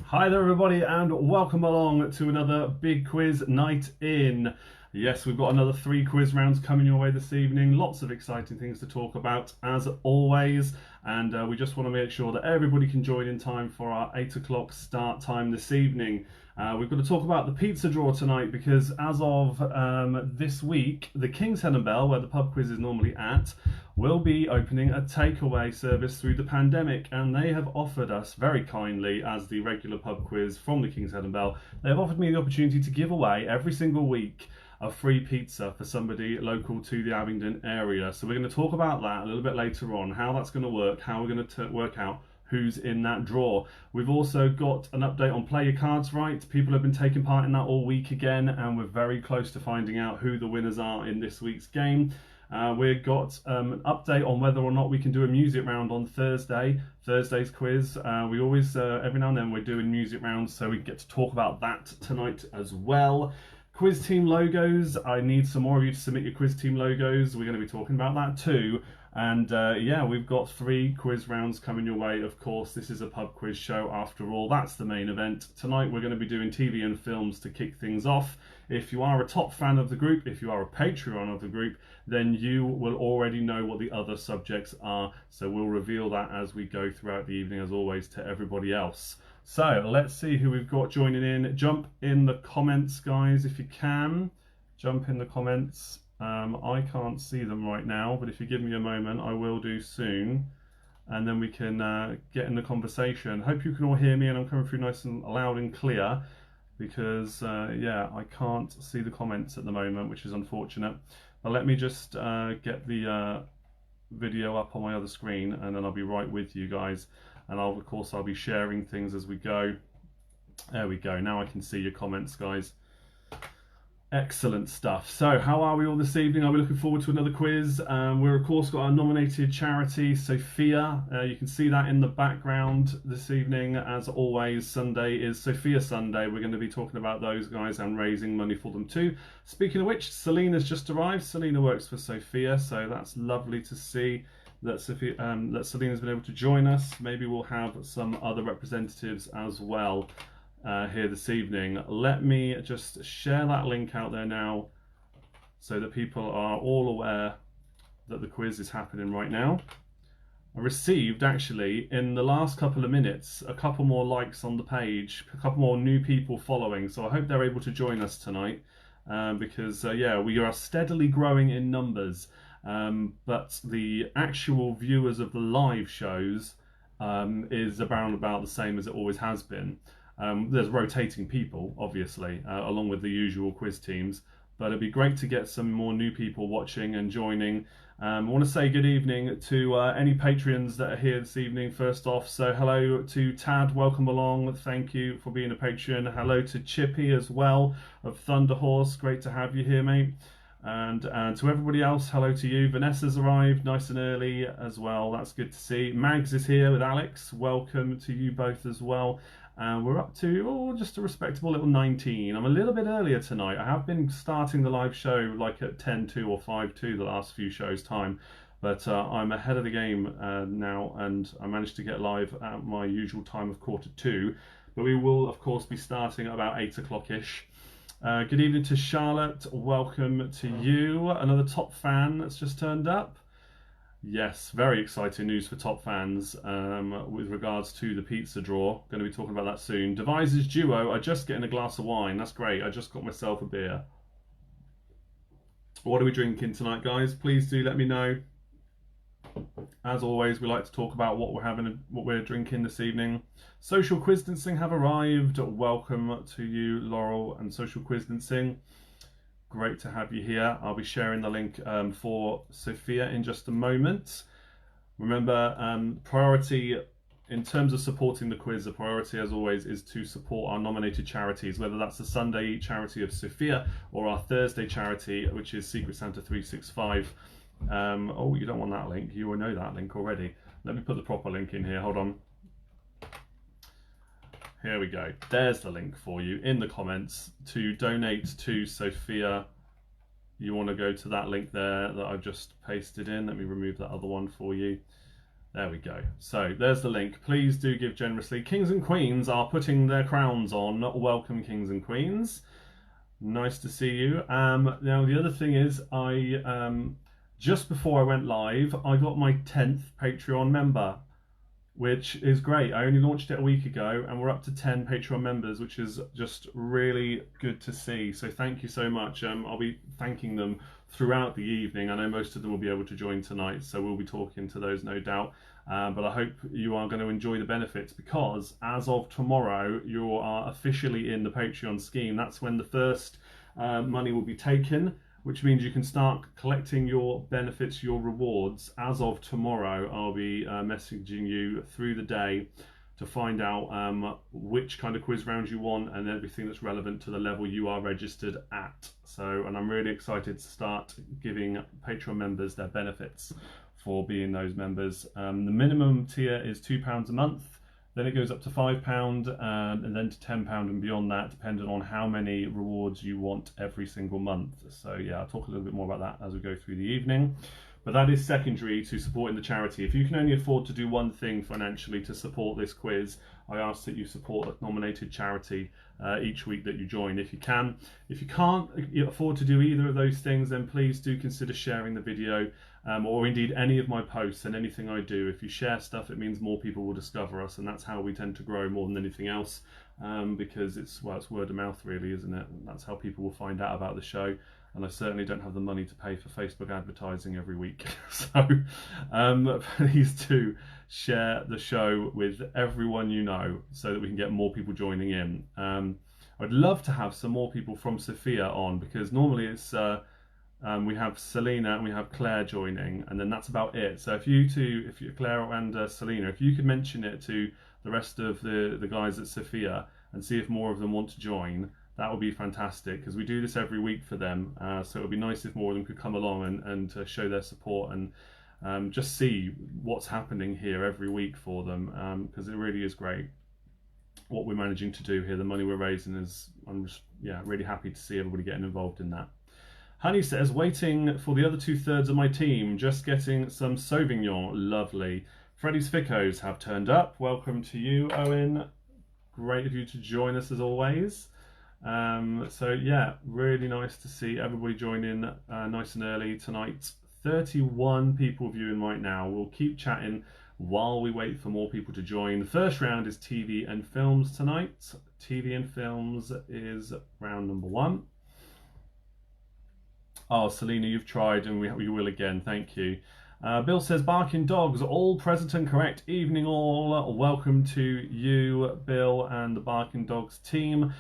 Hi there everybody and welcome along to another big quiz night in. Yes, we've got another 3 quiz rounds coming your way this evening. Lots of exciting things to talk about as always, and we just want to make sure that everybody can join in time for our 8 o'clock start time this evening. We've got to talk about the pizza draw tonight because as of this week, the King's Head and Bell, where the pub quiz is normally at, will be opening a takeaway service through the pandemic, and they have offered us very kindly, as the regular pub quiz from the King's Head and Bell, they have offered me the opportunity to give away every single week a free pizza for somebody local to the Abingdon area. So we're going to talk about that a little bit later on, how that's going to work, how we're going to work out who's in that draw. We've also got an update on Play Your Cards Right. People have been taking part in that all week again, and we're very close to finding out who the winners are in this week's game. We've got an update on whether or not we can do a music round on Thursday's quiz. We always, every now and then, we're doing music rounds, so we get to talk about that tonight as well. Quiz team logos. I need some more of you to submit your quiz team logos. We're going to be talking about that too. And yeah, we've got 3 quiz rounds coming your way. Of course, this is a pub quiz show after all. That's the main event. Tonight we're going to be doing TV and films to kick things off. If you are a top fan of the group, if you are a Patreon of the group, then you will already know what the other subjects are. So we'll reveal that as we go throughout the evening, as always, to everybody else. So let's see who we've got joining in. Jump in the comments, guys, if you can. Jump in the comments. I can't see them right now, but if you give me a moment, I will do soon. And then we can get in the conversation. Hope you can all hear me and I'm coming through nice and loud and clear because, yeah, I can't see the comments at the moment, which is unfortunate. But let me just get the video up on my other screen and then I'll be right with you guys. And of course, I'll be sharing things as we go. There we go. Now I can see your comments, guys. Excellent stuff. So how are we all this evening? Are we looking forward to another quiz? We're of course got our nominated charity, Sophia. You can see that in the background this evening. As always, Sunday is Sophia Sunday. We're going to be talking about those guys and raising money for them too. Speaking of which, Selena's just arrived. Selena works for Sophia, so that's lovely to see that Selena's been able to join us. Maybe we'll have some other representatives as well here this evening. Let me just share that link out there now so that people are all aware that the quiz is happening right now. I received actually in the last couple of minutes a couple more likes on the page, a couple more new people following, so I hope they're able to join us tonight because yeah, we are steadily growing in numbers, but the actual viewers of the live shows is around about the same as it always has been. There's rotating people, obviously, along with the usual quiz teams, but it'd be great to get some more new people watching and joining. I want to say good evening to any Patreons that are here this evening, first off. So hello to Tad, welcome along, thank you for being a Patreon. Hello to Chippy as well, of Thunderhorse, great to have you here, mate. And to everybody else, hello to you. Vanessa's arrived nice and early as well, that's good to see. Mags is here with Alex, welcome to you both as well. And we're up to just a respectable little 19. I'm a little bit earlier tonight. I have been starting the live show like at 10:02 or 5:02 the last few shows time, but I'm ahead of the game now, and I managed to get live at my usual time of 1:45. But we will of course be starting at about 8 o'clock-ish. Good evening to Charlotte. Welcome to you. Another top fan that's just turned up. Yes, very exciting news for top fans with regards to the pizza draw. Going to be talking about that soon. Devises Duo are just getting a glass of wine. That's great. I just got myself a beer. What are we drinking tonight, guys? Please do let me know. As always, we like to talk about what we're having, what we're drinking this evening. Social Quiz Dancing have arrived. Welcome to you, Laurel and Social Quiz Dancing. Great to have you here. I'll be sharing the link for Sophia in just a moment. Remember, priority in terms of supporting the quiz, the priority as always is to support our nominated charities, whether that's the Sunday charity of Sophia or our Thursday charity, which is Secret Santa 365. Oh, you don't want that link. You will know that link already. Let me put the proper link in here. Hold on. Here we go. There's the link for you in the comments to donate to Sophia. You want to go to that link there that I've just pasted in. Let me remove that other one for you. There we go. So there's the link. Please do give generously. Kings and Queens are putting their crowns on. Welcome, Kings and Queens. Nice to see you. Now the other thing is, I just before I went live, I got my 10th Patreon member, which is great. I only launched it a week ago, and we're up to 10 Patreon members, which is just really good to see. So thank you so much. I'll be thanking them throughout the evening. I know most of them will be able to join tonight, so we'll be talking to those, no doubt. But I hope you are going to enjoy the benefits, because as of tomorrow, you are officially in the Patreon scheme. That's when the first money will be taken, which means you can start collecting your benefits, your rewards. As of tomorrow, I'll be messaging you through the day to find out which kind of quiz rounds you want and everything that's relevant to the level you are registered at. And I'm really excited to start giving Patreon members their benefits for being those members. The minimum tier is £2 a month. Then it goes up to £5 and then to £10 and beyond that, depending on how many rewards you want every single month. So yeah, I'll talk a little bit more about that as we go through the evening. But that is secondary to supporting the charity. If you can only afford to do one thing financially to support this quiz, I ask that you support a nominated charity each week that you join if you can. If you can't afford to do either of those things, then please do consider sharing the video or indeed any of my posts and anything I do. If you share stuff, it means more people will discover us, and that's how we tend to grow more than anything else, because it's word of mouth really, isn't it? That's how people will find out about the show. And I certainly don't have the money to pay for Facebook advertising every week. So please do share the show with everyone you know so that we can get more people joining in. I'd love to have some more people from Sophia on, because normally it's we have Selena and we have Claire joining, and then that's about it. So if you Claire and Selena, if you could mention it to the rest of the guys at Sophia and see if more of them want to join, that would be fantastic, because we do this every week for them. So it would be nice if more of them could come along and show their support and just see what's happening here every week for them, because it really is great what we're managing to do here. The money we're raising is, I'm just really happy to see everybody getting involved in that. Honey says, waiting for the other 2/3 of my team, just getting some Sauvignon. Lovely. Freddy's Ficcos have turned up. Welcome to you, Owen. Great of you to join us as always. So yeah, really nice to see everybody join in nice and early tonight. 31 people viewing right now. We'll keep chatting while we wait for more people to join. The first round is TV and films tonight. TV and films is round number 1. Oh, Selena, you've tried, and we will again. Thank you. Bill says, barking dogs, all present and correct. Evening all. Welcome to you, Bill, and the Barking Dogs team.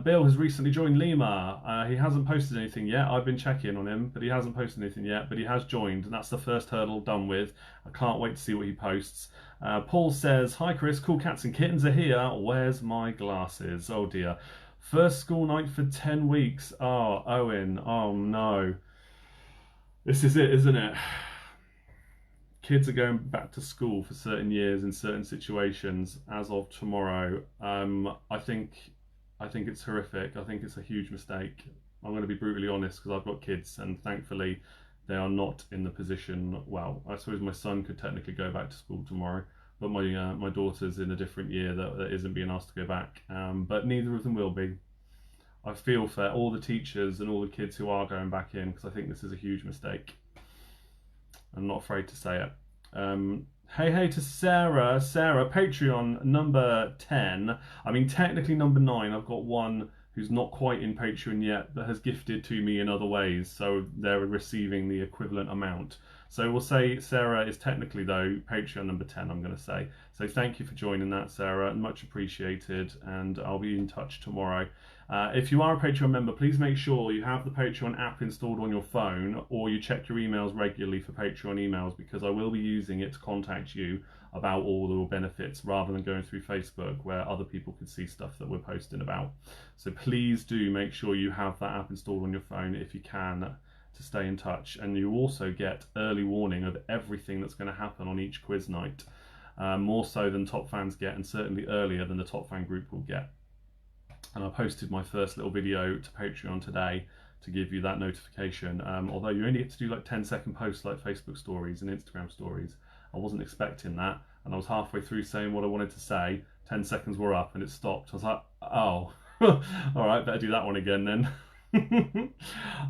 Bill has recently joined Limor. He hasn't posted anything yet. I've been checking on him, but he hasn't posted anything yet. But he has joined, and that's the first hurdle done with. I can't wait to see what he posts. Paul says, hi Chris, cool cats and kittens are here. Where's my glasses? Oh dear. First school night for 10 weeks. Oh, Owen. Oh no. This is it, isn't it? Kids are going back to school for certain years in certain situations as of tomorrow. I think it's horrific. I think it's a huge mistake. I'm going to be brutally honest, because I've got kids, and thankfully they are not in the position. Well, I suppose my son could technically go back to school tomorrow, but my daughter's in a different year that isn't being asked to go back. But neither of them will be. I feel for all the teachers and all the kids who are going back in, because I think this is a huge mistake. I'm not afraid to say it. Hey to Sarah. Sarah, Patreon number 10. I mean, technically number 9. I've got one who's not quite in Patreon yet, but has gifted to me in other ways, so they're receiving the equivalent amount. So we'll say Sarah is technically, though, Patreon number 10, I'm going to say. So thank you for joining that, Sarah. Much appreciated, and I'll be in touch tomorrow. If you are a Patreon member, please make sure you have the Patreon app installed on your phone, or you check your emails regularly for Patreon emails, because I will be using it to contact you about all the benefits, rather than going through Facebook where other people could see stuff that we're posting about. So please do make sure you have that app installed on your phone if you can, to stay in touch. And you also get early warning of everything that's going to happen on each quiz night, more so than top fans get, and certainly earlier than the top fan group will get. And I posted my first little video to Patreon today to give you that notification, although you only get to do like 10-second posts like Facebook stories and Instagram stories. I wasn't expecting that, and I was halfway through saying what I wanted to say. 10 seconds were up and it stopped. I was like, oh, all right, better do that one again then.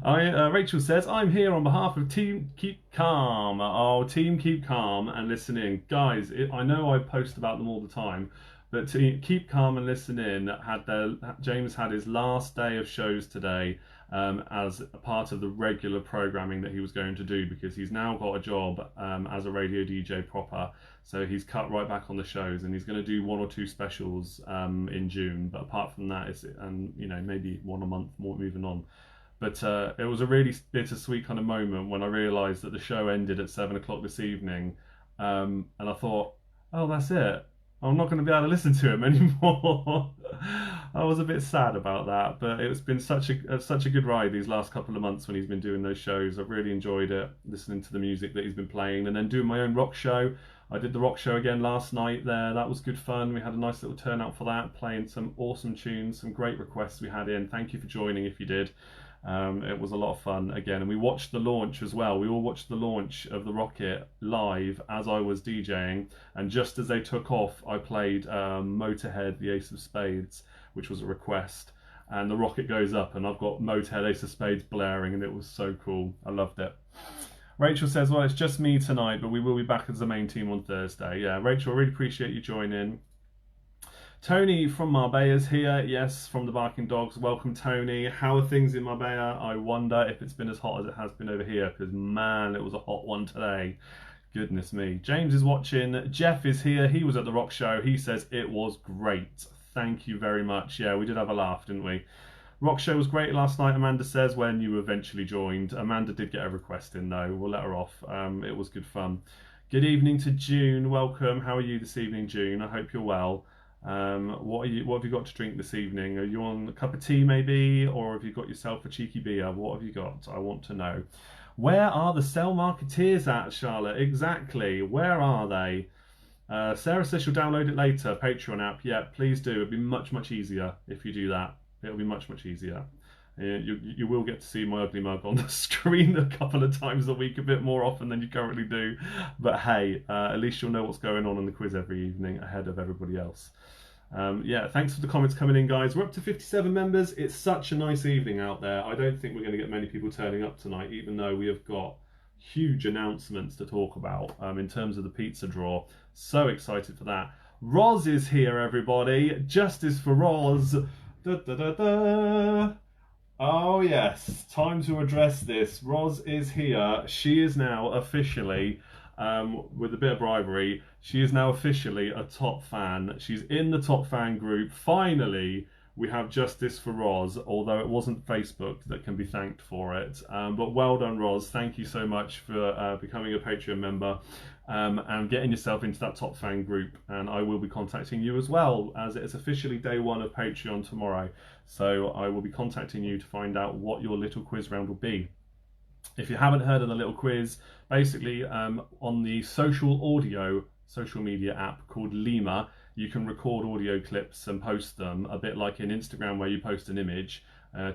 Rachel says, I'm here on behalf of Team Keep Calm. Oh, Team Keep Calm and Listen In. Guys, I know I post about them all the time, but Keep Calm and Listen In James had his last day of shows today, as a part of the regular programming that he was going to do, because he's now got a job as a radio DJ proper. So he's cut right back on the shows, and he's going to do 1 or 2 specials in June. But apart from that, maybe 1 a month more moving on. But it was a really bittersweet kind of moment when I realised that the show ended at 7 o'clock this evening, and I thought, oh, that's it. I'm not going to be able to listen to him anymore. I was a bit sad about that, but it's been such a good ride these last couple of months when he's been doing those shows. I've really enjoyed it, listening to the music that he's been playing, and then doing my own rock show. I did the rock show again last night there. That was good fun. We had a nice little turnout for that, playing some awesome tunes, some great requests we had in. Thank you for joining if you did. It was a lot of fun again, and we watched the launch as well. We all watched the launch of the rocket live as I was DJing, and just as they took off, I played Motorhead, the Ace of Spades, which was a request, and the rocket goes up, and I've got Motorhead, Ace of Spades blaring, and it was so cool. I loved it. Rachel says, well, it's just me tonight, but we will be back as the main team on Thursday. Yeah, Rachel, I really appreciate you joining. Tony from Marbella is here, yes, from the Barking Dogs. Welcome, Tony. How are things in Marbella? I wonder if it's been as hot as it has been over here, because, man, it was a hot one today. Goodness me. James is watching. Jeff is here. He was at the rock show. He says it was great. Thank you very much. Yeah, we did have a laugh, didn't we? Rock show was great last night, Amanda says, when you eventually joined. Amanda did get a request in, though. We'll let her off. It was good fun. Good evening to June. Welcome. How are you this evening, June? I hope you're well. What have you got to drink this evening? Are you on a cup of tea maybe, or have you got yourself a cheeky beer? What have you got? I want to know. Where are the cell marketeers at, Charlotte? Exactly. Where are they? Sarah says she'll download it later. Patreon app. Yeah, please do. It'd be much, much easier if you do that. It'll be much, much easier. You will get to see my ugly mug on the screen a couple of times a week, a bit more often than you currently do. But hey, at least you'll know what's going on in the quiz every evening ahead of everybody else. Yeah, thanks for the comments coming in, guys. We're up to 57 members. It's such a nice evening out there. I don't think we're going to get many people turning up tonight, even though we have got huge announcements to talk about in terms of the pizza draw. So excited for that. Roz is here, everybody. Justice for Roz. Da, da, da, da. Oh yes, time to address this. Roz is here. She is now officially, with a bit of bribery, she is now officially a top fan. She's in the top fan group. Finally, we have justice for Roz, although it wasn't Facebook that can be thanked for it. But well done, Roz. Thank you so much for becoming a Patreon member and getting yourself into that top fan group. And I will be contacting you as well, as it is officially day 1 of Patreon tomorrow. So I will be contacting you to find out what your little quiz round will be. If you haven't heard of the little quiz, basically on the social media app called Limor, you can record audio clips and post them, a bit like in Instagram where you post an image.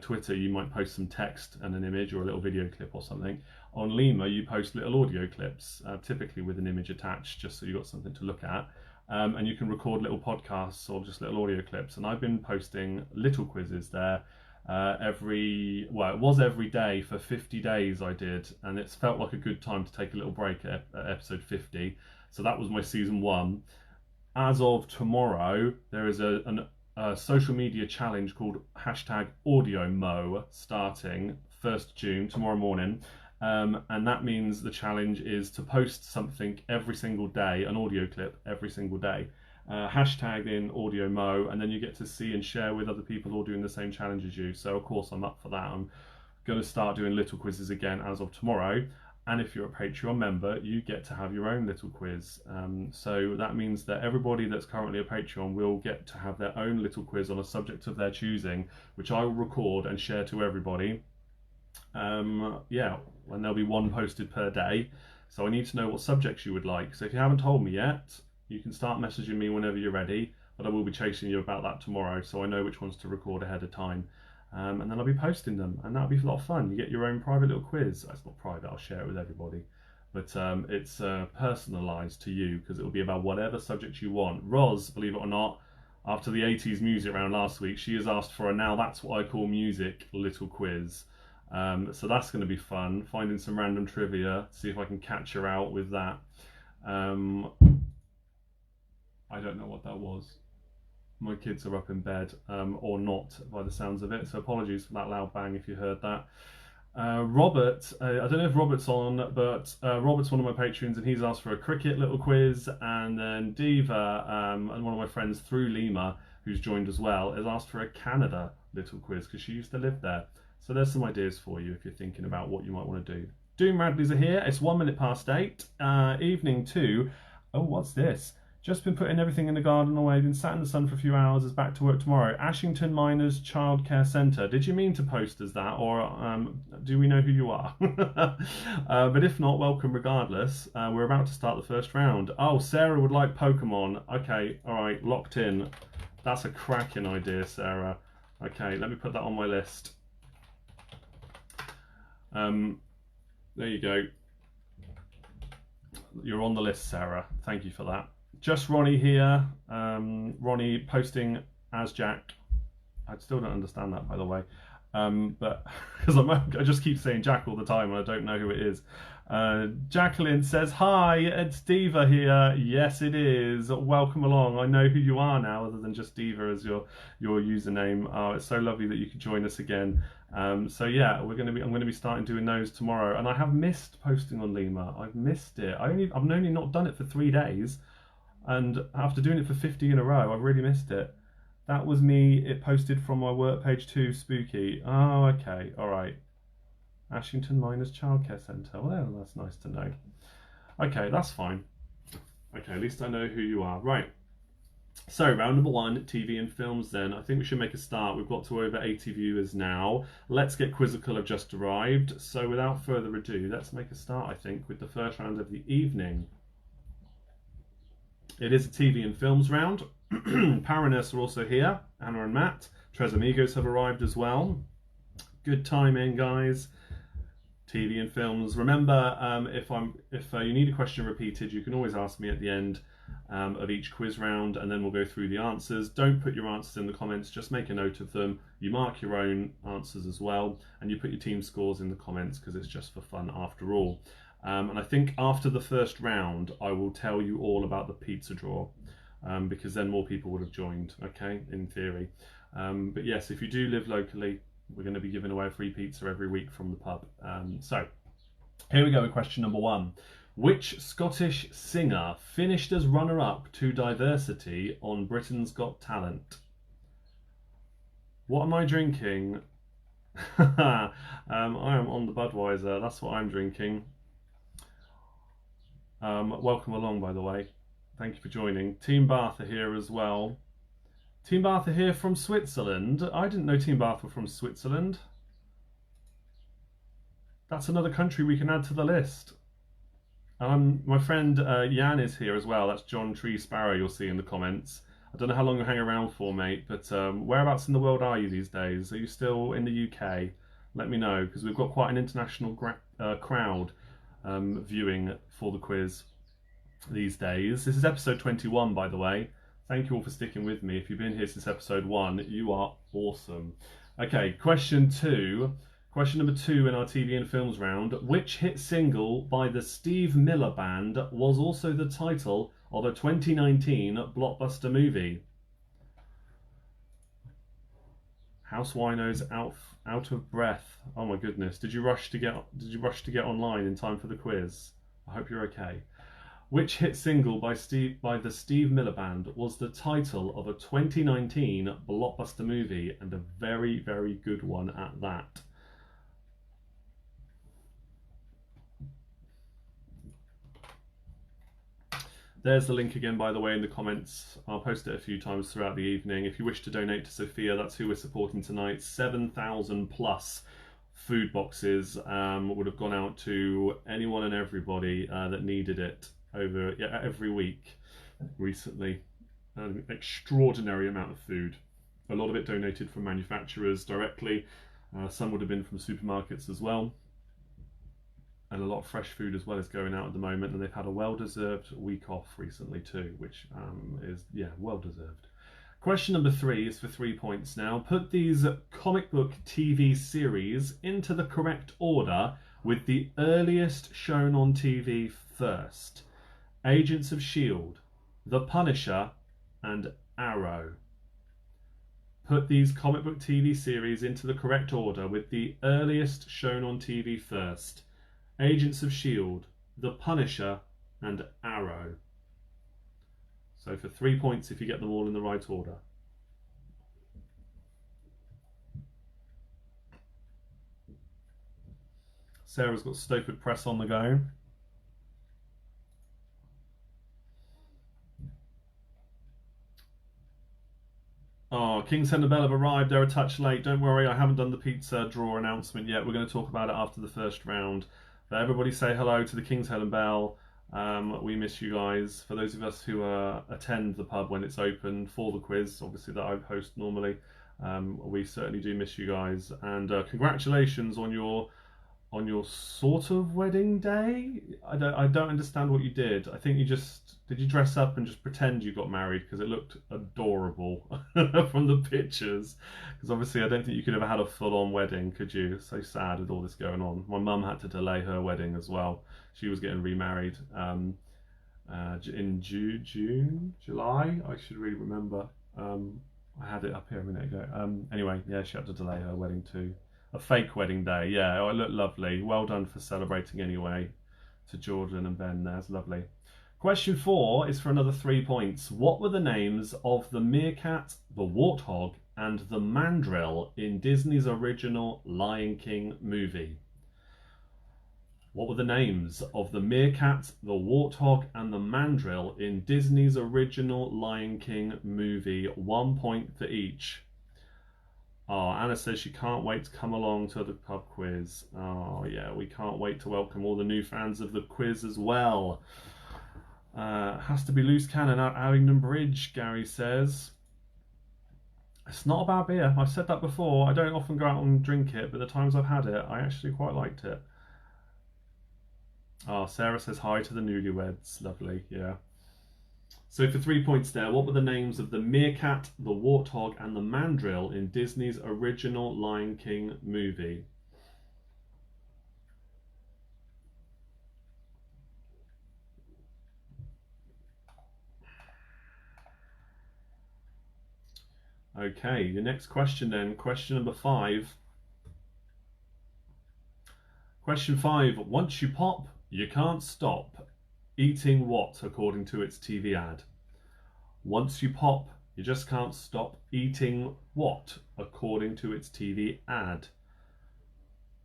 Twitter, you might post some text and an image or a little video clip or something. On Limor, you post little audio clips, typically with an image attached, just so you've got something to look at. And you can record little podcasts or just little audio clips. And I've been posting little quizzes there it was every day for 50 days I did. And it's felt like a good time to take a little break at episode 50. So that was my season 1. As of tomorrow, there is a social media challenge called #AudioMo starting 1st June, tomorrow morning. And that means the challenge is to post something every single day, an audio clip every single day. Hashtag in AudioMo, and then you get to see and share with other people all doing the same challenge as you. So of course I'm up for that. I'm going to start doing little quizzes again as of tomorrow. And if you're a Patreon member, you get to have your own little quiz. So that means that everybody that's currently a Patreon will get to have their own little quiz on a subject of their choosing, which I will record and share to everybody. Yeah, and there'll be 1 posted per day. So I need to know what subjects you would like. So if you haven't told me yet, you can start messaging me whenever you're ready. But I will be chasing you about that tomorrow, so I know which ones to record ahead of time. And then I'll be posting them, and that'll be a lot of fun. You get your own private little quiz. It's not private, I'll share it with everybody. but it's personalised to you because it will be about whatever subject you want. Roz, believe it or not, after the 80s music round last week, she has asked for a Now That's What I Call Music little quiz. So that's going to be fun, finding some random trivia, see if I can catch her out with that. I don't know what that was. My kids are up in bed, or not by the sounds of it, so apologies for that loud bang if you heard that. Robert, I don't know if Robert's on, but Robert's one of my patrons and he's asked for a cricket little quiz, and then Diva, and one of my friends through Limor, who's joined as well, has asked for a Canada little quiz because she used to live there. So there's some ideas for you if you're thinking about what you might want to do. Doom Radleys are here. It's 8:01. Evening 2. Oh, what's this? Just been putting everything in the garden away, been sat in the sun for a few hours, is back to work tomorrow. Ashington Miners Childcare Centre. Did you mean to post as that, or do we know who you are? But if not, welcome regardless. We're about to start the first round. Oh, Sarah would like Pokemon. Okay, all right, locked in. That's a cracking idea, Sarah. Okay, let me put that on my list. There you go. You're on the list, Sarah. Thank you for that. Just Ronnie here. Ronnie posting as Jack. I still don't understand that, by the way. But because I just keep saying Jack all the time and I don't know who it is. Jacqueline says, hi, it's Diva here. Yes, it is. Welcome along. I know who you are now, other than just Diva as your username. Oh, it's so lovely that you could join us again. So yeah, I'm going to be starting doing those tomorrow, and I have missed posting on Limor. I've missed it. I've only not done it for 3 days, and after doing it for 50 in a row, I've really missed it. That was me. It posted from my work page too. Spooky. Oh, okay. All right. Ashington Miners Childcare Centre. Well, that's nice to know. Okay, that's fine. Okay, at least I know who you are. Right. So, round number 1, TV and films then. I think we should make a start. We've got to over 80 viewers now. Let's Get Quizzical have just arrived. So, without further ado, let's make a start, I think, with the first round of the evening. It is a TV and films round. Paranus are also here. Anna and Matt. Tres Amigos have arrived as well. Good timing, guys. TV and films. Remember, if you need a question repeated, you can always ask me at the end of each quiz round, and then we'll go through the answers. Don't put your answers in the comments, just make a note of them. You mark your own answers as well, and you put your team scores in the comments because it's just for fun after all. And I think after the first round, I will tell you all about the pizza draw, because then more people would have joined, okay, in theory. But yes, if you do live locally, we're going to be giving away a free pizza every week from the pub. So here we go with question number 1. Which Scottish singer finished as runner-up to Diversity on Britain's Got Talent? What am I drinking? I am on the Budweiser. That's what I'm drinking. Welcome along, by the way. Thank you for joining. Team Bath are here as well. Team Bath are here from Switzerland. I didn't know Team Bath were from Switzerland. That's another country we can add to the list. My friend Jan is here as well. That's John Tree Sparrow you'll see in the comments. I don't know how long you'll hang around for, mate, but whereabouts in the world are you these days? Are you still in the UK? Let me know, because we've got quite an international crowd viewing for the quiz these days. This is episode 21, by the way. Thank you all for sticking with me. If you've been here since episode 1, you are awesome. Okay, question 2. Question number 2 in our TV and films round. Which hit single by the Steve Miller Band was also the title of a 2019 blockbuster movie? House Wino's out of breath. Oh my goodness. Did you rush to get online in time for the quiz? I hope you're okay. Which hit single by the Steve Miller Band was the title of a 2019 blockbuster movie, and a very, very good one at that? There's the link again, by the way, in the comments. I'll post it a few times throughout the evening. If you wish to donate to Sophia, that's who we're supporting tonight. 7,000 plus food boxes would have gone out to anyone and everybody that needed it over every week recently. An extraordinary amount of food. A lot of it donated from manufacturers directly. Some would have been from supermarkets as well. And a lot of fresh food as well is going out at the moment, and they've had a well-deserved week off recently too, which is, yeah, well-deserved. Question number 3 is for 3 points now. Put these comic book TV series into the correct order with the earliest shown on TV first. Agents of S.H.I.E.L.D., The Punisher, and Arrow. Put these comic book TV series into the correct order with the earliest shown on TV first. Agents of S.H.I.E.L.D., The Punisher, and Arrow. So for 3 points if you get them all in the right order. Sarah's got Stopford Press on the go. Oh, King's Head and Bell have arrived. They're a touch late. Don't worry, I haven't done the pizza draw announcement yet. We're going to talk about it after the first round. But everybody say hello to the King's Head and Bell. We miss you guys. For those of us who attend the pub when it's open for the quiz, obviously that I host normally, we certainly do miss you guys. And congratulations on your sort of wedding day. I don't understand what you did. I think did you dress up and just pretend you got married because it looked adorable from the pictures. Because obviously I don't think you could have had a full-on wedding, could you? It's so sad with all this going on. My mum had to delay her wedding as well. She was getting remarried in July. I should really remember. I had it up here a minute ago. Anyway, yeah, she had to delay her wedding too. A fake wedding day, yeah. Oh, it looked lovely. Well done for celebrating anyway. To Jordan and Ben, there's lovely. Question 4 is for another 3 points. What were the names of the meerkat, the warthog, and the mandrill in Disney's original Lion King movie? What were the names of the meerkat, the warthog, and the mandrill in Disney's original Lion King movie? 1 point for each. Oh, Anna says she can't wait to come along to the pub quiz. Oh, yeah, we can't wait to welcome all the new fans of the quiz as well. Has to be Loose Cannon at Allington Bridge, Gary says. It's not a bad beer. I've said that before. I don't often go out and drink it, but the times I've had it, I actually quite liked it. Oh, Sarah says hi to the newlyweds. Lovely, yeah. So for 3 points there, what were the names of the meerkat, the warthog, and the mandrill in Disney's original Lion King movie? Okay, your next question then, question number 5. Question 5, once you pop, you can't stop. Eating what, according to its TV ad? Once you pop, you just can't stop. Eating what, according to its TV ad?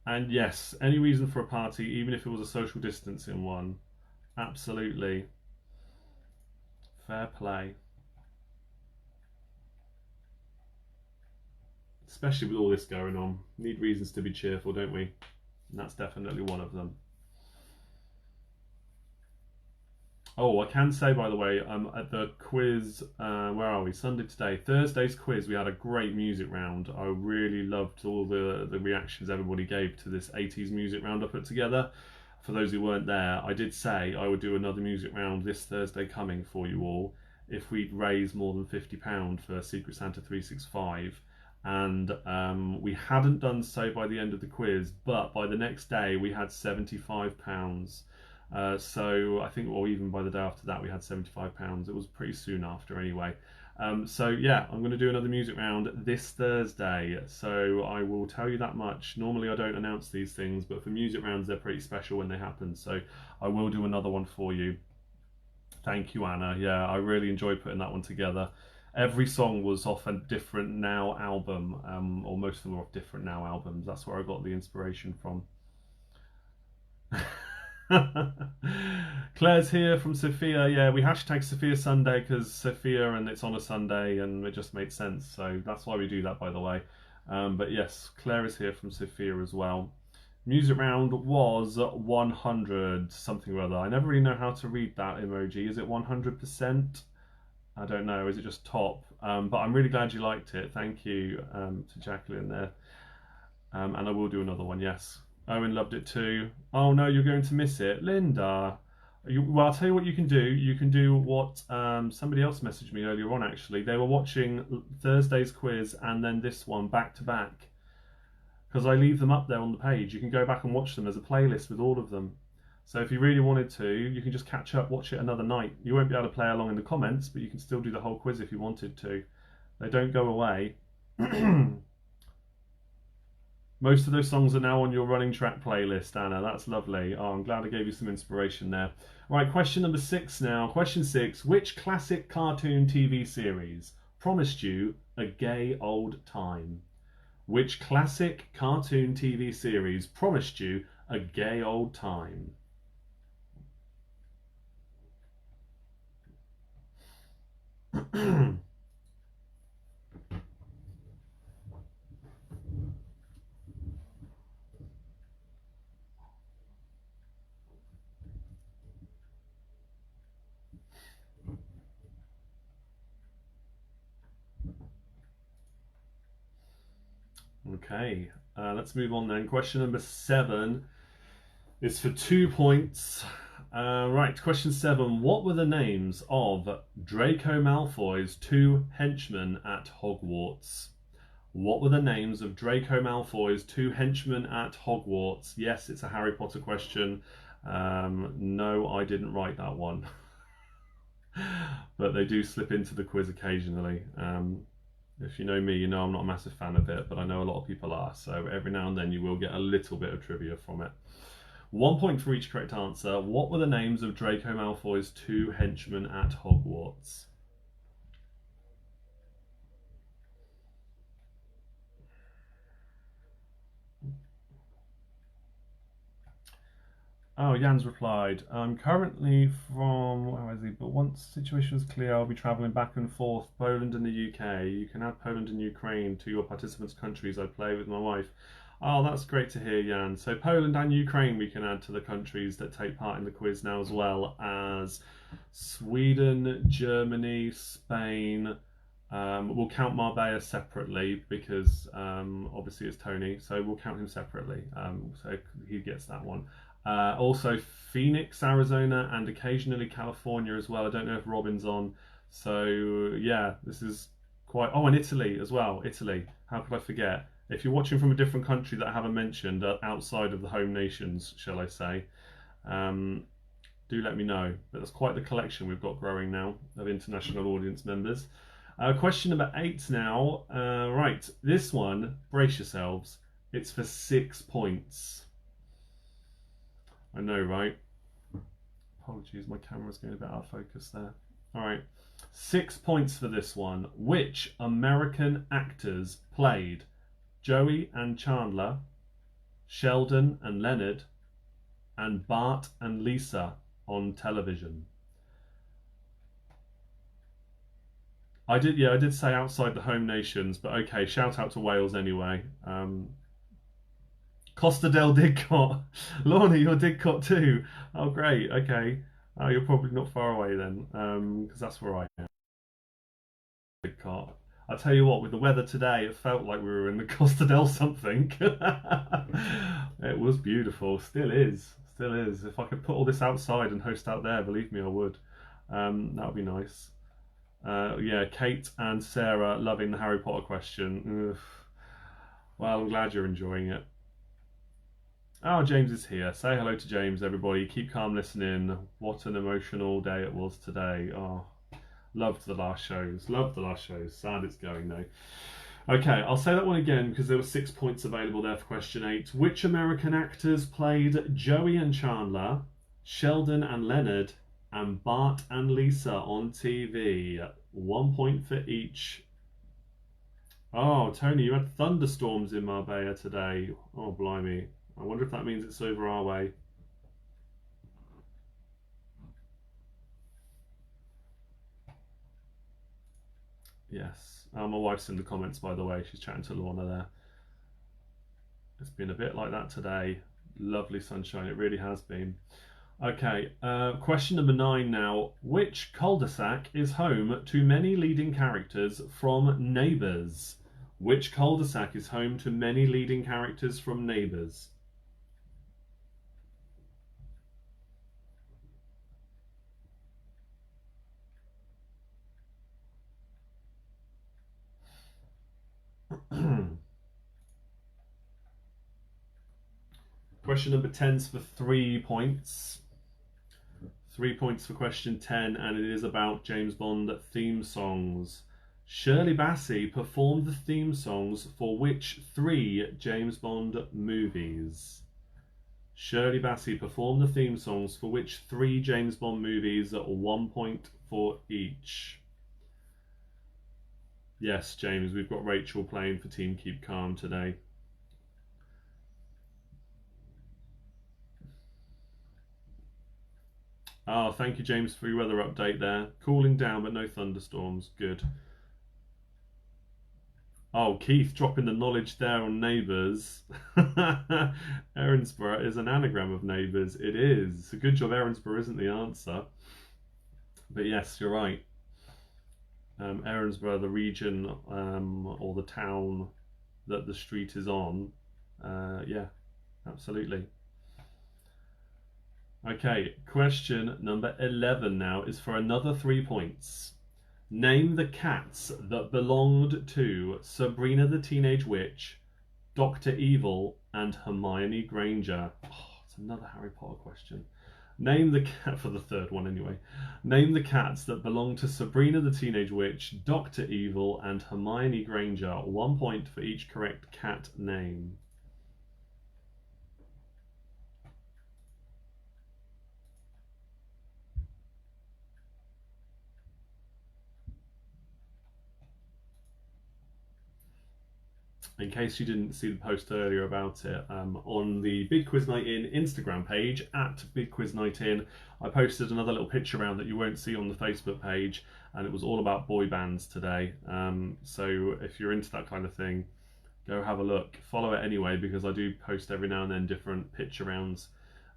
And yes, any reason for a party, even if it was a social distancing one. Absolutely. Fair play. Especially with all this going on. Need reasons to be cheerful, don't we? And that's definitely one of them. Oh, I can say, by the way, at the quiz, where are we? Sunday today. Thursday's quiz, we had a great music round. I really loved all the reactions everybody gave to this 80s music round I put together. For those who weren't there, I did say I would do another music round this Thursday coming for you all if we'd raise more than £50 for Secret Santa 365. And we hadn't done so by the end of the quiz, but by the next day we had £75. So I think, or even by the day after that, we had £75. It was pretty soon after anyway. So yeah, I'm going to do another music round this Thursday. So I will tell you that much. Normally I don't announce these things, but for music rounds, they're pretty special when they happen. So I will do another one for you. Thank you, Anna. Yeah, I really enjoyed putting that one together. Every song was off a different Now album, or most of them were off different Now albums. That's where I got the inspiration from. Claire's here from Sophia. Yeah, we hashtag Sophia Sunday because Sophia and it's on a Sunday and it just made sense. So that's why we do that, by the way. But yes, Claire is here from Sophia as well. Music round was 100 something or other. I never really know how to read that emoji. Is it 100%? I don't know. Is it just top? But I'm really glad you liked it. Thank you to Jacqueline there. And I will do another one, yes. Owen loved it too. Oh no, you're going to miss it, Linda. Well, I'll tell you what you can do. You can do what somebody else messaged me earlier on. Actually, they were watching Thursday's quiz and then this one back to back because I leave them up there on the page. You can go back and watch them as a playlist with all of them. So if you really wanted to, you can just catch up, watch it another night. You won't be able to play along in the comments, but you can still do the whole quiz if you wanted to. They don't go away. Most of those songs are now on your running track playlist, Anna. That's lovely. Oh, I'm glad I gave you some inspiration there. Right, question number 6 now. Question 6. Which classic cartoon TV series promised you a gay old time? Which classic cartoon TV series promised you a gay old time? Okay, let's move on then. Question number 7 is for 2 points. Right, question 7. What were the names of Draco Malfoy's 2 henchmen at Hogwarts? What were the names of Draco Malfoy's 2 henchmen at Hogwarts? Yes, it's a Harry Potter question. No, I didn't write that one. But they do slip into the quiz occasionally. If you know me, you know I'm not a massive fan of it, but I know a lot of people are. So every now and then you will get a little bit of trivia from it. 1 point for each correct answer. What were the names of Draco Malfoy's 2 henchmen at Hogwarts? Oh, Jan's replied, I'm currently from, where is he? But once the situation is clear, I'll be travelling back and forth, Poland and the UK. You can add Poland and Ukraine to your participants' countries. I play with my wife. Oh, that's great to hear, Jan. So Poland and Ukraine we can add to the countries that take part in the quiz now, as well as Sweden, Germany, Spain. We'll count Marbella separately because obviously it's Tony, so we'll count him separately. So he gets that one. Also Phoenix, Arizona, and occasionally California as well. I don't know if Robin's on. So yeah, this is quite. Oh, and Italy as well. Italy. How could I forget? If you're watching from a different country that I haven't mentioned, outside of the home nations, shall I say, do let me know. But that's quite the collection we've got growing now of international audience members. Question number 8 now. Right, this one, brace yourselves. It's for 6 points. I know, right? Apologies, my camera's getting a bit out of focus there. All right, 6 points for this one. Which American actors played Joey and Chandler, Sheldon and Leonard, and Bart and Lisa on television? I did say outside the home nations, but okay, shout out to Wales anyway. Costa del Didcot. Lorna, you're Didcot too. Oh, great. Okay. Oh, you're probably not far away then, because that's where I am. Didcot. I tell you what, with the weather today, it felt like we were in the Costa del something. It was beautiful. Still is. Still is. If I could put all this outside and host out there, believe me, I would. That would be nice. Yeah, Kate and Sarah loving the Harry Potter question. Ugh. Well, I'm glad you're enjoying it. Oh, James is here. Say hello to James, everybody. Keep calm listening. What an emotional day it was today. Oh, loved the last shows. Loved the last shows. Sad it's going though. Okay, I'll say that one again because there were 6 points available there for question 8. Which American actors played Joey and Chandler, Sheldon and Leonard, and Bart and Lisa on TV? 1 point for each. Oh, Tony, you had thunderstorms in Marbella today. Oh, blimey. I wonder if that means it's over our way. Yes. My wife's in the comments, by the way. She's chatting to Lorna there. It's been a bit like that today. Lovely sunshine. It really has been. Okay. Question number 9 now. Which cul-de-sac is home to many leading characters from Neighbours? Which cul-de-sac is home to many leading characters from Neighbours? Question number 10's for 3 points. 3 points for question 10, and it is about James Bond theme songs. Shirley Bassey performed the theme songs for which 3 James Bond movies? Shirley Bassey performed the theme songs for which 3 James Bond movies at 1 point for each? Yes, James, we've got Rachel playing for Team Keep Calm today. Oh, thank you, James, for your weather update there. Cooling down, but no thunderstorms. Good. Oh, Keith dropping the knowledge there on Neighbours. Erinsborough is an anagram of Neighbours. It is. A good job Erinsborough isn't the answer. But yes, you're right. Erinsborough, the region or the town that the street is on. Yeah, absolutely. Okay, question number 11 now is for another 3 points. Name the cats that belonged to Sabrina the Teenage Witch, Dr. Evil, and Hermione Granger. Oh, it's another Harry Potter question. Name the cat, for the third one anyway. Name the cats that belong to Sabrina the Teenage Witch, Dr. Evil, and Hermione Granger. 1 point for each correct cat name. In case you didn't see the post earlier about it, on the Big Quiz Night In Instagram page, at Big Quiz Night In, I posted another little picture around that you won't see on the Facebook page, and it was all about boy bands today. So if you're into that kind of thing, go have a look. Follow it anyway, because I do post every now and then different picture rounds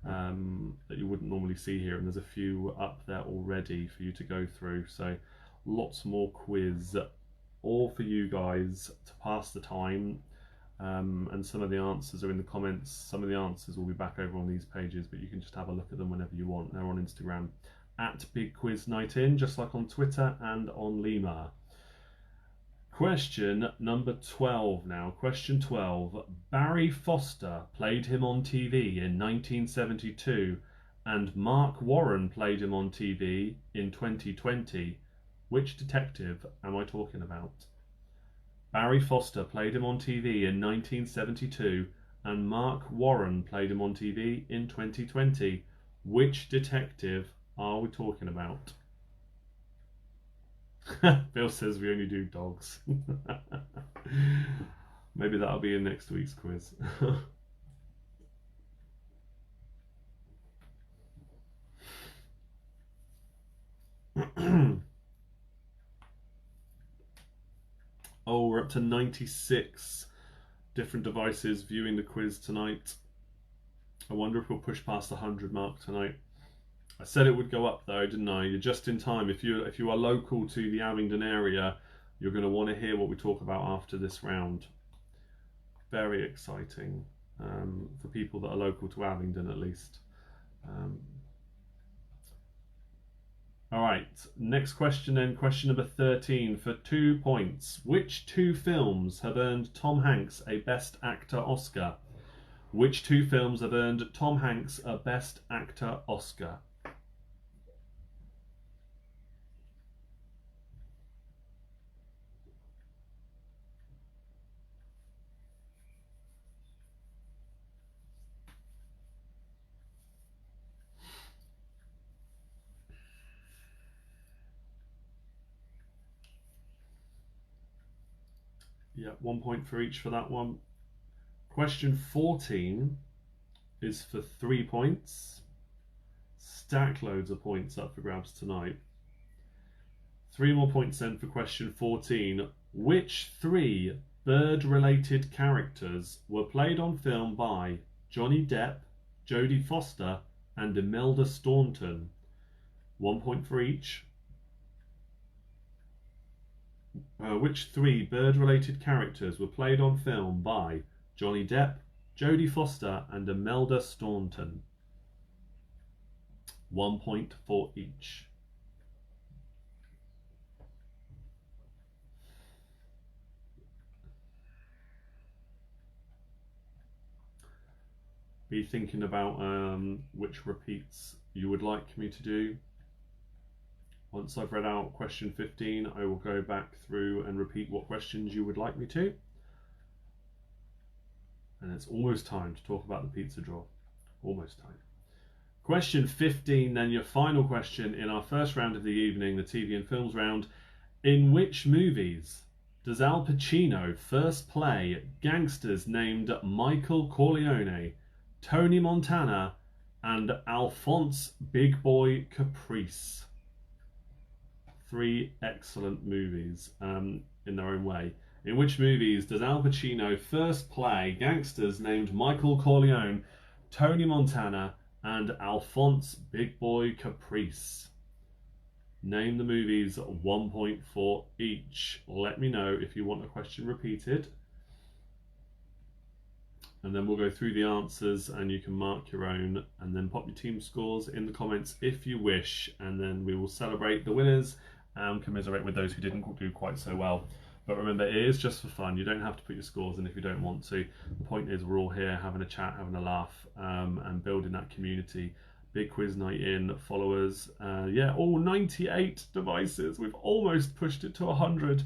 that you wouldn't normally see here, and there's a few up there already for you to go through. So lots more quiz, all for you guys to pass the time, and some of the answers are in the comments. Some of the answers will be back over on these pages, but you can just have a look at them whenever you want. They're on Instagram at Big Quiz Night In, just like on Twitter and on Limor. Question number 12 now. Question 12. Barry Foster played him on TV in 1972, and Mark Warren played him on TV in 2020. Which detective am I talking about? Barry Foster played him on TV in 1972, and Mark Warren played him on TV in 2020. Which detective are we talking about? Bill says we only do dogs. Maybe that'll be in next week's quiz. Oh, we're up to 96 different devices viewing the quiz tonight. I wonder if we'll push past the 100 mark tonight. I said it would go up though, didn't I? You're just in time. If you are local to the Abingdon area, you're going to want to hear what we talk about after this round. Very exciting for people that are local to Abingdon, at least. All right, next question then, question number 13 for 2 points. Which 2 films have earned Tom Hanks a Best Actor Oscar? Which 2 films have earned Tom Hanks a Best Actor Oscar? Yeah, 1 point for each for that one. Question 14 is for 3 points. Stack loads of points up for grabs tonight. 3 more points then for question 14. Which 3 bird-related characters were played on film by Johnny Depp, Jodie Foster, and Imelda Staunton? 1 point for each. Which 3 bird-related characters were played on film by Johnny Depp, Jodie Foster, and Imelda Staunton? 1 point for each. be thinking about which repeats you would like me to do. Once I've read out question 15, I will go back through and repeat what questions you would like me to. And it's almost time to talk about the pizza draw. Almost time. Question 15, then, your final question in our first round of the evening, the TV and films round. In which movies does Al Pacino first play gangsters named Michael Corleone, Tony Montana, and Alphonse Big Boy Caprice? 3 excellent movies in their own way. In which movies does Al Pacino first play gangsters named Michael Corleone, Tony Montana, and Alphonse Big Boy Caprice? Name the movies, 1 point for each. Let me know if you want a question repeated. And then we'll go through the answers and you can mark your own and then pop your team scores in the comments if you wish. And then we will celebrate the winners and commiserate with those who didn't do quite so well. But remember, it is just for fun. You don't have to put your scores in if you don't want to. The point is we're all here having a chat, having a laugh, and building that community. Big quiz night in, followers. Yeah, all 98 devices. We've almost pushed it to 100.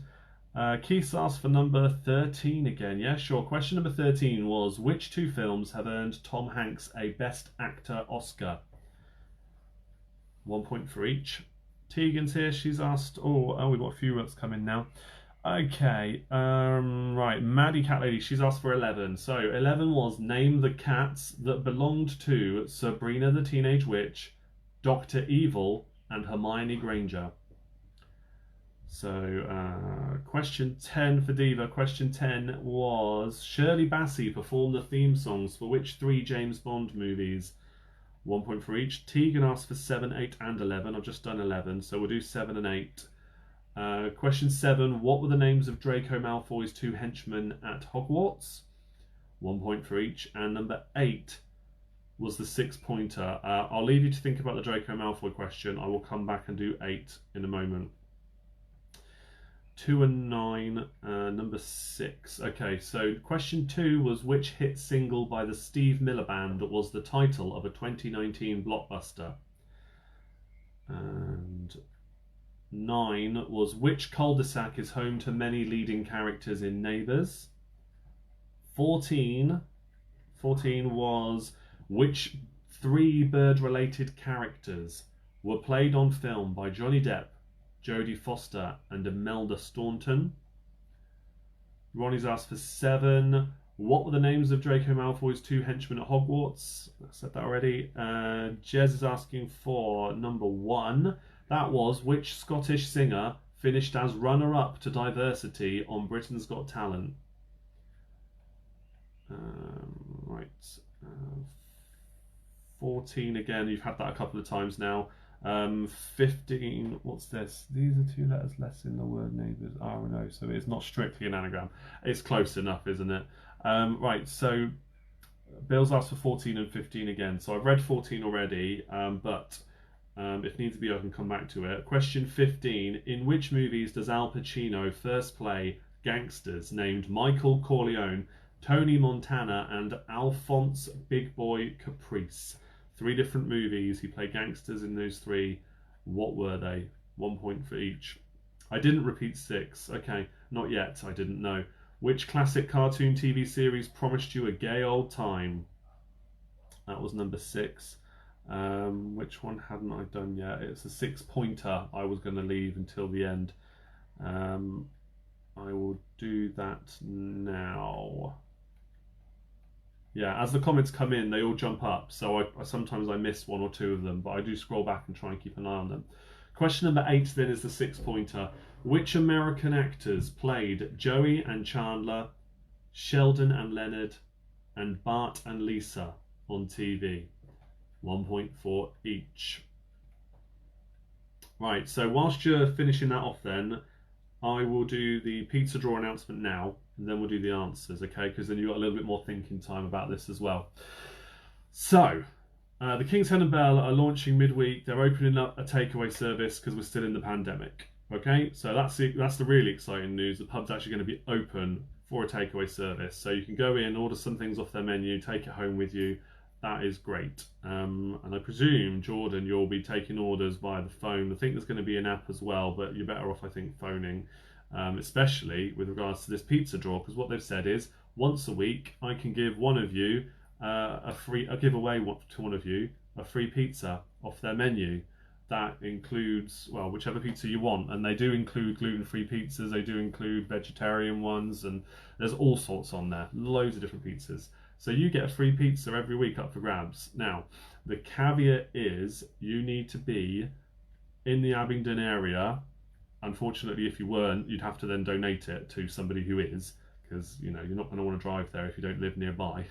Keith asked for number 13 again. Yeah, sure. Question number 13 was, which 2 films have earned Tom Hanks a Best Actor Oscar? 1 point for each. Tegan's here. She's asked, we've got a few that's coming now. Okay, right, Maddie Cat Lady, she's asked for 11. So 11 was, name the cats that belonged to Sabrina the Teenage Witch, Dr. Evil, and Hermione Granger. So question 10 for Diva. Question 10 was, Shirley Bassey performed the theme songs for which 3 James Bond movies? 1 point for each. Tegan asked for 7, 8, and 11. I've just done 11, so we'll do 7 and 8. Question 7, what were the names of Draco Malfoy's 2 henchmen at Hogwarts? 1 point for each. And number 8 was the 6-pointer. I'll leave you to think about the Draco Malfoy question. I will come back and do 8 in a moment. 2 and 9, number 6. Okay, so question 2 was, which hit single by the Steve Miller Band was the title of a 2019 blockbuster? And 9 was, which cul-de-sac is home to many leading characters in Neighbours? 14 was, which 3 bird-related characters were played on film by Johnny Depp, Jodie Foster, and Imelda Staunton? Ronnie's asked for 7. What were the names of Draco Malfoy's 2 henchmen at Hogwarts? I said that already. Jez is asking for number 1. That was, which Scottish singer finished as runner-up to diversity on Britain's Got Talent? Right. 14 again, you've had that a couple of times now. 15, what's this? These are 2 letters less in the word neighbours, R and O, so it's not strictly an anagram. It's close enough, isn't it? Right, so Bill's asked for 14 and 15 again. So I've read 14 already, but if needs be, I can come back to it. Question 15, in which movies does Al Pacino first play gangsters named Michael Corleone, Tony Montana, and Alphonse Big Boy Caprice? 3 different movies. He played gangsters in those 3. What were they? 1 point for each. I didn't repeat 6. Okay, not yet. I didn't know. Which classic cartoon TV series promised you a gay old time? That was number 6. Which one hadn't I done yet? It's a 6-pointer I was going to leave until the end. I will do that now. Yeah, as the comments come in, they all jump up, so sometimes I miss 1 or 2 of them, but I do scroll back and try and keep an eye on them. Question number 8 then is the 6-pointer. Which American actors played Joey and Chandler, Sheldon and Leonard, and Bart and Lisa on TV? 1 point for each. Right, so whilst you're finishing that off then, I will do the pizza draw announcement now, and then we'll do the answers, okay? Because then you've got a little bit more thinking time about this as well. So, the King's Head and Bell are launching midweek. They're opening up a takeaway service because we're still in the pandemic, okay? So that's the really exciting news. The pub's actually going to be open for a takeaway service. So you can go in, order some things off their menu, take it home with you. that is great. And I presume, Jordan, you'll be taking orders via the phone. I think there's going to be an app as well, but you're better off, I think, phoning, especially with regards to this pizza draw, because what they've said is once a week I can give one of you I'll give away to one of you a free pizza off their menu. That includes, well, whichever pizza you want, and they do include gluten-free pizzas, they do include vegetarian ones, and there's all sorts on there, loads of different pizzas. So you get a free pizza every week up for grabs. Now, the caveat is you need to be in the Abingdon area. Unfortunately, if you weren't, you'd have to then donate it to somebody who is, because you're not going to want to drive there if you don't live nearby.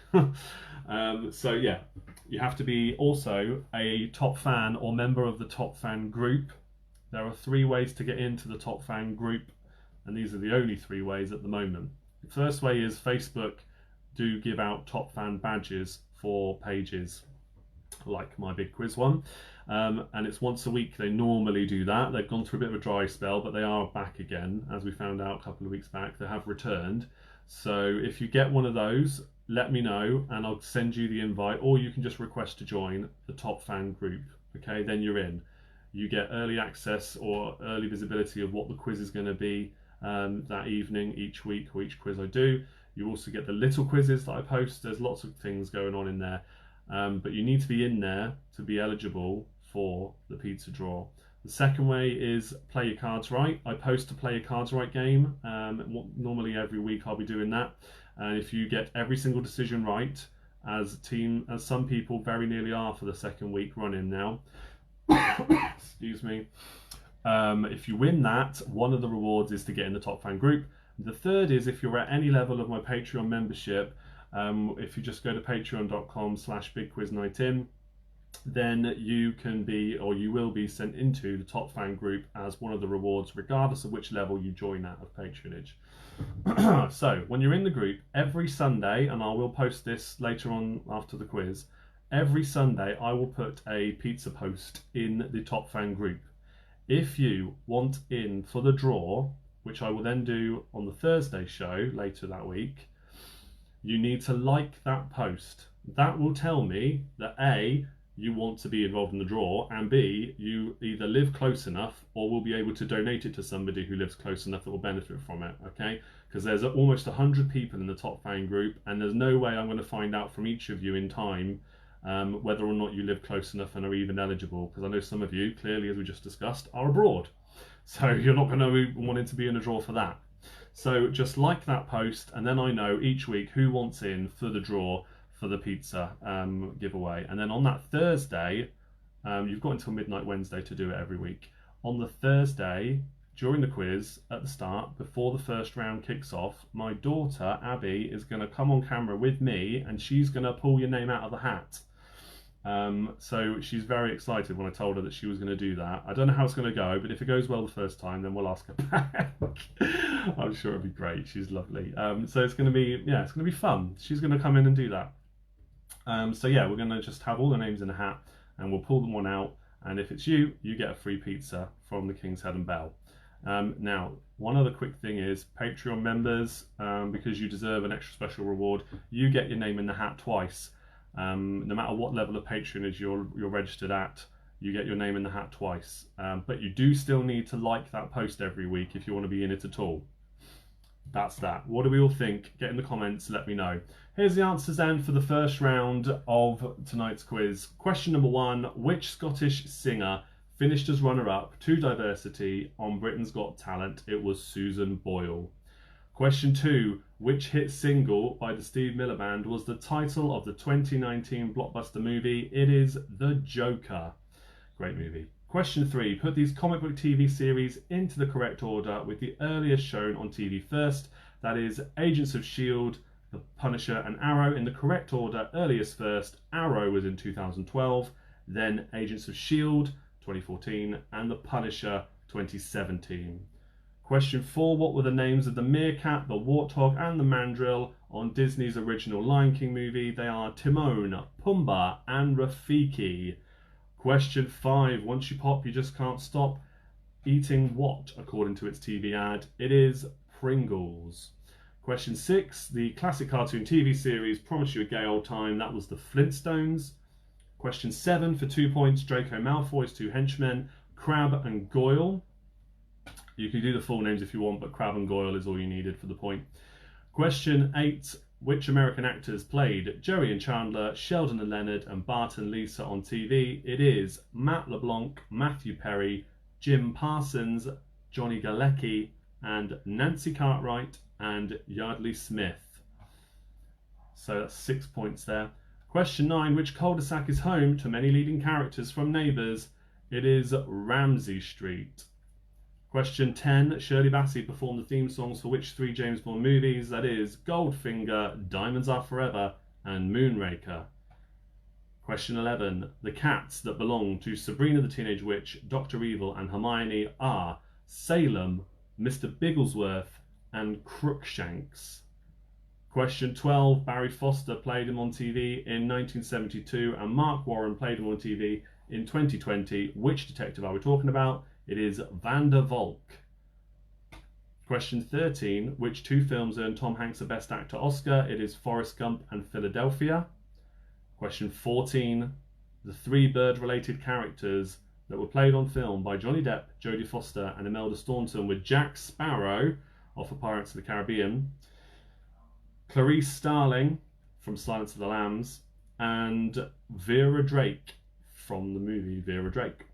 So yeah, you have to be also a top fan or member of the top fan group. There are 3 ways to get into the top fan group, and these are the only 3 ways at the moment. The first way is Facebook do give out top fan badges for pages like my big quiz one, and it's once a week. They normally do that. They've gone through a bit of a dry spell, but they are back again, as we found out a couple of weeks back. They have returned. So if you get one of those, let me know and I'll send you the invite, or you can just request to join the top fan group. Okay, then you're in. You get early access or early visibility of what the quiz is going to be that evening, each week, or each quiz I do. You also get the little quizzes that I post. There's lots of things going on in there, but you need to be in there to be eligible for the pizza draw. The second way is play your cards right. I post a play your cards right game. Normally every week I'll be doing that. And if you get every single decision right, as some people very nearly are for the second week running now, excuse me. If you win that, one of the rewards is to get in the top fan group. The third is if you're at any level of my Patreon membership, if you just go to patreon.com/bigquiz19, then you can be, or you will be, sent into the top fan group as one of the rewards, regardless of which level you join at of patronage. So when you're in the group, every Sunday, and I will post this later on after the quiz, every Sunday I will put a pizza post in the top fan group. If you want in for the draw, which I will then do on the Thursday show later that week, you need to like that post. That will tell me that A, you want to be involved in the draw, and B, you either live close enough or will be able to donate it to somebody who lives close enough that will benefit from it, okay? Because there's almost 100 people in the top fan group, and there's no way I'm going to find out from each of you in time whether or not you live close enough and are even eligible, because I know some of you, clearly as we just discussed, are abroad. So you're not going to be wanting to be in a draw for that. So just like that post, and then I know each week who wants in for the draw for the pizza giveaway. And then on that Thursday, you've got until midnight Wednesday to do it every week. On the Thursday, during the quiz at the start, before the first round kicks off, my daughter Abby is going to come on camera with me, and she's going to pull your name out of the hat. So she's very excited when I told her that she was going to do that. I don't know how it's going to go, but if it goes well the first time, then we'll ask her back. I'm sure it'll be great. She's lovely. So it's going to be, yeah, it's going to be fun. She's going to come in and do that. So yeah, we're going to just have all the names in a hat, and we'll pull them one out. And if it's you, you get a free pizza from the King's Head and Bell. Now, one other quick thing is Patreon members, because you deserve an extra special reward, you get your name in the hat twice. No matter what level of patronage you're registered at, you get your name in the hat twice. But you do still need to like that post every week if you want to be in it at all. That's that. What do we all think? Get in the comments, let me know. Here's the answers then for the first round of tonight's quiz. Question number 1, which Scottish singer finished as runner-up to diversity on Britain's Got Talent? It was Susan Boyle. Question 2, which hit single by the Steve Miller Band was the title of the 2019 blockbuster movie? It is The Joker. Great movie. Question 3, put these comic book TV series into the correct order, with the earliest shown on TV first. That is Agents of S.H.I.E.L.D., The Punisher and Arrow in the correct order. Earliest first, Arrow was in 2012, then Agents of S.H.I.E.L.D. 2014, and The Punisher 2017. Question 4, what were the names of the meerkat, the warthog and the mandrill on Disney's original Lion King movie? They are Timon, Pumbaa and Rafiki. Question 5, once you pop you just can't stop. Eating what according to its TV ad? It is Pringles. Question 6, the classic cartoon TV series promised you a gay old time. That was the Flintstones. Question 7 for 2 points, Draco Malfoy's two henchmen, Crabbe and Goyle. You can do the full names if you want, but Crabbe and Goyle is all you needed for the point. Question 8, which American actors played Joey and Chandler, Sheldon and Leonard, and Bart and Lisa on TV? It is Matt LeBlanc, Matthew Perry, Jim Parsons, Johnny Galecki, and Nancy Cartwright and Yardley Smith. So that's 6 points there. Question 9, which cul-de-sac is home to many leading characters from Neighbours? It is Ramsay Street. Question 10, Shirley Bassey performed the theme songs for which 3 James Bond movies? That is Goldfinger, Diamonds Are Forever, and Moonraker. Question 11, the cats that belong to Sabrina the Teenage Witch, Dr. Evil, and Hermione are Salem, Mr. Bigglesworth, and Crookshanks. Question 12, Barry Foster played him on TV in 1972, and Mark Warren played him on TV in 2020. Which detective are we talking about? It is Van der Valk. Question 13, which 2 films earned Tom Hanks a Best Actor Oscar? It is Forrest Gump and Philadelphia. Question 14, the 3 bird-related characters that were played on film by Johnny Depp, Jodie Foster, and Imelda Staunton were Jack Sparrow off of Pirates of the Caribbean, Clarice Starling from Silence of the Lambs, and Vera Drake from the movie Vera Drake.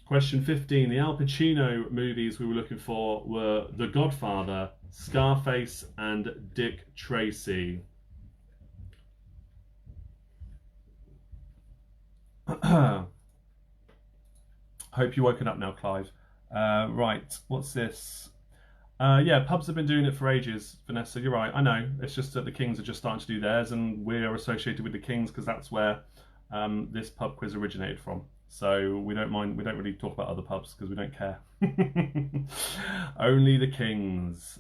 Question 15, the Al Pacino movies we were looking for were The Godfather, Scarface, and Dick Tracy. Hope you're woken up now, Clive. Right, what's this? Yeah, pubs have been doing it for ages, Vanessa, you're right, I know. It's just that the Kings are just starting to do theirs, and we're associated with the Kings because that's where this pub quiz originated from. So we don't mind, we don't really talk about other pubs because we don't care. Only the Kings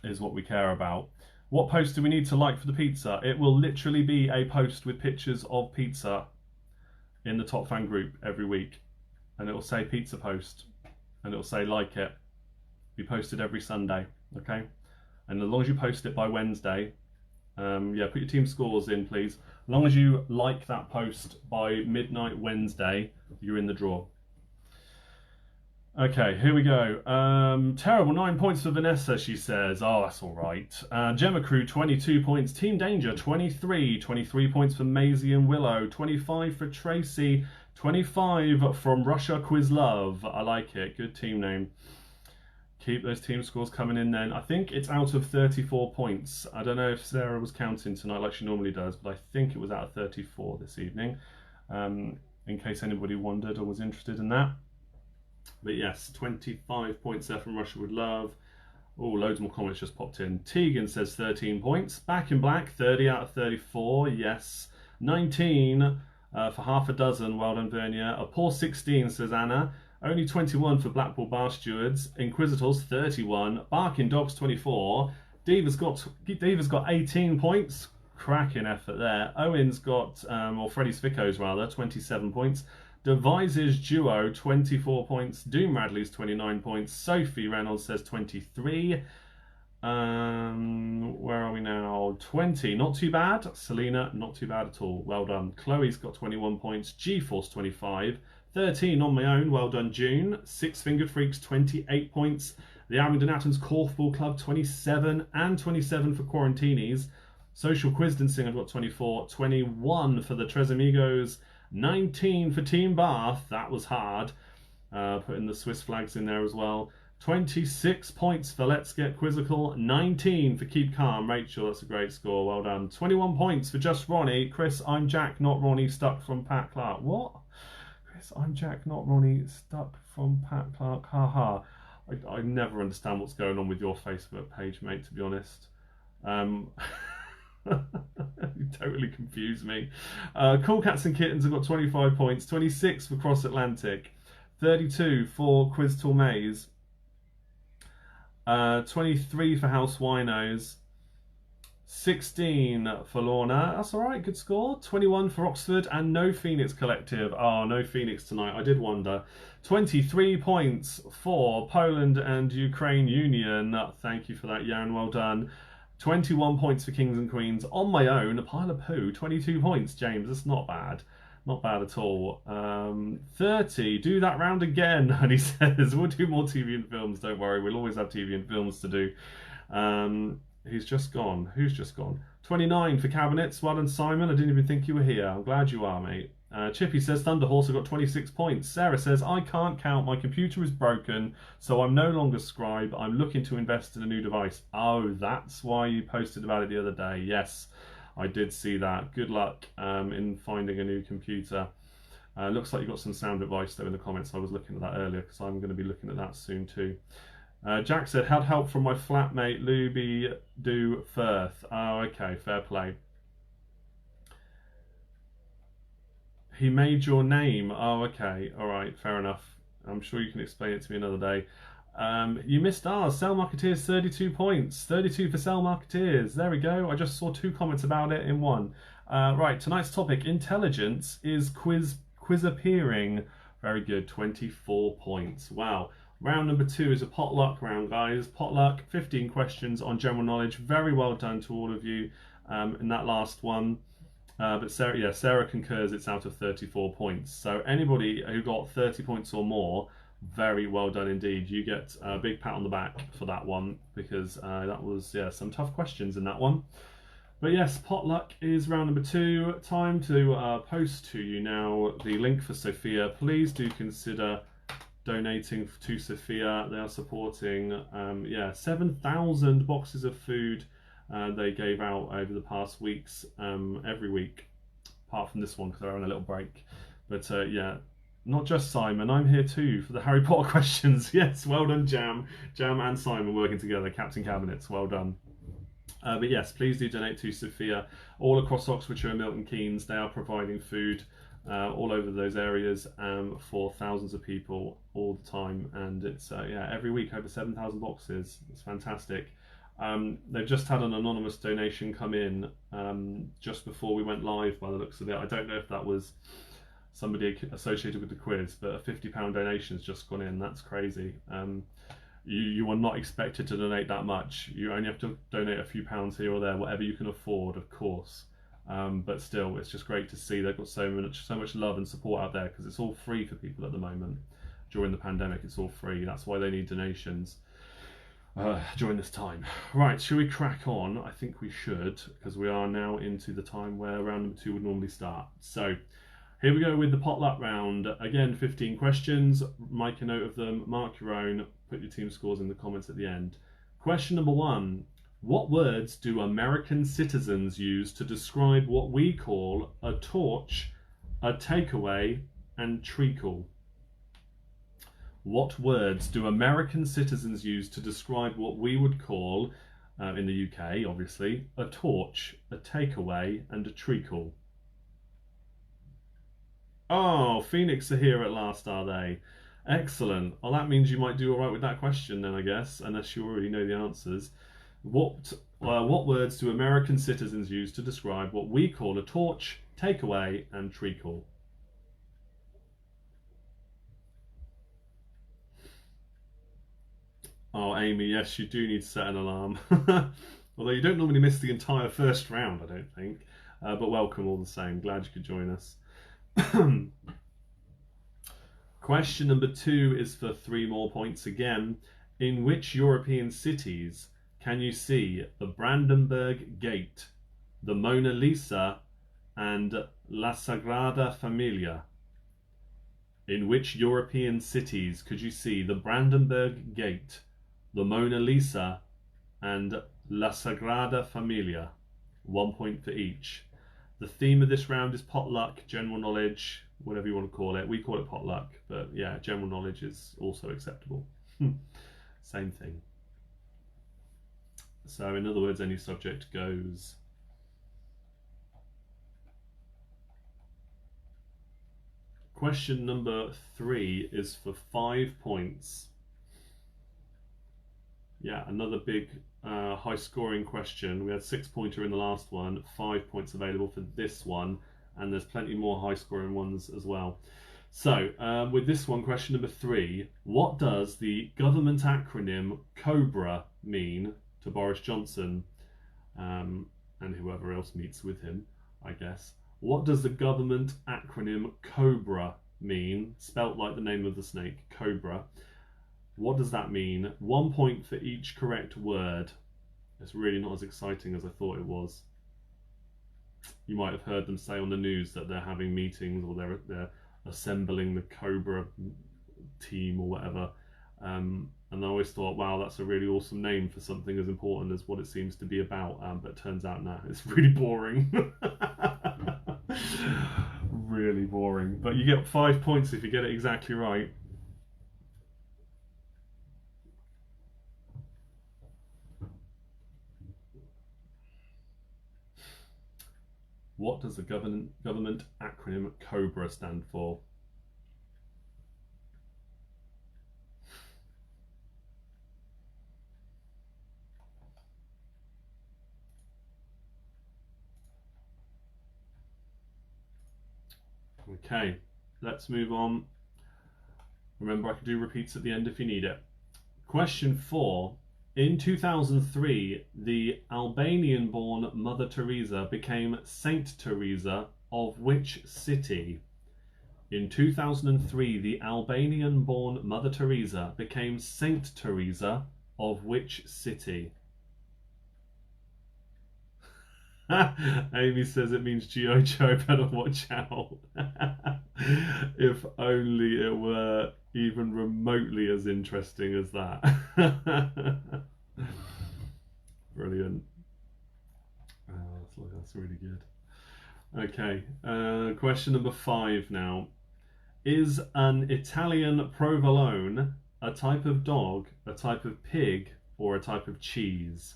is what we care about. What post do we need to like for the pizza? It will literally be a post with pictures of pizza in the Top Fan group every week. And it will say pizza post. And it will say like it. Be posted every Sunday. Okay? And as long as you post it by Wednesday, yeah, put your team scores in, please. As long as you like that post by midnight Wednesday, you're in the draw. Okay, here we go. Terrible, 9 points for Vanessa, she says. Oh, that's all right. Gemma Crew, 22 points. Team Danger, 23. 23 points for Maisie and Willow. 25 for Tracy. 25 from Russia Quiz Love. I like it. Good team name. Keep those team scores coming in then. I think it's out of 34 points. I don't know if Sarah was counting tonight like she normally does, but I think it was out of 34 this evening. In case anybody wondered or was interested in that. But yes, 25 points there from Russia with Love. Oh, loads more comments just popped in. Tegan says 13 points. Back in Black, 30 out of 34. Yes. 19 for half a dozen. Well done, Vernia. A poor 16, says Anna. Only 21 for Blackpool Bar Stewards. Inquisitors, 31. Barking Dogs, 24. Diva's got 18 points. Cracking effort there. Owen's got, or Freddie Svickos rather, 27 points. Devises Duo, 24 points. Doom Radley's 29 points. Sophie Reynolds says 23. Where are we now? 20. Not too bad. Selena, not too bad at all. Well done. Chloe's got 21 points. G-Force, 25. 13 on my own. Well done, June. Six Fingered Freaks, 28 points. The Abingdon Atoms Korfball Club, 27. And 27 for Quarantinis. Social Quiz Dancing, I've got 24. 21 for the Tres Amigos. 19 for Team Bath, that was hard. Putting the Swiss flags in there as well. 26 points for Let's Get Quizzical. 19 for Keep Calm, Rachel, that's a great score, well done. 21 points for Just Ronnie. Chris, I'm Jack, not Ronnie, stuck from Pat Clark. What? Chris, I'm Jack, not Ronnie, stuck from Pat Clark, haha. I never understand what's going on with your Facebook page, mate, to be honest. You totally confused me. Cool Cats and Kittens have got 25 points. 26 for Cross Atlantic. 32 for Quiz Tool Maze. 23 for House Winos. 16 for Lorna. That's all right, good score. 21 for Oxford, and no Phoenix Collective. Oh, no Phoenix tonight. I did wonder. 23 points for Poland and Ukraine Union. Thank you for that, Jan. Well done. 21 points for Kings and Queens. On my own, a pile of poo. 22 points, James. That's not bad. Not bad at all. 30. Do that round again. And he says, we'll do more TV and films. Don't worry. We'll always have TV and films to do. He's just gone. Who's just gone? 29 for cabinets. Well done, Simon. I didn't even think you were here. I'm glad you are, mate. Chippy says Thunderhorse have got 26 points. Sarah says, I can't count. My computer is broken, so I'm no longer Scribe. I'm looking to invest in a new device. Oh, that's why you posted about it the other day. Yes, I did see that. Good luck in finding a new computer. Looks like you got some sound advice there in the comments. I was looking at that earlier because I'm going to be looking at that soon too. Jack said, had help from my flatmate Luby do Firth. Oh, okay, fair play. He made your name. Oh, okay, all right, fair enough. I'm sure you can explain it to me another day. You missed ours. Cell Marketeers, 32 points. 32 for Cell Marketeers. There we go. I just saw 2 comments about it in one. Right, tonight's topic, intelligence, is quiz appearing. Very good, 24 points. Wow. Round number 2 is a potluck round, guys. Potluck, 15 questions on general knowledge. Very well done to all of you in that last one. But Sarah concurs it's out of 34 points. So anybody who got 30 points or more, very well done indeed. You get a big pat on the back for that one because that was some tough questions in that one. But yes, potluck is round number 2. Time to post to you now the link for Sophia. Please do consider donating to Sophia. They are supporting 7,000 boxes of food they gave out over the past weeks, every week, apart from this one because they're having a little break. But not just Simon, I'm here too for the Harry Potter questions. Yes, well done, Jam and Simon working together. Captain Cabinets, well done. But yes, please do donate to Sophia. All across Oxfordshire and Milton Keynes, they are providing food all over those areas for thousands of people all the time, and it's every week over 7,000 boxes. It's fantastic. They've just had an anonymous donation come in just before we went live by the looks of it. I don't know if that was somebody associated with the quiz, but a £50 donation has just gone in. That's crazy. You are not expected to donate that much. You only have to donate a few pounds here or there, whatever you can afford, of course. But still, it's just great to see they've got so much love and support out there because it's all free for people at the moment. During the pandemic, it's all free. That's why they need donations during this time. Right, shall we crack on? I think we should, because we are now into the time where round number 2 would normally start. So here we go with the potluck round. Again, 15 questions. Make a note of them, mark your own, put your team scores in the comments at the end. Question number 1. What words do American citizens use to describe what we call a torch, a takeaway, and treacle? What words do American citizens use to describe what we would call, in the UK obviously, a torch, a takeaway, and a treacle? Oh, Phoenix are here at last, are they? Excellent. Well, that means you might do all right with that question then, I guess, unless you already know the answers. What words do American citizens use to describe what we call a torch, takeaway, and treacle? Oh, Amy, yes, you do need to set an alarm. Although you don't normally miss the entire first round, I don't think. But welcome all the same. Glad you could join us. Question number 2 is for 3 more points again. In which European cities can you see the Brandenburg Gate, the Mona Lisa, and La Sagrada Familia? In which European cities could you see the Brandenburg Gate, the Mona Lisa, and La Sagrada Familia? 1 point for each. The theme of this round is potluck, general knowledge, whatever you want to call it. We call it potluck, but yeah, general knowledge is also acceptable. Same thing. So in other words, any subject goes. Question number 3 is for 5 points. Yeah, another big high scoring question. We had 6-pointer in the last one, 5 points available for this one, and there's plenty more high scoring ones as well. So with this one, question number 3, what does the government acronym COBRA mean to Boris Johnson and whoever else meets with him, I guess? What does the government acronym COBRA mean? Spelt like the name of the snake, Cobra. What does that mean? 1 point for each correct word. It's really not as exciting as I thought it was. You might have heard them say on the news that they're having meetings, or they're assembling the Cobra team or whatever. And I always thought, wow, that's a really awesome name for something as important as what it seems to be about. But it turns out, no, it's really boring. Really boring. But you get 5 points if you get it exactly right. What does the government acronym COBRA stand for? Okay, let's move on. Remember, I can do repeats at the end if you need it. Question 4. In 2003, the Albanian-born Mother Teresa became Saint Teresa of which city? In 2003, the Albanian-born Mother Teresa became Saint Teresa of which city? Amy says it means G.I. Joe, better watch out. If only it were even remotely as interesting as that. Brilliant. That's really good. Okay, question number 5 now. Is an Italian provolone a type of dog, a type of pig, or a type of cheese?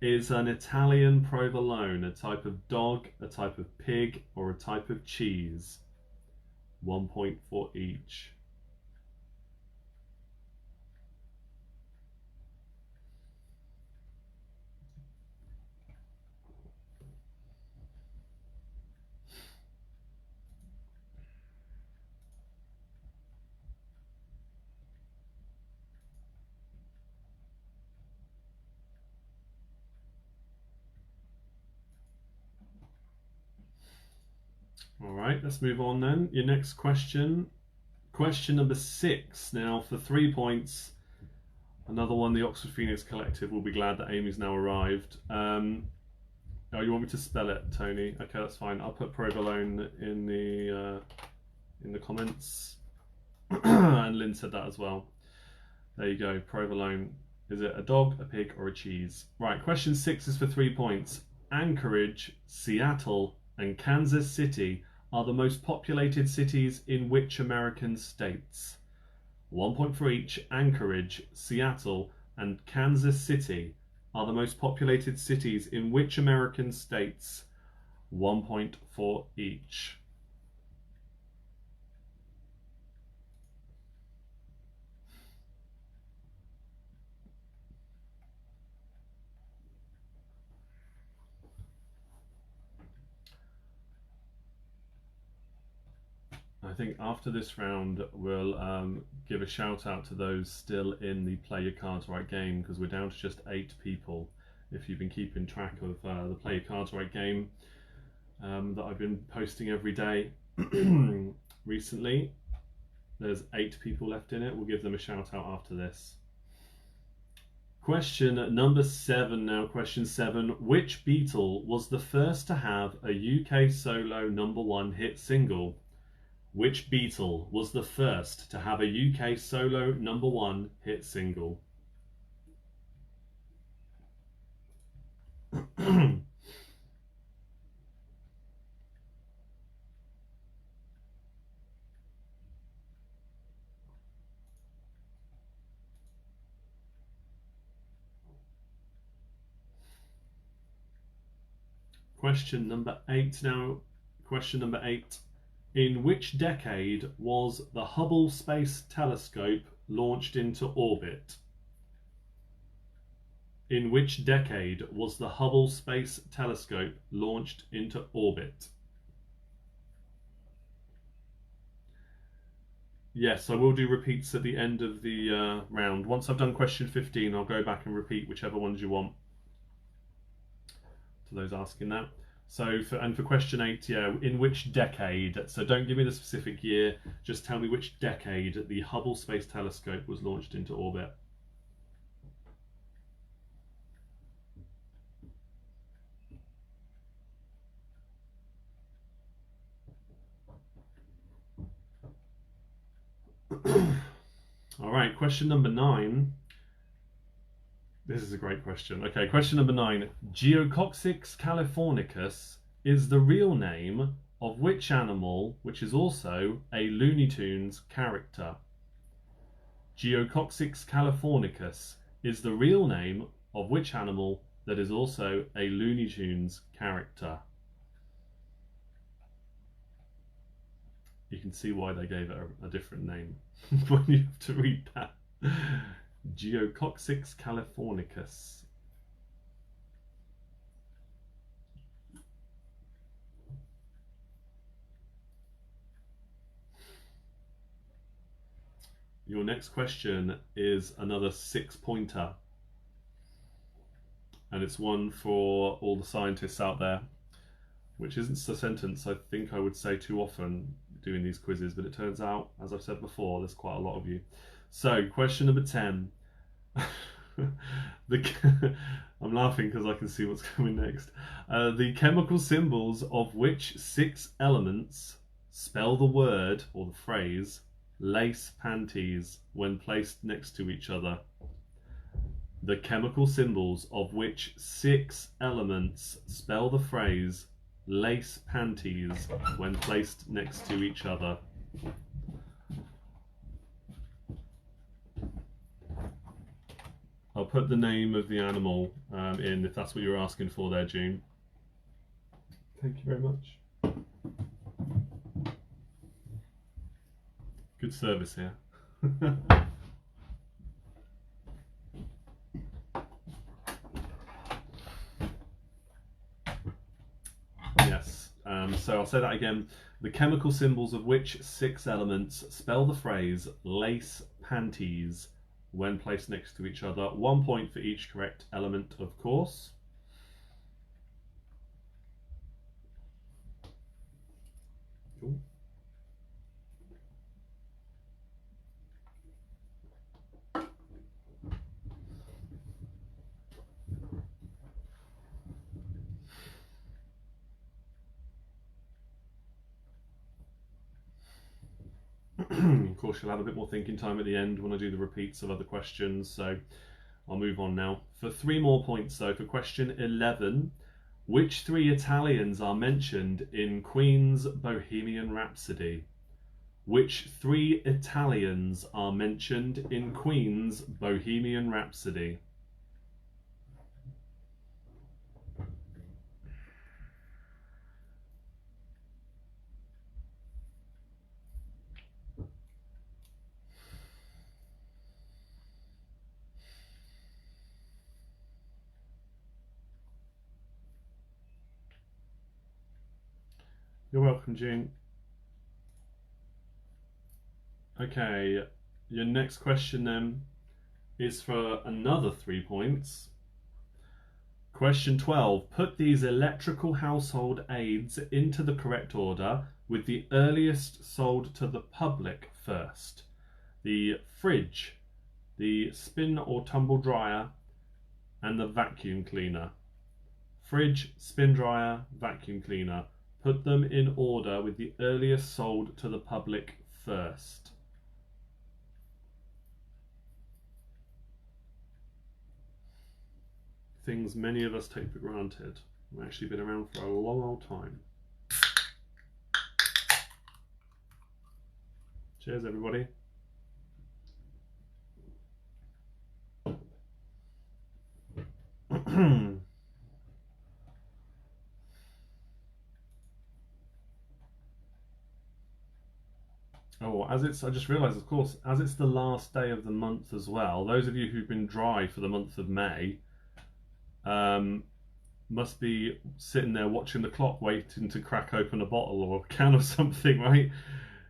Is an Italian provolone a type of dog, a type of pig, or a type of cheese? 1 point for each. All right, let's move on then. Your next question. Question number 6 now for 3 points. Another one, the Oxford Phoenix Collective will be glad that Amy's now arrived. Oh, you want me to spell it, Tony? Okay, that's fine. I'll put provolone in the comments. And Lynn said that as well. There you go, provolone. Is it a dog, a pig, or a cheese? Right, question 6 is for 3 points. Anchorage, Seattle, and Kansas City are the most populated cities in which American states? 1 point for each. Anchorage, Seattle, and Kansas City are the most populated cities in which American states? 1 point for each. I think after this round, we'll give a shout out to those still in the Play Your Cards Right game, because we're down to just 8 people. If you've been keeping track of the Play Your Cards Right game that I've been posting every day recently, there's 8 people left in it. We'll give them a shout out after this. Question number 7 now. Question 7. Which Beatle was the first to have a UK solo #1 hit single? Which Beatle was the first to have a UK solo #1 hit single? Question number 8 now. Question number 8. In which decade was the Hubble Space Telescope launched into orbit? In which decade was the Hubble Space Telescope launched into orbit? Yes, I will do repeats at the end of the round. Once I've done question 15, I'll go back and repeat whichever ones you want to those asking that. So, for question 8, yeah, in which decade? So don't give me the specific year, just tell me which decade the Hubble Space Telescope was launched into orbit. All right, question number 9. This is a great question. Okay, question number 9. Geococcix californicus is the real name of which animal which is also a Looney Tunes character? Geococcix californicus is the real name of which animal that is also a Looney Tunes character? You can see why they gave it a different name when you have to read that. Geococcix californicus. Your next question is another 6-pointer. And it's one for all the scientists out there, which isn't a sentence I think I would say too often doing these quizzes, but it turns out, as I've said before, there's quite a lot of you. So, question number 10. I'm laughing because I can see what's coming next. The chemical symbols of which 6 elements spell the word or the phrase lace panties when placed next to each other? The chemical symbols of which 6 elements spell the phrase lace panties when placed next to each other? I'll put the name of the animal in if that's what you're asking for there, June. Thank you very much. Good service here. Yes, so I'll say that again. The chemical symbols of which 6 elements spell the phrase lace panties when placed next to each other? 1 point for each correct element, of course. Cool. Of course, you'll have a bit more thinking time at the end when I do the repeats of other questions, so I'll move on now. For 3 more points, though, for question 11, which 3 Italians are mentioned in Queen's Bohemian Rhapsody? Which 3 Italians are mentioned in Queen's Bohemian Rhapsody? You're welcome, June. Okay, your next question then is for another 3 points. Question 12. Put these electrical household aids into the correct order, with the earliest sold to the public first. The fridge, the spin or tumble dryer, and the vacuum cleaner. Fridge, spin dryer, vacuum cleaner. Put them in order with the earliest sold to the public first. Things many of us take for granted have actually been around for a long old time. Cheers, everybody. Oh, I just realised, of course, as it's the last day of the month as well, those of you who've been dry for the month of May, Must be sitting there watching the clock, waiting to crack open a bottle or a can of something, right?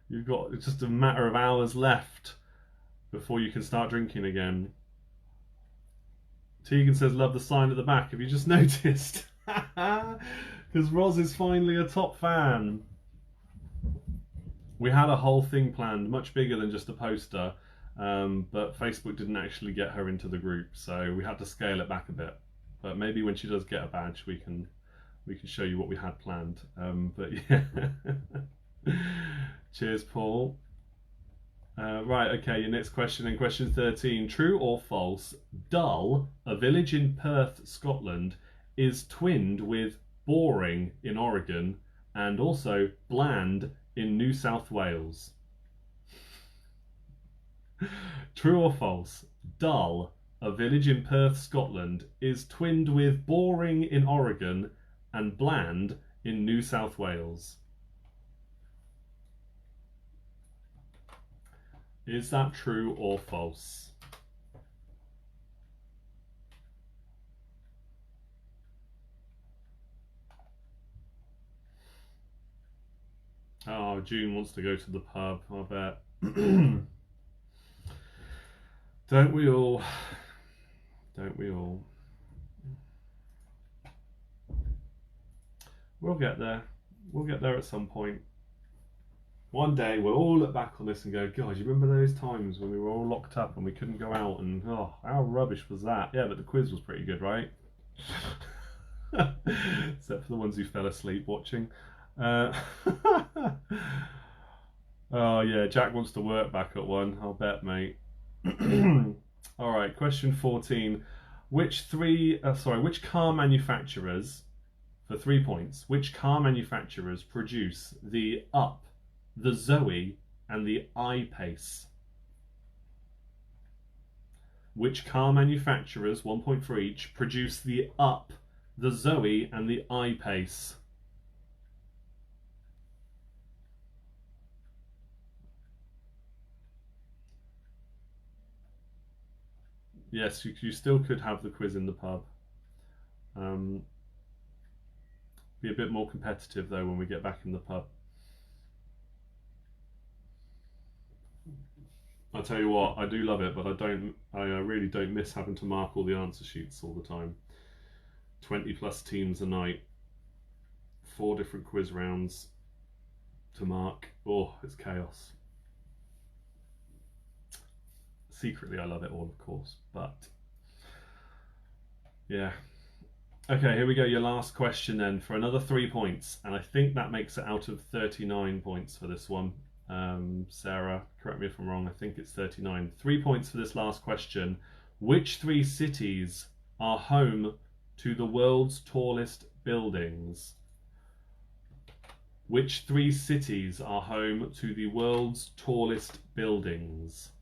You've got it's just a matter of hours left before you can start drinking again. Tegan says, love the sign at the back. Have you just noticed? Because Roz is finally a top fan. We had a whole thing planned, much bigger than just a poster, but Facebook didn't actually get her into the group, so we had to scale it back a bit. But maybe when she does get a badge, we can show you what we had planned. But yeah. Cheers, Paul. Right, okay, your next question in question 13. True or false, Dull, a village in Perth, Scotland, is twinned with Boring in Oregon and also Bland in New South Wales? True or false, Dull, a village in Perth, Scotland, is twinned with Boring in Oregon and Bland in New South Wales? Is that true or false? Oh, June wants to go to the pub, I bet. Don't we all? Don't we all? We'll get there. We'll get there at some point. One day we'll all look back on this and go, God, you remember those times when we were all locked up and we couldn't go out, and oh, how rubbish was that? Yeah, but the quiz was pretty good, right? Except for the ones who fell asleep watching. Oh yeah, Jack wants to work back at one, I'll bet, mate. Alright, question 14. Which car manufacturers, for 3 points, which car manufacturers produce the Up, the Zoe, and the I-Pace? Which car manufacturers, 1 point for each, produce the Up, the Zoe, and the I-Pace? Yes, you still could have the quiz in the pub. Be a bit more competitive though when we get back in the pub. I tell you what, I do love it, but I really don't miss having to mark all the answer sheets all the time. 20 plus teams a night, 4 different quiz rounds to mark. Oh, it's chaos. Secretly, I love it all, of course, but yeah. Okay, here we go. Your last question then for another 3 points, and I think that makes it out of 39 points for this one. Sarah, correct me if I'm wrong. I think it's 39. 3 points for this last question. Which 3 cities are home to the world's tallest buildings? Which 3 cities are home to the world's tallest buildings?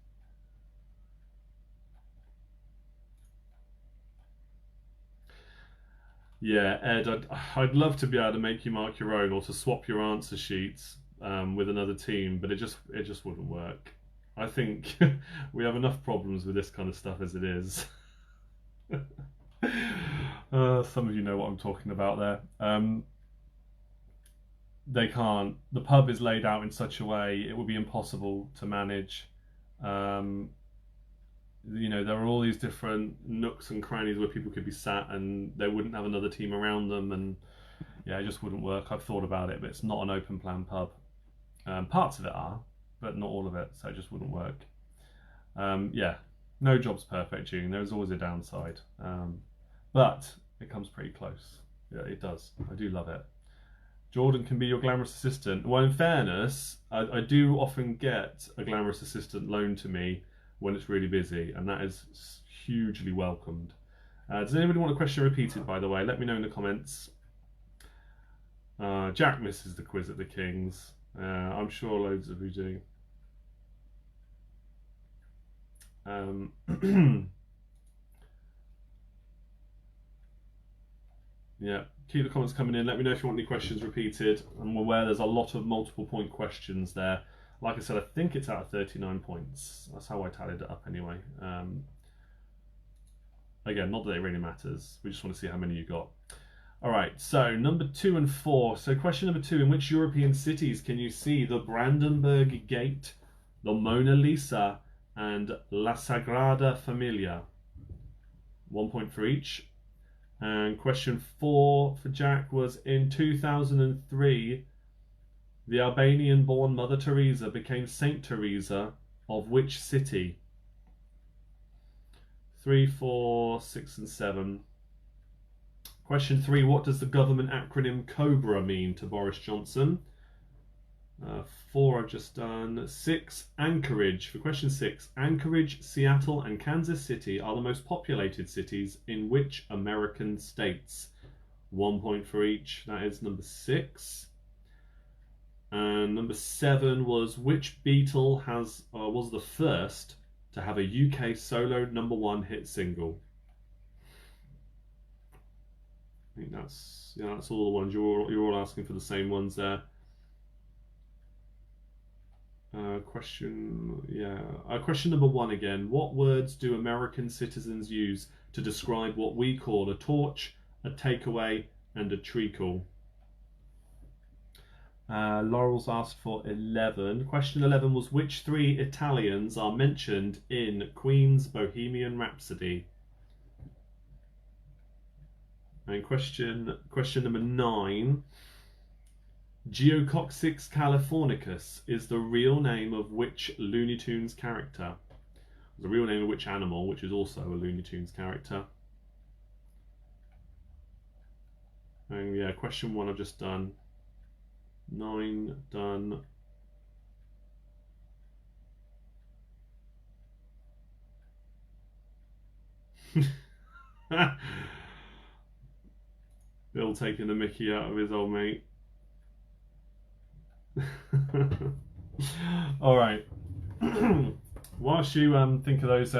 Yeah, Ed, I'd love to be able to make you mark your own or to swap your answer sheets with another team, but it just wouldn't work. I think we have enough problems with this kind of stuff as it is. Some of you know what I'm talking about there. They can't. The pub is laid out in such a way it would be impossible to manage. You know, there are all these different nooks and crannies where people could be sat and they wouldn't have another team around them, and yeah, it just wouldn't work. I've thought about it, but it's not an open plan pub. Parts of it are, but not all of it, so it just wouldn't work. Yeah, no job's perfect, June. There's always a downside, but it comes pretty close. Yeah, it does. I do love it. Jordan can be your glamorous assistant. Well, in fairness, I do often get a glamorous assistant loaned to me when it's really busy, and that is hugely welcomed. Does anybody want a question repeated, by the way? Let me know in the comments. Jack misses the quiz at the Kings. I'm sure loads of you do. Yeah, keep the comments coming in. Let me know if you want any questions repeated. I'm aware there's a lot of multiple point questions there. Like I said, I think it's out of 39 points. That's how I tallied it up anyway. Again, not that it really matters. We just want to see how many you got. All right, so number 2 and 4. So question number 2, in which European cities can you see the Brandenburg Gate, the Mona Lisa, and La Sagrada Familia? 1 point for each. And question 4 for Jack was, in 2003, the Albanian-born Mother Teresa became Saint Teresa of which city? 3, 4, 6, and 7. Question 3, what does the government acronym COBRA mean to Boris Johnson? 4 I've just done. 6, Anchorage. For question 6, Anchorage, Seattle, and Kansas City are the most populated cities in which American states? 1 point for each. That is number 6. And number 7 was, which Beatle was the first to have a UK solo #1 hit single? I think that's all the ones. You're all asking for the same ones there. Question number 1 again. What words do American citizens use to describe what we call a torch, a takeaway, and a treacle? Laurel's asked for 11. Question 11 was, which 3 Italians are mentioned in Queen's Bohemian Rhapsody? And question number 9. Geococcyx californicus is the real name of which Looney Tunes character? The real name of which animal, which is also a Looney Tunes character? And yeah, question 1 I've just done. 9 done. Bill taking the mickey out of his old mate. All right. Whilst you think of those,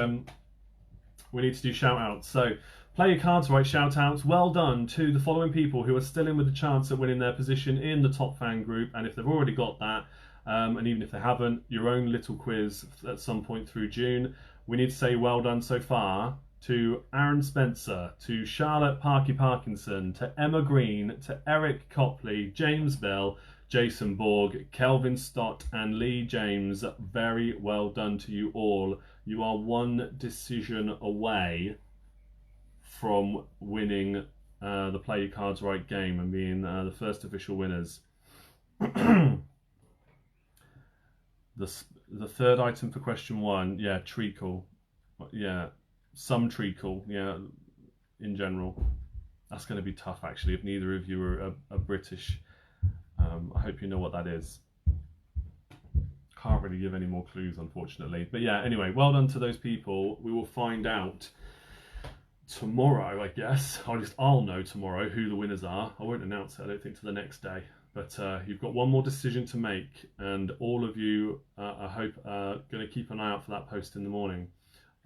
we need to do shout outs. So play your cards right, shout outs. Well done to the following people who are still in with a chance at winning their position in the top fan group. And if they've already got that, and even if they haven't, your own little quiz at some point through June. We need to say well done so far to Aaron Spencer, to Charlotte Parky Parkinson, to Emma Green, to Eric Copley, James Bell, Jason Borg, Kelvin Stott, and Lee James. Very well done to you all. You are 1 decision away from winning the Play Your Cards Right game and being the first official winners. The third item for question 1, yeah, treacle. Yeah, some treacle, yeah, in general. That's going to be tough, actually, if neither of you are British. I hope you know what that is. Can't really give any more clues, unfortunately. But yeah, anyway, well done to those people. We will find out tomorrow, I guess. I'll know tomorrow who the winners are. I won't announce it, I don't think, till the next day. But you've got 1 more decision to make, and all of you, I hope, are going to keep an eye out for that post in the morning.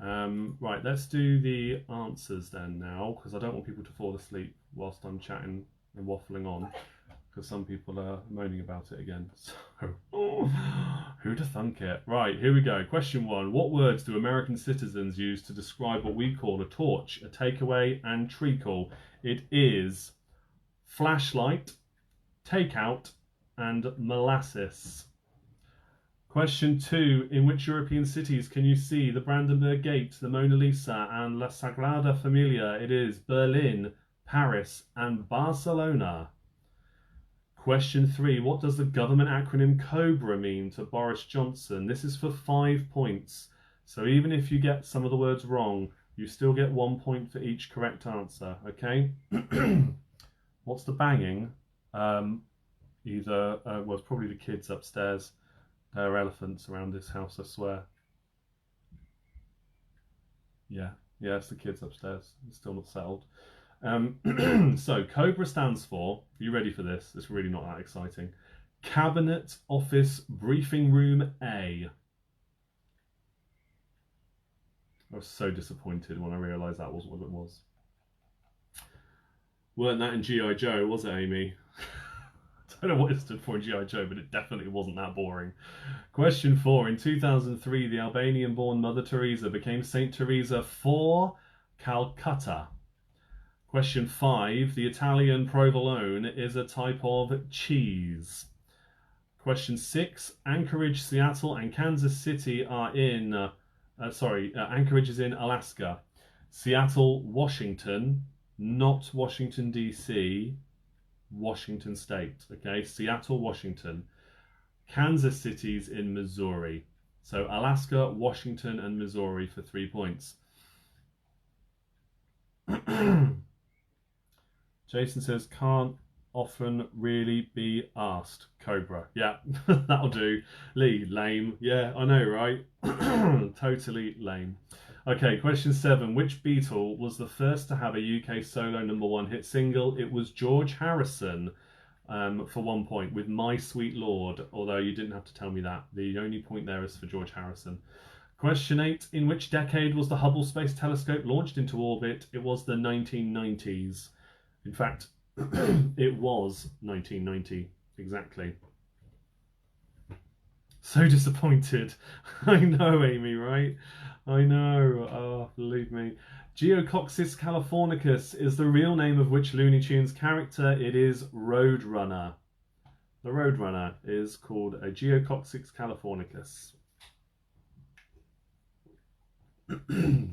Right, let's do the answers then now, because I don't want people to fall asleep whilst I'm chatting and waffling on, because some people are moaning about it again. So, who'd have thunk it? Right, here we go. Question 1. What words do American citizens use to describe what we call a torch, a takeaway, and treacle? It is flashlight, takeout, and molasses. Question 2. In which European cities can you see the Brandenburg Gate, the Mona Lisa, and La Sagrada Familia? It is Berlin, Paris, and Barcelona. Question 3. What does the government acronym COBRA mean to Boris Johnson? This is for 5 points. So even if you get some of the words wrong, you still get 1 point for each correct answer, okay? What's the banging? Well, it's probably the kids upstairs. There are elephants around this house, I swear. Yeah, it's the kids upstairs. It's still not settled. So COBRA stands for, are you ready for this? It's really not that exciting. Cabinet Office Briefing Room A. I was so disappointed when I realised that wasn't what it was. Weren't that in G.I. Joe, was it, Amy? I don't know what it stood for in G.I. Joe, but it definitely wasn't that boring. Question 4. In 2003, the Albanian-born Mother Teresa became Saint Teresa for Calcutta. Question 5. The Italian provolone is a type of cheese. Question 6. Anchorage, Seattle, and Kansas City are in... Anchorage is in Alaska. Seattle, Washington, not Washington, D.C., Washington State. Okay, Seattle, Washington. Kansas City's in Missouri. So Alaska, Washington, and Missouri for 3 points. Jason says, can't often really be asked. Cobra. Yeah, that'll do. Lee, lame. Yeah, I know, right? Totally lame. Okay, question 7. Which Beatle was the first to have a UK solo #1 hit single? It was George Harrison, for 1 point, with My Sweet Lord, although you didn't have to tell me that. The only point there is for George Harrison. Question 8. In which decade was the Hubble Space Telescope launched into orbit? It was the 1990s. In fact, it was 1990, exactly. So disappointed. I know, Amy, right? I know. Oh, believe me. Geococcus californicus is the real name of which Looney Tunes character? It is Roadrunner. The Roadrunner is called a Geococcus californicus.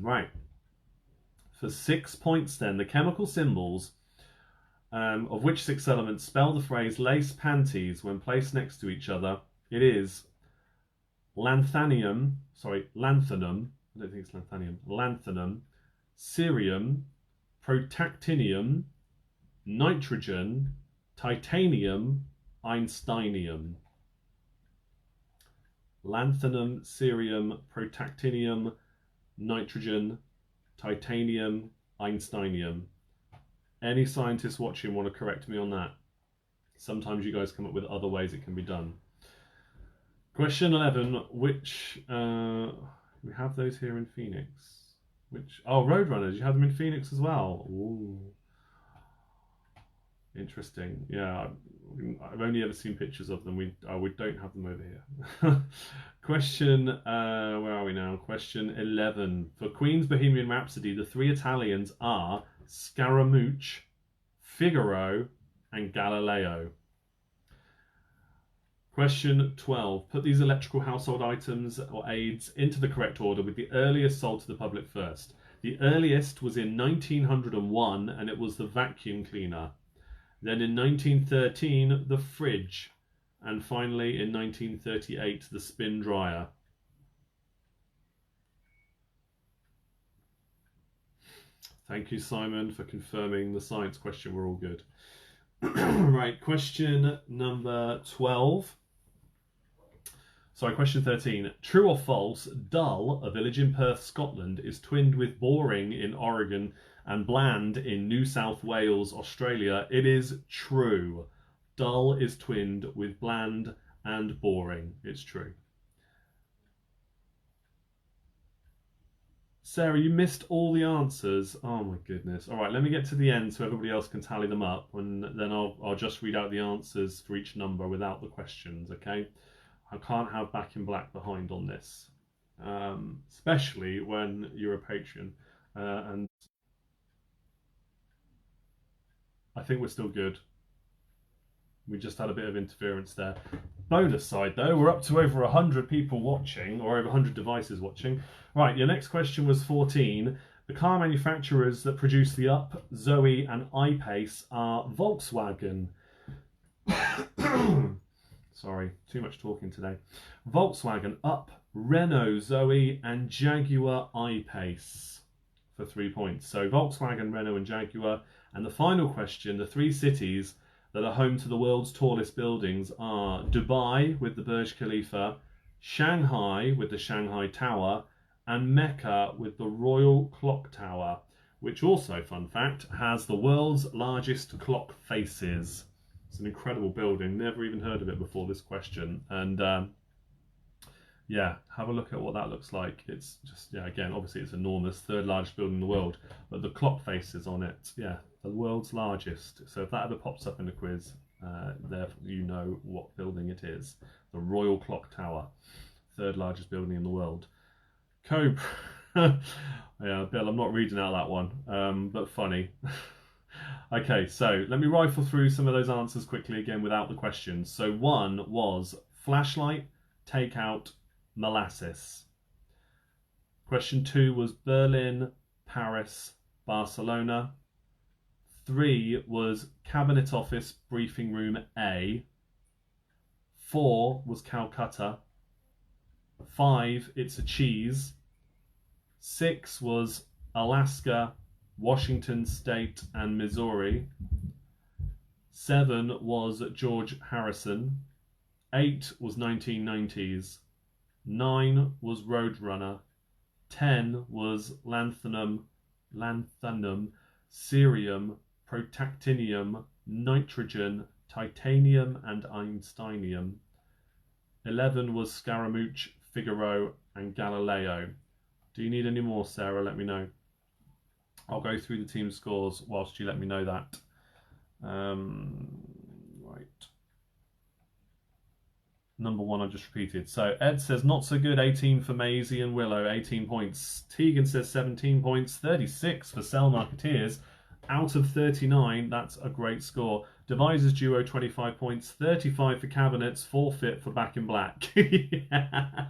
Right. For 6 points then, the chemical symbols of which 6 elements spell the phrase lace panties when placed next to each other? It is lanthanum, I don't think it's lanthanium, lanthanum, cerium, protactinium, nitrogen, titanium, einsteinium. Lanthanum, cerium, protactinium, nitrogen, titanium, einsteinium. Any scientists watching want to correct me on that? Sometimes you guys come up with other ways it can be done. Question 11, which, we have those here in Phoenix. Roadrunners, you have them in Phoenix as well. Ooh. Interesting. Yeah, I've only ever seen pictures of them. We don't have them over here. Question, where are we now? Question 11. For Queen's Bohemian Rhapsody, the 3 Italians are Scaramouche, Figaro, and Galileo. Question 12. Put these electrical household items or aids into the correct order with the earliest sold to the public first. The earliest was in 1901 and it was the vacuum cleaner. Then in 1913, the fridge. And finally in 1938, the spin dryer. Thank you, Simon, for confirming the science question. We're all good. Right, question number 12. Question 13. True or false, Dull, a village in Perth, Scotland, is twinned with Boring in Oregon and Bland in New South Wales, Australia? It is true. Dull is twinned with Bland and Boring. It's true. Sarah, you missed all the answers. Oh my goodness. All right, let me get to the end so everybody else can tally them up, and then I'll just read out the answers for each number without the questions, okay? I can't have Back in Black behind on this, especially when you're a patron. And I think we're still good. We just had a bit of interference there. Bonus side though, we're up to over 100 people watching, or over 100 devices watching. Right, your next question was 14. The car manufacturers that produce the Up, Zoe and I-Pace are Volkswagen. Sorry, too much talking today. Volkswagen, Up, Renault, Zoe and Jaguar I-Pace for 3 points. So Volkswagen, Renault and Jaguar. And the final question, the 3 cities that are home to the world's tallest buildings are Dubai with the Burj Khalifa, Shanghai with the Shanghai Tower, and Mecca with the Royal Clock Tower, which also, fun fact, has the world's largest clock faces. It's an incredible building, never even heard of it before this question. And yeah, have a look at what that looks like. It's just, yeah, again, obviously it's enormous, 3rd largest building in the world, but the clock faces on it, yeah, the world's largest. So if that ever pops up in a quiz, therefore you know what building it is. The Royal Clock Tower, 3rd largest building in the world. Cobra, Yeah, Bill, I'm not reading out that one, but funny. Okay, so let me rifle through some of those answers quickly again without the questions. So one was flashlight, takeout, molasses. Question two was Berlin, Paris, Barcelona. Three was Cabinet Office Briefing Room A. Four was Calcutta. Five, It's a Cheese. Six was Alaska, Washington State, and Missouri. Seven was George Harrison. Eight was 1990s. Nine was Roadrunner. 10 was lanthanum, cerium, protactinium, nitrogen, titanium, and einsteinium. 11 was Scaramouche, Figaro, and Galileo. Do you need any more, Sarah? Let me know. I'll go through the team scores whilst you let me know that. Right. Number one I just repeated. So Ed says not so good, 18 for Maisie and Willow, 18 points. Tegan says 17 points, 36 for Cell Marketeers. Out of 39, that's a great score. Devisers Duo, 25 points, 35 for Cabinets, forfeit for Back in Black. Yeah.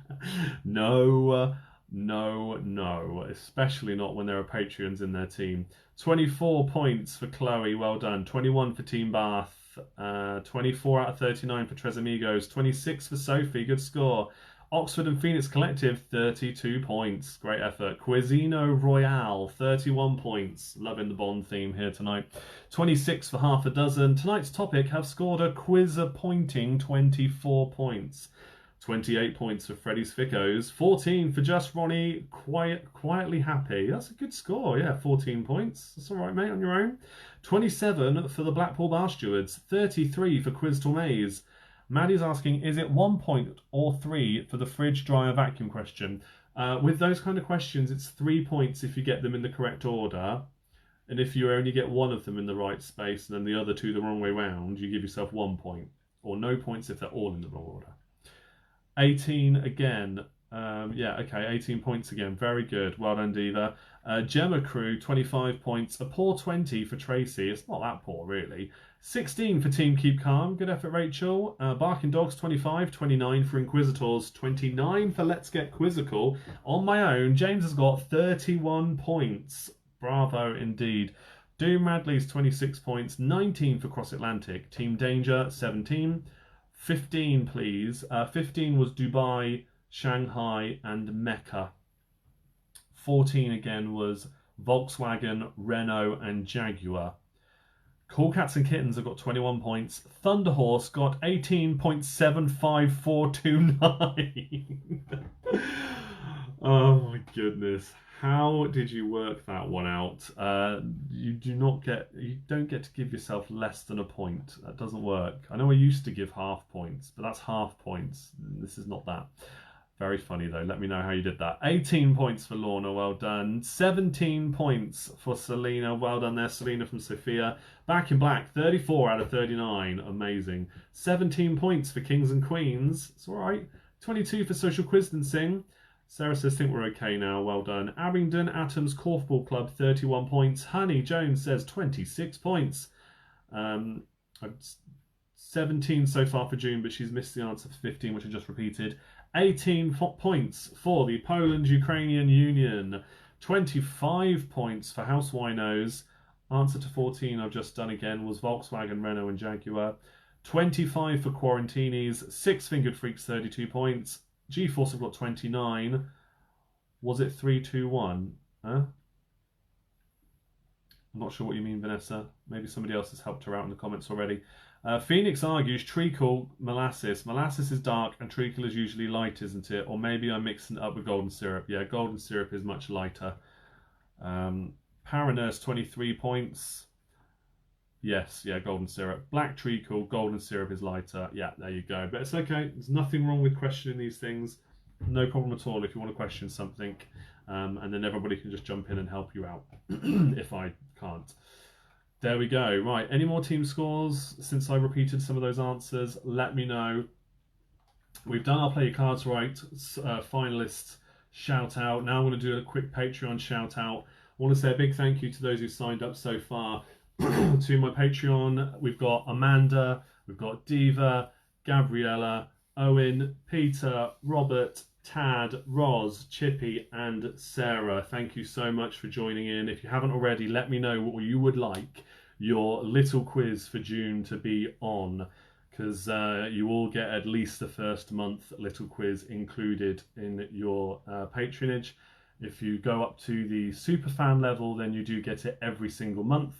No, especially not when there are Patreons in their team. 24 points for Chloe, well done. 21 for Team Bath. 24 out of 39 for Tres Amigos. 26 for Sophie, good score. Oxford and Phoenix Collective, 32 points. Great effort. Cuisino Royale, 31 points. Loving the Bond theme here tonight. 26 for half a dozen. Tonight's topic have scored a quiz-appointing 24 points. 28 points for Freddy's Fickos. 14 for Just Ronnie, quietly happy. That's a good score, yeah, 14 points. That's all right, mate, on your own. 27 for the Blackpool Bar Stewards. 33 for Quiz Tourmays. Maddie's asking, is it 1 point or 3 for the fridge dryer vacuum question? With those kind of questions, it's 3 points if you get them in the correct order. And if you only get one of them in the right space and then the other two the wrong way round, you give yourself 1 point. Or no points if they're all in the wrong order. 18 again. Yeah, okay, 18 points again. Very good. Well done, Diva. Gemma Crew, 25 points. A poor 20 for Tracy. It's not that poor, really. 16 for Team Keep Calm. Good effort, Rachel. Barking Dogs, 25. 29 for Inquisitors. 29 for Let's Get Quizzical. On my own, James has got 31 points. Bravo, indeed. Doom Radley's 26 points. 19 for Cross Atlantic. Team Danger, 17. 15, please. 15 was Dubai, Shanghai, and Mecca. 14 again was Volkswagen, Renault, and Jaguar. Cool Cats and Kittens have got 21 points. Thunder Horse got 18.75429. Oh my goodness. How did you work that one out? You don't get to give yourself less than a point. That doesn't work. I know I used to give half points, but that's half points. This is not that. Very funny though. Let me know how you did that. 18 points for Lorna, well done. 17 points for Selena, well done there, Selena from Sophia. Back in Black, 34 out of 39, amazing. 17 points for Kings and Queens, it's all right. 22 for Social Quiz and Sing. Sarah says, think we're okay now. Well done. Abingdon Atoms Korfball Club, 31 points. Honey Jones says 26 points. 17 so far for June, but she's missed the answer for 15, which I just repeated. 18 points for the Poland-Ukrainian Union. 25 points for House Winos. Answer to 14 I've just done again was Volkswagen, Renault and Jaguar. 25 for Quarantinis. Six Fingered Freaks, 32 points. G-Force have got 29. Was it 3-2-1? Huh? I'm not sure what you mean, Vanessa. Maybe somebody else has helped her out in the comments already. Phoenix argues treacle, molasses. Molasses is dark and treacle is usually light, isn't it? Or maybe I'm mixing it up with golden syrup. Yeah, golden syrup is much lighter. Paranurse, 23 points. Yes, yeah, golden syrup. Black treacle, golden syrup is lighter. Yeah, there you go. But it's okay. There's nothing wrong with questioning these things. No problem at all if you want to question something. And then everybody can just jump in and help you out if I can't. There we go. Right, any more team scores since I repeated some of those answers? Let me know. We've done our Play Your Cards Right finalists shout out. Now I'm going to do a quick Patreon shout out. I want to say a big thank you to those who signed up so far to my Patreon. We've got Amanda, we've got Diva, Gabriella, Owen, Peter, Robert, Tad, Roz, Chippy, and Sarah. Thank you so much for joining in. If you haven't already, let me know what you would like your little quiz for June to be on, because you all get at least the first month little quiz included in your patronage. If you go up to the super fan level, then you do get it every single month,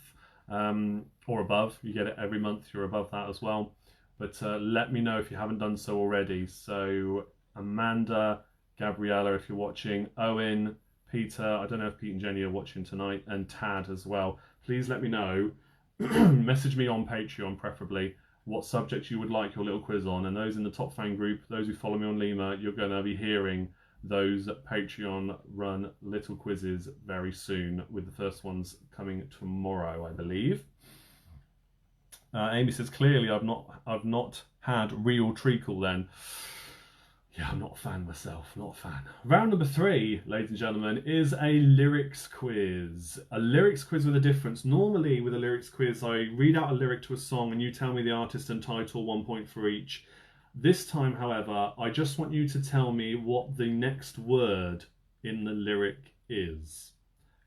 or above. You get it every month. You're above that as well. But let me know if you haven't done so already. So Amanda, Gabriella, if you're watching, Owen, Peter, I don't know if Pete and Jenny are watching tonight, and Tad as well. Please let me know. Message me on Patreon, preferably, what subject you would like your little quiz on. And those in the top fan group, those who follow me on Limor, you're going to be hearing those Patreon run little quizzes very soon, with the first ones coming tomorrow, I believe. Amy says, clearly I've not had real treacle then. Yeah, I'm not a fan myself, not a fan. Round number 3, ladies and gentlemen, is a lyrics quiz. A lyrics quiz with a difference. Normally with a lyrics quiz, I read out a lyric to a song and you tell me the artist and title, 1 point for each. This time, however, I just want you to tell me what the next word in the lyric is.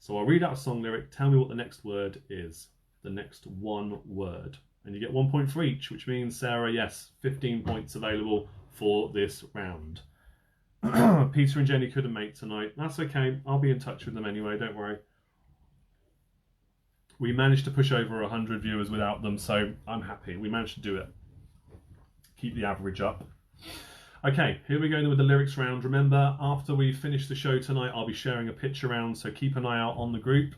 So I'll read out a song lyric, tell me what the next word is. The next one word. And you get 1 point for each, which means, Sarah, yes, 15 points available for this round. Peter and Jenny couldn't make tonight. That's okay. I'll be in touch with them anyway, don't worry. We managed to push over 100 viewers without them, so I'm happy. We managed to do it. Keep the average up. Okay, here we go with the lyrics round. Remember, after we finish the show tonight, I'll be sharing a picture round, so keep an eye out on the group.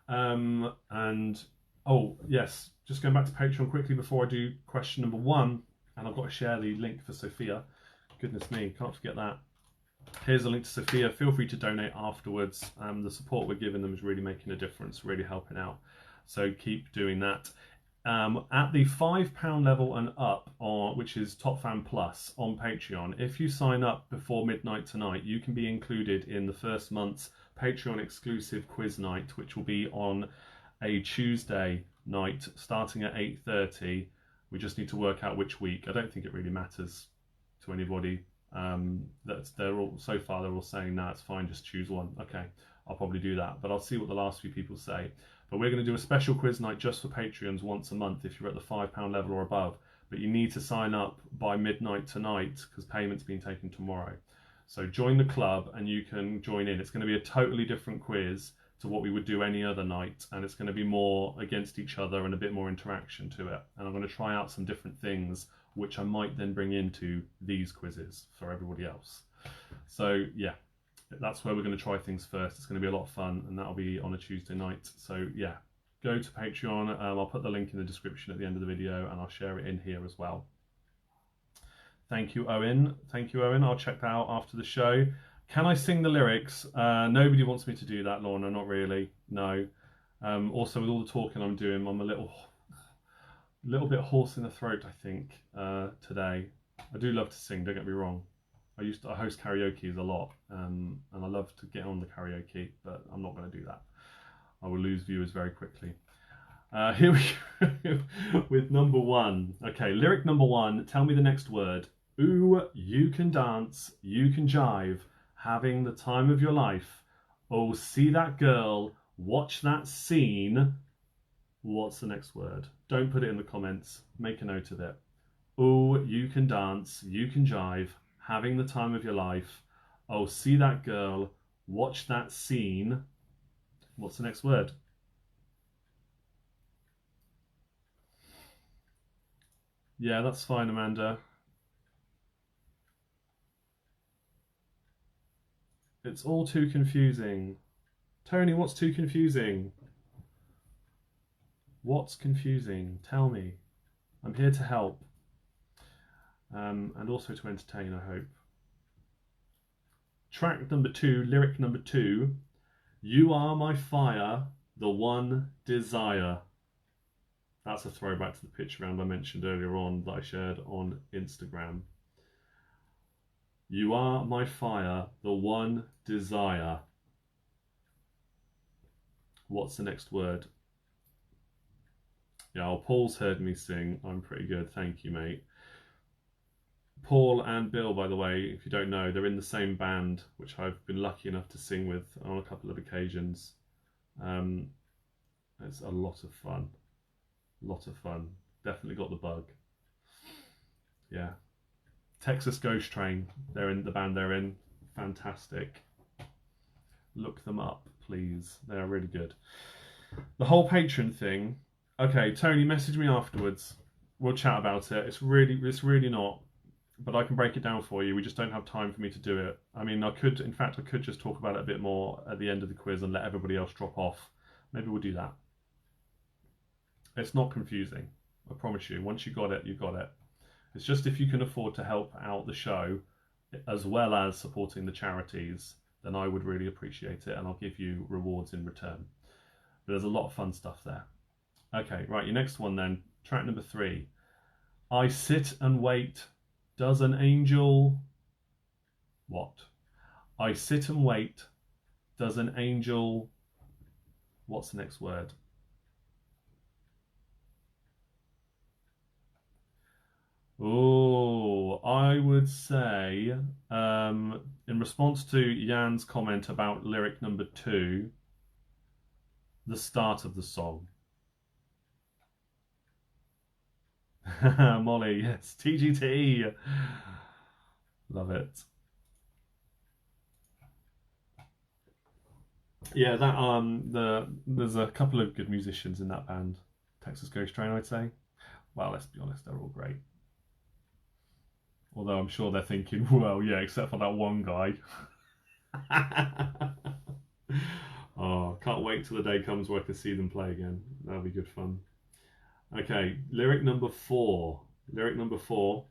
And, oh, yes, just going back to Patreon quickly before I do question number 1. And I've got to share the link for Sophia. Goodness me, can't forget that. Here's a link to Sophia. Feel free to donate afterwards. The support we're giving them is really making a difference, really helping out. So keep doing that. At the £5 level and up, which is Top Fan Plus on Patreon, if you sign up before midnight tonight, you can be included in the first month's Patreon exclusive quiz night, which will be on a Tuesday night starting at 8:30. We just need to work out which week. I don't think it really matters to anybody. So far they're all saying, nah, it's fine, just choose one. Okay, I'll probably do that, but I'll see what the last few people say. But we're going to do a special quiz night just for Patreons once a month if you're at the £5 level or above. But you need to sign up by midnight tonight because payment's being taken tomorrow. So join the club and you can join in. It's going to be a totally different quiz to what we would do any other night, and it's going to be more against each other and a bit more interaction to it. And I'm going to try out some different things which I might then bring into these quizzes for everybody else. So yeah, that's where we're going to try things first. It's going to be a lot of fun, and that'll be on a Tuesday night. So yeah, go to Patreon. I'll put the link in the description at the end of the video, and I'll share it in here as well. Thank you, Owen. Thank you, Owen. I'll check that out after the show. Can I sing the lyrics? Nobody wants me to do that, Lorna. Not really. No. Also, with all the talking I'm doing, I'm a little bit hoarse in the throat, I think, today. I do love to sing, don't get me wrong. I host karaoke a lot, and I love to get on the karaoke, but I'm not going to do that. I will lose viewers very quickly. Here we go with number 1. Okay, lyric number 1. Tell me the next word. Ooh, you can dance, you can jive, having the time of your life. Oh, see that girl, watch that scene. What's the next word? Don't put it in the comments. Make a note of it. Oh, you can dance, you can jive, having the time of your life. Oh, see that girl, watch that scene. What's the next word? Yeah, that's fine, Amanda. It's all too confusing. Tony, what's too confusing? What's confusing? Tell me. I'm here to help. And also to entertain, I hope. Track number 2, lyric number 2. You are my fire, the one desire. That's a throwback to the pitch round I mentioned earlier on that I shared on Instagram. You are my fire, the one desire. What's the next word? Yeah, well, Paul's heard me sing. I'm pretty good. Thank you, mate. Paul and Bill, by the way, if you don't know, they're in the same band, which I've been lucky enough to sing with on a couple of occasions. It's a lot of fun. Lot of fun. Definitely got the bug. Yeah. Texas Ghost Train. They're in the band they're in. Fantastic. Look them up, please. They are really good. The whole patron thing. Okay, Tony, message me afterwards. We'll chat about it. It's really not. But I can break it down for you. We just don't have time for me to do it. I mean, I could just talk about it a bit more at the end of the quiz and let everybody else drop off. Maybe we'll do that. It's not confusing. I promise you. Once you got it, you got it. It's just if you can afford to help out the show as well as supporting the charities, then I would really appreciate it and I'll give you rewards in return. But there's a lot of fun stuff there. Okay, right, your next one then. Track number 3. I sit and wait. Does an angel... What? I sit and wait. Does an angel... What's the next word? Oh, I would say, in response to Jan's comment about lyric number 2, the start of the song. Molly, yes, TGT. Love it. Yeah, that there's a couple of good musicians in that band. Texas Ghost Train, I'd say. Well, let's be honest, they're all great. Although I'm sure they're thinking, well, yeah, except for that one guy. Oh, can't wait till the day comes where I can see them play again. That'll be good fun. Okay, lyric number 4. Lyric number 4.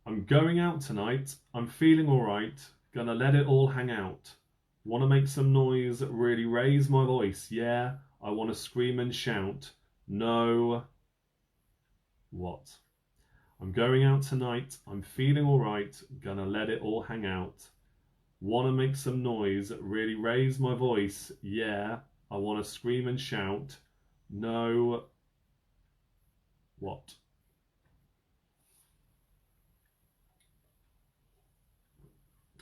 I'm going out tonight. I'm feeling alright. Gonna let it all hang out. Wanna make some noise, really raise my voice. Yeah, I wanna scream and shout. No. What? I'm going out tonight. I'm feeling alright. Gonna let it all hang out. Wanna make some noise, really raise my voice. Yeah, I wanna scream and shout. No. What?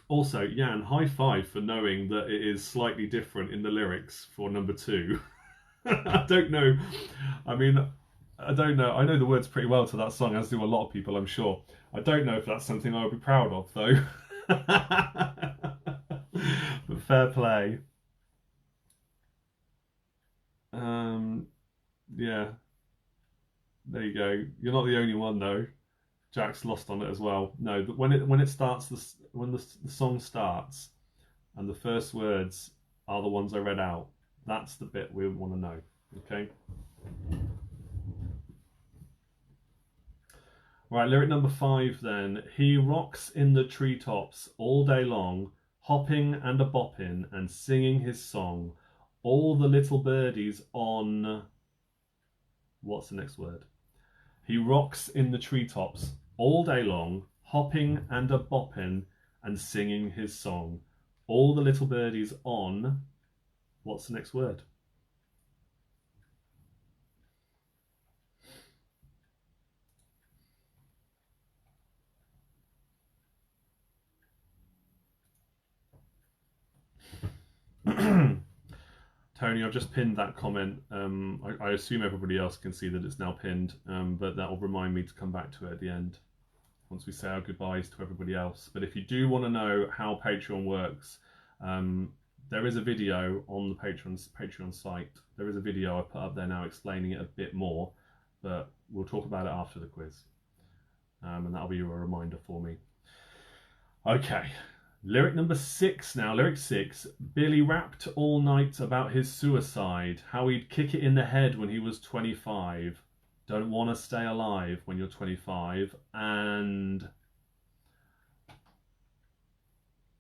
Also, Jan, high five for knowing that it is slightly different in the lyrics for number 2. I don't know. I mean, I don't know. I know the words pretty well to that song, as do a lot of people, I'm sure. I don't know if that's something I would be proud of, though. But fair play. Yeah. There you go. You're not the only one, though. Jack's lost on it as well. No, but when it starts, when the song starts, and the first words are the ones I read out, that's the bit we want to know. Okay. Right, lyric number 5 then. He rocks in the treetops all day long, hopping and a bopping and singing his song. All the little birdies on... What's the next word? He rocks in the treetops all day long, hopping and a bopping and singing his song. All the little birdies on... What's the next word? Tony, I've just pinned that comment. I assume everybody else can see that it's now pinned, but that will remind me to come back to it at the end once we say our goodbyes to everybody else. But if you do want to know how Patreon works, there is a video on the Patreon site. There is a video I put up there now explaining it a bit more, but we'll talk about it after the quiz. And that'll be a reminder for me. Okay. Lyric number 6 now. Lyric 6. Billy rapped all night about his suicide, how he'd kick it in the head when he was 25. Don't want to stay alive when you're 25. And...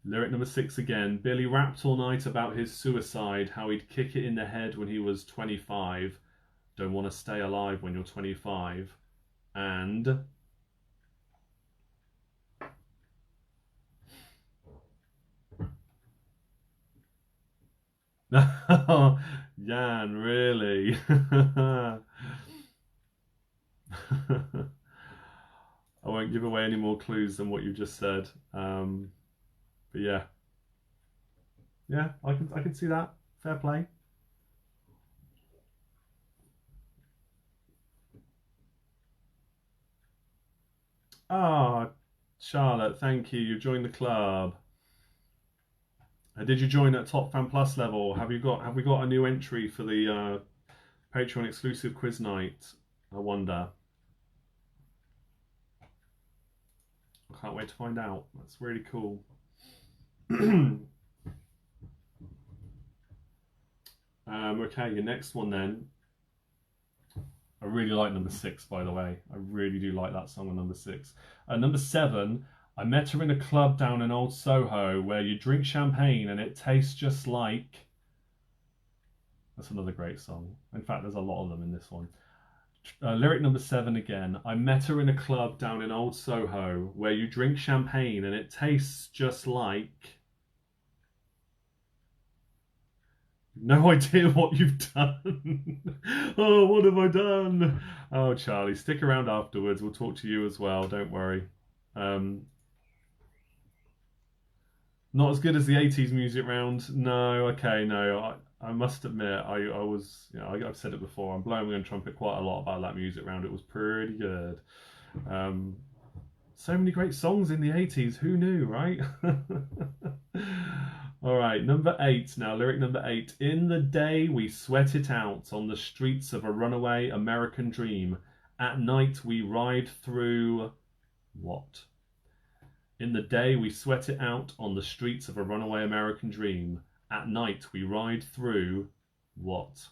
Lyric number 6 again. Billy rapped all night about his suicide, how he'd kick it in the head when he was 25. Don't want to stay alive when you're 25. And... Jan, really? I won't give away any more clues than what you just said. But yeah, yeah, I can see that. Fair play. Ah, Charlotte, thank you. You joined the club. Did you join at Top Fan Plus level? Have we got a new entry for the Patreon exclusive quiz night? I wonder. I can't wait to find out. That's really cool. Okay, your next one then. I really like number six, by the way. I really do like that song on number six. Number seven, I met her in a club down in Old Soho where you drink champagne and it tastes just like. That's another great song. In fact, there's a lot of them in this one. Lyric number seven again. I met her in a club down in Old Soho where you drink champagne and it tastes just like. No idea what you've done. Oh, what have I done? Oh, Charlie, stick around afterwards. We'll talk to you as well. Don't worry. Um, Not as good as the 80s music round. No, okay, no. I must admit, I was, I've said it before. I'm blowing my own trumpet quite a lot about that music round. It was pretty good. Um, so many great songs in the 80s. Who knew, right? All right, number eight now. Lyric number eight. In the day we sweat it out on the streets of a runaway American dream. At night we ride through what? In the day we sweat it out on the streets of a runaway American dream. At night we ride through what?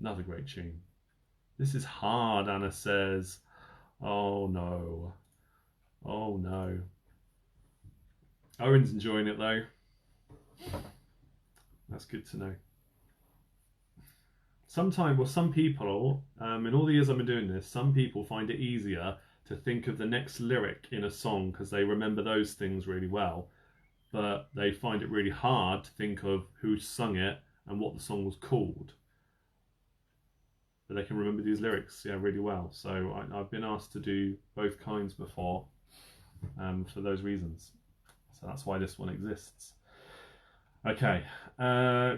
Another great tune. This is hard, Anna says. Oh no. Oh no. Owen's enjoying it though. That's good to know. Some people, in all the years I've been doing this, some people find it easier to think of the next lyric in a song because they remember those things really well. But they find it really hard to think of who sung it and what the song was called. But they can remember these lyrics, yeah, really well. So I've been asked to do both kinds before, for those reasons. So that's why this one exists. Okay,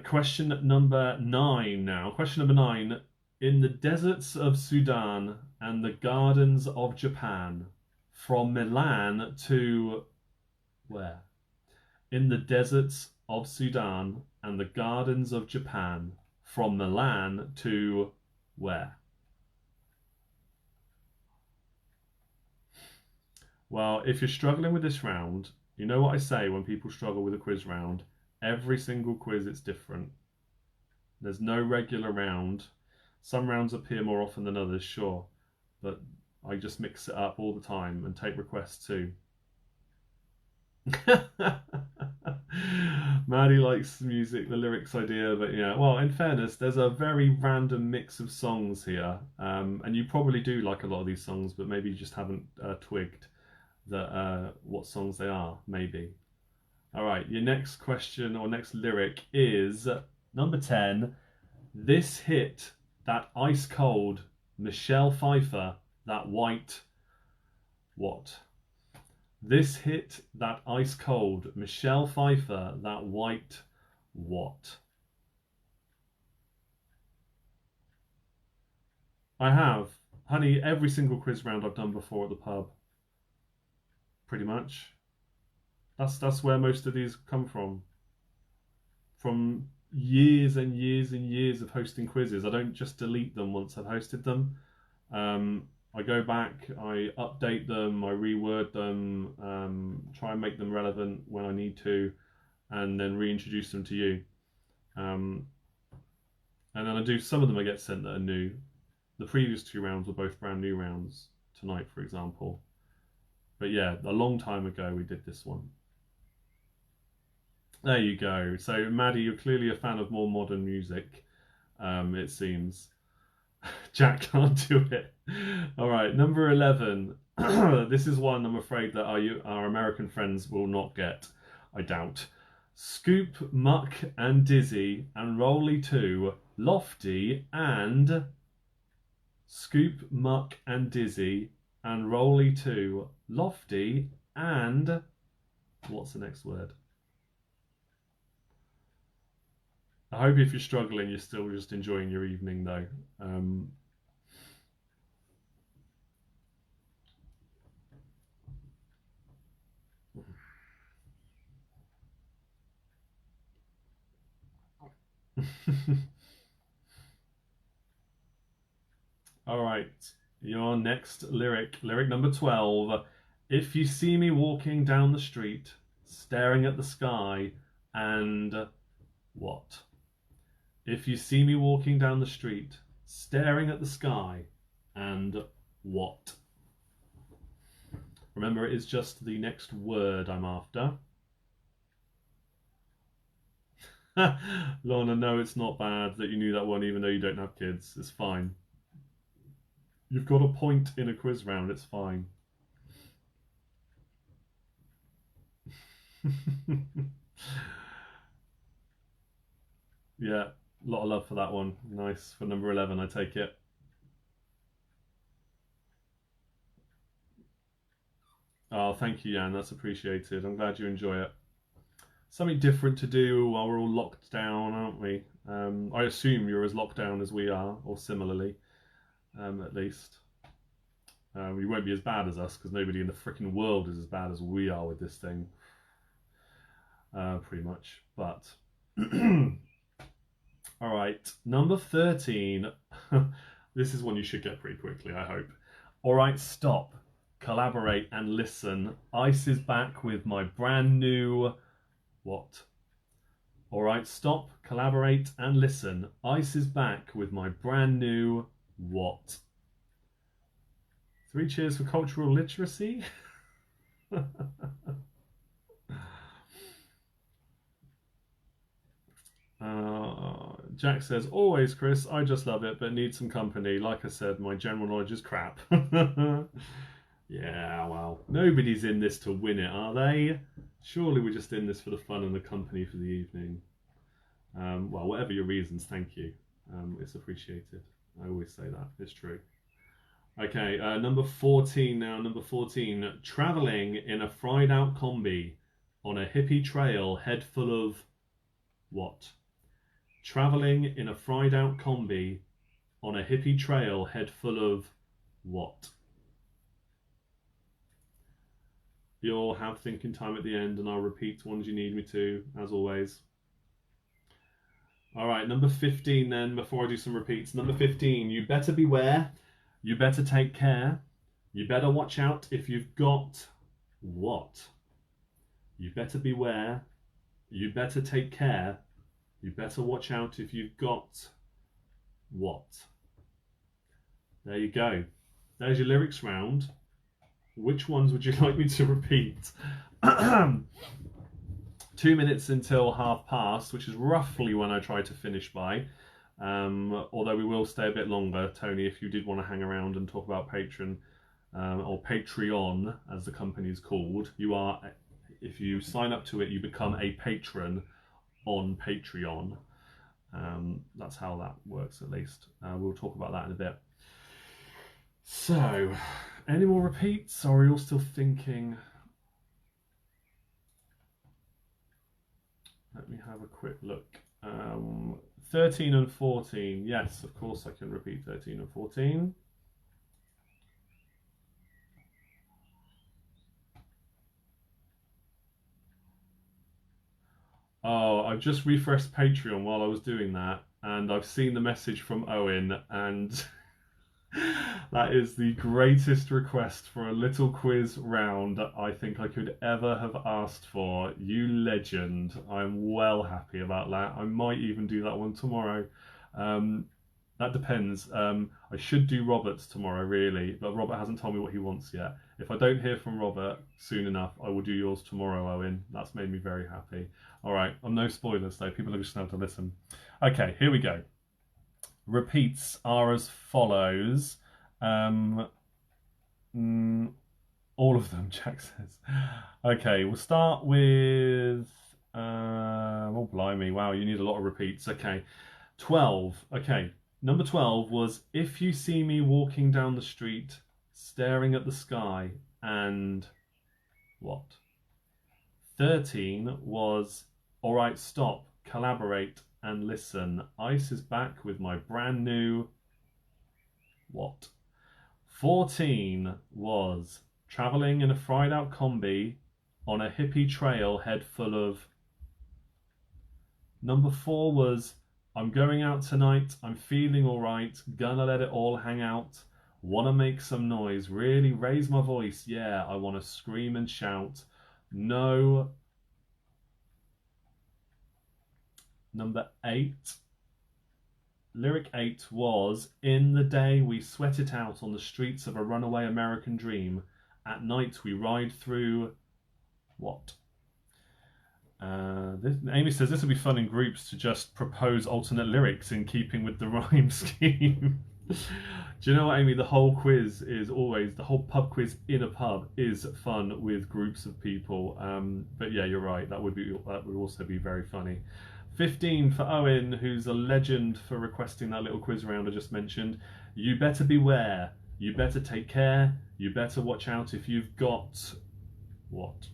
question number 9 now. Question number 9. In the deserts of Sudan and the gardens of Japan, from Milan to where? In the deserts of Sudan and the gardens of Japan, from Milan to where? Well, if you're struggling with this round, you know what I say when people struggle with a quiz round? Every single quiz it's different. There's no regular round. Some rounds appear more often than others, sure, but I just mix it up all the time and take requests too. Maddie likes music, the lyrics idea, but yeah. Well, in fairness, there's a very random mix of songs here, and you probably do like a lot of these songs, but maybe you just haven't twigged that what songs they are. Maybe. All right, your next question or next lyric is number 10. This hit that ice cold Michelle Pfeiffer, that white what? This hit that ice cold Michelle Pfeiffer, that white what? I have, honey, every single quiz round I've done before at the pub. Pretty much. That's where most of these come from. From years and years and years of hosting quizzes. I don't just delete them once I've hosted them. I go back, I update them, I reword them, try and make them relevant when I need to, and then reintroduce them to you. And then I do some of them I get sent that are new. The previous two rounds were both brand new rounds tonight, for example. But yeah, a long time ago we did this one. There you go. So Maddie, you're clearly a fan of more modern music, it seems. Jack can't do it. All right, number 11. This is one I'm afraid that our American friends will not get, I doubt. Scoop, muck, and dizzy, and rolly too. Lofty and scoop, muck, and dizzy, and rolly too. Lofty and what's the next word? I hope if you're struggling, you're still just enjoying your evening though. All right, your next lyric, lyric number 12. If you see me walking down the street, staring at the sky, and what? If you see me walking down the street, staring at the sky, and what? Remember, it is just the next word I'm after. Lorna, no, it's not bad that you knew that one even though you don't have kids. It's fine. You've got a point in a quiz round, it's fine. Yeah, a lot of love for that one. Nice. For number 11, I take it. Oh, thank you, Jan. That's appreciated. I'm glad you enjoy it. Something different to do while we're all locked down, aren't we? I assume you're as locked down as we are, or similarly, at least. You won't be as bad as us because nobody in the freaking world is as bad as we are with this thing. Pretty much. But, all right, number 13. This is one you should get pretty quickly, I hope. All right, stop, collaborate and listen. Ice is back with my brand new... What? All right, stop, collaborate and listen. Ice is back with my brand new... What? 3 cheers for cultural literacy. Jack says, always, Chris, I just love it, but need some company. Like I said, my general knowledge is crap. Yeah, well, nobody's in this to win it, are they? Surely we're just in this for the fun and the company for the evening. Well, whatever your reasons, thank you. It's appreciated. I always say that. It's true. Okay, number 14 now. Number 14. Travelling in a fried out combi on a hippie trail head full of what? Travelling in a fried out combi on a hippie trail head full of what? You'll have thinking time at the end and I'll repeat ones you need me to, as always. All right, number 15 then, before I do some repeats. Number 15, you better beware, you better take care, you better watch out if you've got what? You better beware, you better take care, you better watch out if you've got what? There you go. There's your lyrics round. Which ones would you like me to repeat? 2 minutes until past, which is roughly when I try to finish by. Although we will stay a bit longer, Tony, if you did want to hang around and talk about Patreon, or Patreon, as the company is called. You are, if you sign up to it, you become a patron on Patreon. That's how that works, at least. We'll talk about that in a bit. So, any more repeats, or are you all still thinking? Let me have a quick look. 13 and 14. Yes, of course I can repeat 13 and 14. Oh, I've just refreshed Patreon while I was doing that, and I've seen the message from Owen, and that is the greatest request for a little quiz round I think I could ever have asked for. You legend. I'm well happy about that. I might even do that one tomorrow. That depends. I should do Robert's tomorrow, really, but Robert hasn't told me what he wants yet. If I don't hear from Robert soon enough, I will do yours tomorrow, Owen. That's made me very happy. All right, no spoilers though. People are just going to have to listen. Okay, here we go. Repeats are as follows. All of them, Jack says. Okay, we'll start with Oh, blimey. Wow, you need a lot of repeats. Okay. 12. Okay. Number 12 was If You See Me Walking Down the Street, Staring at the Sky, and what? 13 was All Right, Stop, Collaborate, and Listen. Ice is back with my brand new what? 14 was Travelling in a Fried Out Combi on a hippie trail head full of. Number 4 was I'm going out tonight, I'm feeling alright, gonna let it all hang out, wanna make some noise, really raise my voice, yeah, I wanna scream and shout. No. Number 8. Lyric 8 was In the day we sweat it out on the streets of a runaway American dream. At night we ride through what? Amy says this would be fun in groups to just propose alternate lyrics in keeping with the rhyme scheme. Do you know what, Amy? The whole quiz is always, the whole pub quiz in a pub is fun with groups of people. But yeah, you're right. That would also be very funny. 15 for Owen, who's a legend for requesting that little quiz round I just mentioned. You better beware. You better take care. You better watch out if you've got what?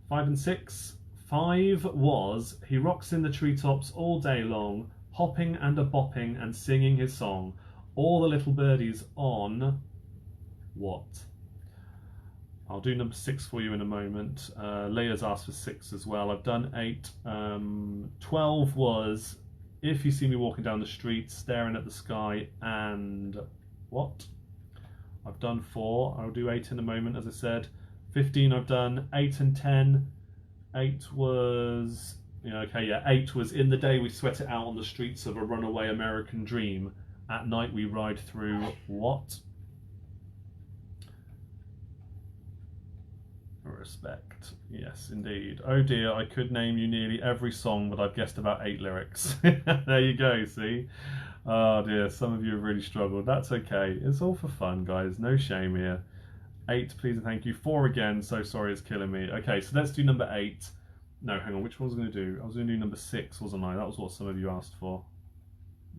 5 and 6. 5 was He rocks in the treetops all day long, hopping and a bopping and singing his song. All the little birdies on what? I'll do number 6 for you in a moment. Leia's asked for 6 as well. I've done 8. 12 was If You See Me Walking Down the Street, Staring at the Sky, and what? I've done 4. I'll do 8 in a moment, as I said. 15 I've done. 8 and 10. 8 was... okay, yeah. 8 was In the day we sweat it out on the streets of a runaway American dream. At night we ride through what? Respect. Yes, indeed. Oh dear, I could name you nearly every song, but I've guessed about 8 lyrics. There you go, see? Oh dear, some of you have really struggled. That's okay. It's all for fun, guys. No shame here. 8, please and thank you. 4 again, so sorry it's killing me. Okay, so let's do number 8. No, hang on, which one was I going to do? I was going to do number 6, wasn't I? That was what some of you asked for.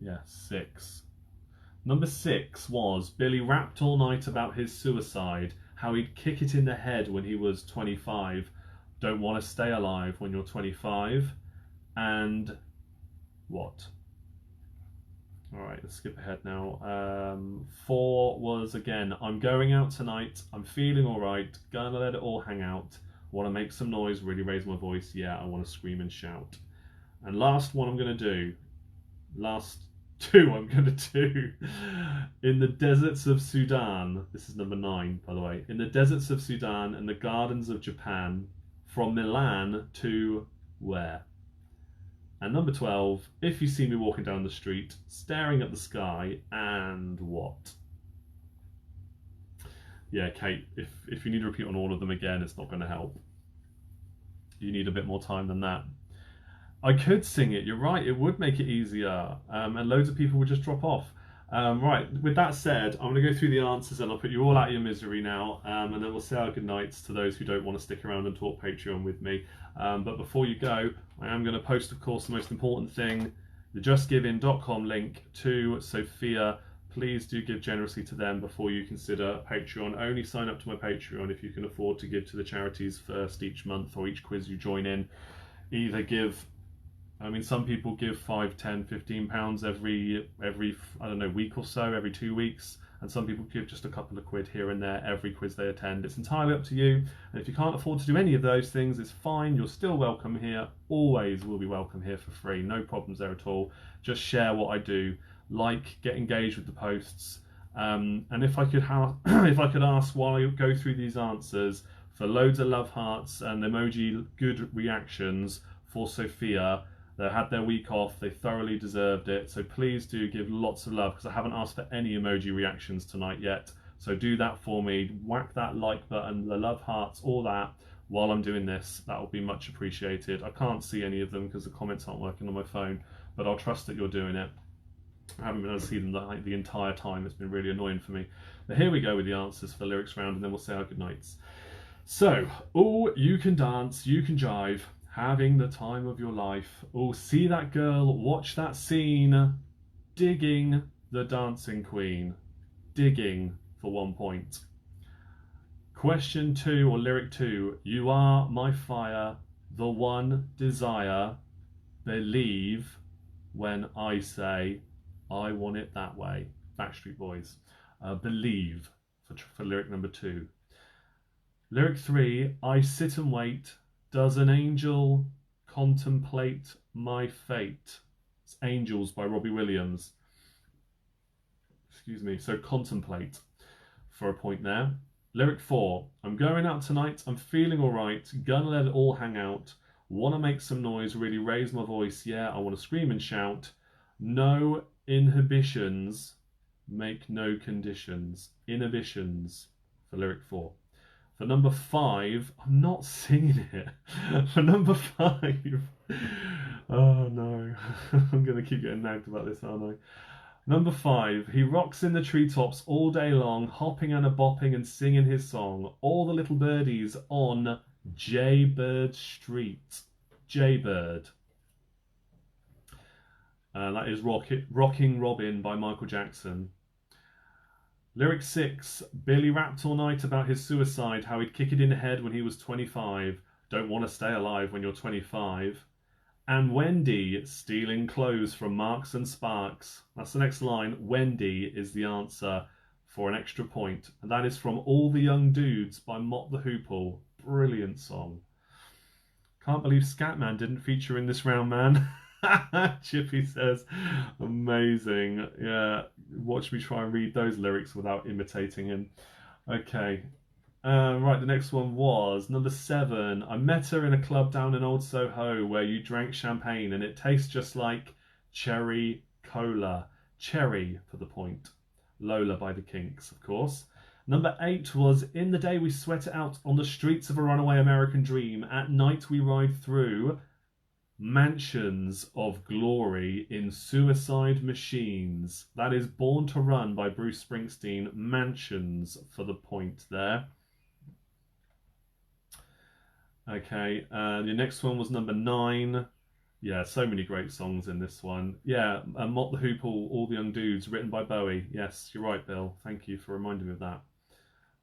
Yeah, 6. Number 6 was Billy rapped all night about his suicide, how he'd kick it in the head when he was 25, don't want to stay alive when you're 25, and what? Alright, let's skip ahead now. 4 was, again, I'm going out tonight, I'm feeling alright, gonna let it all hang out, want to make some noise, really raise my voice, yeah, I want to scream and shout. And last one I'm going to do, last 2 I'm going to do, In the deserts of Sudan, this is number 9 by the way, in the deserts of Sudan and the gardens of Japan, from Milan to where? And number 12, If You See Me Walking Down the Street, Staring at the Sky, and what? Yeah, Kate, if you need to repeat on all of them again, it's not going to help. You need a bit more time than that. I could sing it, you're right, it would make it easier, and loads of people would just drop off. Right, with that said, I'm going to go through the answers and I'll put you all out of your misery now, and then we'll say our goodnights to those who don't want to stick around and talk Patreon with me. But before you go, I am going to post, of course, the most important thing, the justgiving.com link to Sophia. Please do give generously to them before you consider Patreon. Only sign up to my Patreon if you can afford to give to the charities first each month or each quiz you join in. Either give... I mean, some people give 5, 10, 15 pounds every I don't know, week or so, every 2 weeks, and some people give just a couple of quid here and there every quiz they attend. It's entirely up to you, and if you can't afford to do any of those things, it's fine. You're still welcome here. Always will be welcome here for free. No problems there at all. Just share what I do, get engaged with the posts, and if I could if I could ask while I go through these answers for loads of love hearts and emoji good reactions for Sophia. They had their week off, they thoroughly deserved it, so please do give lots of love, because I haven't asked for any emoji reactions tonight yet, so do that for me, whack that like button, the love hearts, all that, while I'm doing this. That will be much appreciated. I can't see any of them because the comments aren't working on my phone, but I'll trust that you're doing it. I haven't been able to see them the entire time, it's been really annoying for me. But here we go with the answers for the lyrics round, and then we'll say our goodnights. So, you can dance, you can jive, Having the time of your life. Oh, see that girl, watch that scene. Digging the dancing queen. Digging for 1 point. Question 2 or lyric 2. You are my fire, the one desire. Believe when I say I want it that way. Backstreet Boys. Believe for lyric number 2. Lyric 3. I sit and wait. Does an angel contemplate my fate? It's Angels by Robbie Williams. Excuse me. So contemplate for a point there. Lyric 4. I'm going out tonight. I'm feeling alright. Gonna let it all hang out. Wanna make some noise. Really raise my voice. Yeah, I want to scream and shout. No inhibitions. Make no conditions. Inhibitions for lyric 4. For number 5, I'm not singing it. For number 5, oh no, I'm going to keep getting nagged about this, aren't I? Number 5, he rocks in the treetops all day long, hopping and a-bopping and singing his song. All the little birdies on Jaybird Street. Jaybird. That is Rocking Robin by Michael Jackson. Lyric 6. Billy rapped all night about his suicide, how he'd kick it in the head when he was 25. Don't want to stay alive when you're 25. And Wendy stealing clothes from Marks and Sparks. That's the next line. Wendy is the answer for an extra point. And that is from All the Young Dudes by Mott the Hoople. Brilliant song. Can't believe Scatman didn't feature in this round, man. Chippy says, amazing. Yeah, watch me try and read those lyrics without imitating him. Okay. Right, the next one was number 7. I met her in a club down in Old Soho where you drank champagne and it tastes just like cherry cola. Cherry for the point. Lola by the Kinks, of course. Number 8 was In the Day We Sweat It Out on the Streets of a Runaway American Dream. At night we ride through mansions of glory in suicide machines. That is Born to Run by Bruce Springsteen. Mansions for the point there. Okay, the next one was number 9. Yeah, so many great songs in this one. Yeah, Mott the Hoople, All the Young Dudes, written by Bowie. Yes, you're right, Bill. Thank you for reminding me of that.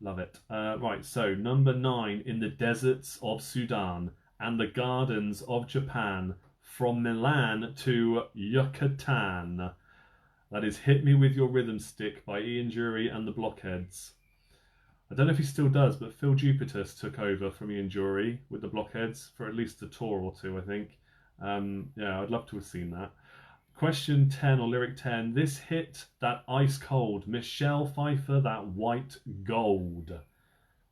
Love it. Right, so number 9, In the Deserts of Sudan and the Gardens of Japan, from Milan to Yucatan. That is Hit Me With Your Rhythm Stick by Ian Dury and the Blockheads. I don't know if he still does, but Phil Jupitus took over from Ian Dury with the Blockheads for at least a tour or two, I think. Yeah, I'd love to have seen that. Question 10 or lyric 10. This hit that ice cold. Michelle Pfeiffer, that white gold.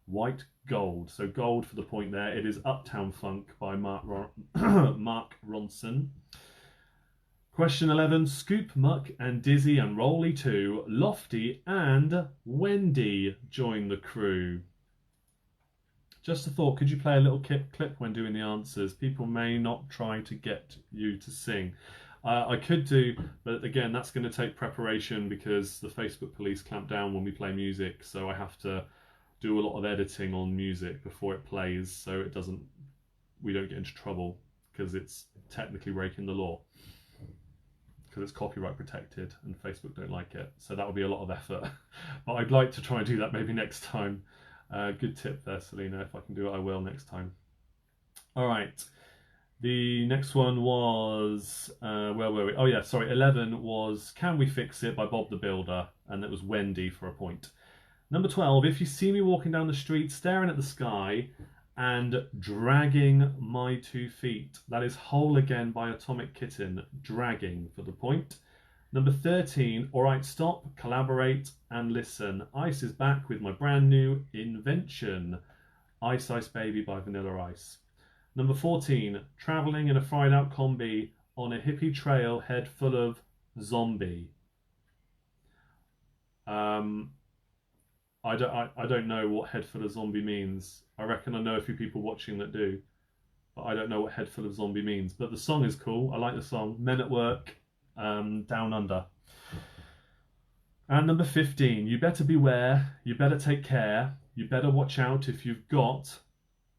White gold. So gold for the point there. It is Uptown Funk by Mark Ronson. Question 11. Scoop, Muck and Dizzy and Rolly too. Lofty and Wendy join the crew. Just a thought, could you play a little clip when doing the answers? People may not try to get you to sing. I could do, but again, that's going to take preparation because the Facebook police clamp down when we play music. So I have to do a lot of editing on music before it plays so we don't get into trouble because it's technically breaking the law. Because it's copyright protected and Facebook don't like it. So that will be a lot of effort. But I'd like to try and do that maybe next time. Good tip there, Selena. If I can do it, I will next time. All right. The next one was, where were we? Oh yeah, sorry. 11 was Can We Fix It by Bob the Builder. And it was Wendy for a point. Number 12, if you see me walking down the street, staring at the sky and dragging my 2 feet. That is Whole Again by Atomic Kitten. Dragging for the point. Number 13, all right, stop, collaborate and listen. Ice is back with my brand new invention. Ice Ice Baby by Vanilla Ice. Number 14, travelling in a fried out combi on a hippie trail head full of zombie. I don't know what head full of zombie means. I reckon I know a few people watching that do, but I don't know what head full of zombie means. But the song is cool. I like the song. Men at Work, Down Under. And number 15, you better beware, you better take care, you better watch out if you've got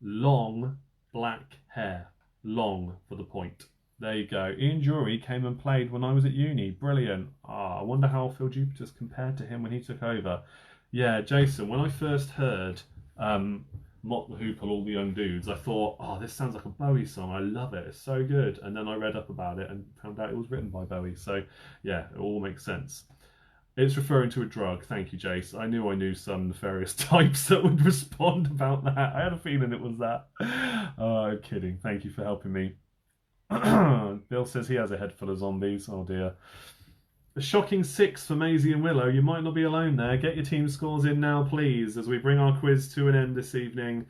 long black hair. long for the point. There you go. Ian Jury came and played when I was at uni. Brilliant. I wonder how Phil Jupiter's compared to him when he took over. Yeah, Jason, when I first heard Mott the Hoople, All the Young Dudes, I thought, oh, this sounds like a Bowie song. I love it. It's so good. And then I read up about it and found out it was written by Bowie. So, yeah, it all makes sense. It's referring to a drug. Thank you, Jace. I knew some nefarious types that would respond about that. I had a feeling it was that. Oh, kidding. Thank you for helping me. Bill says he has a head full of zombies. Oh, dear. A shocking 6 for Maisie and Willow. You might not be alone there. Get your team scores in now, please, as we bring our quiz to an end this evening.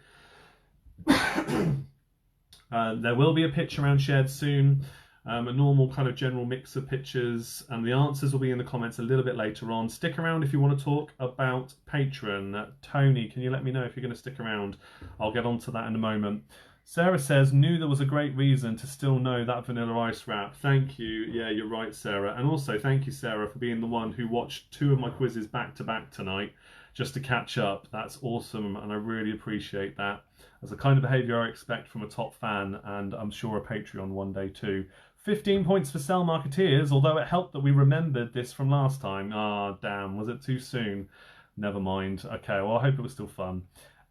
There will be a picture round shared soon. A normal kind of general mix of pictures, and the answers will be in the comments a little bit later on. Stick around if you want to talk about Patreon. Tony, can you let me know if you're going to stick around? I'll get onto that in a moment. Sarah says, knew there was a great reason to still know that Vanilla Ice rap. Thank you. Yeah, you're right, Sarah. And also, thank you, Sarah, for being the one who watched 2 of my quizzes back to back tonight just to catch up. That's awesome, and I really appreciate that. That's the kind of behaviour I expect from a top fan, and I'm sure a Patreon one day too. 15 points for Cell Marketeers, although it helped that we remembered this from last time. Ah, damn, was it too soon? Never mind. Okay, well, I hope it was still fun.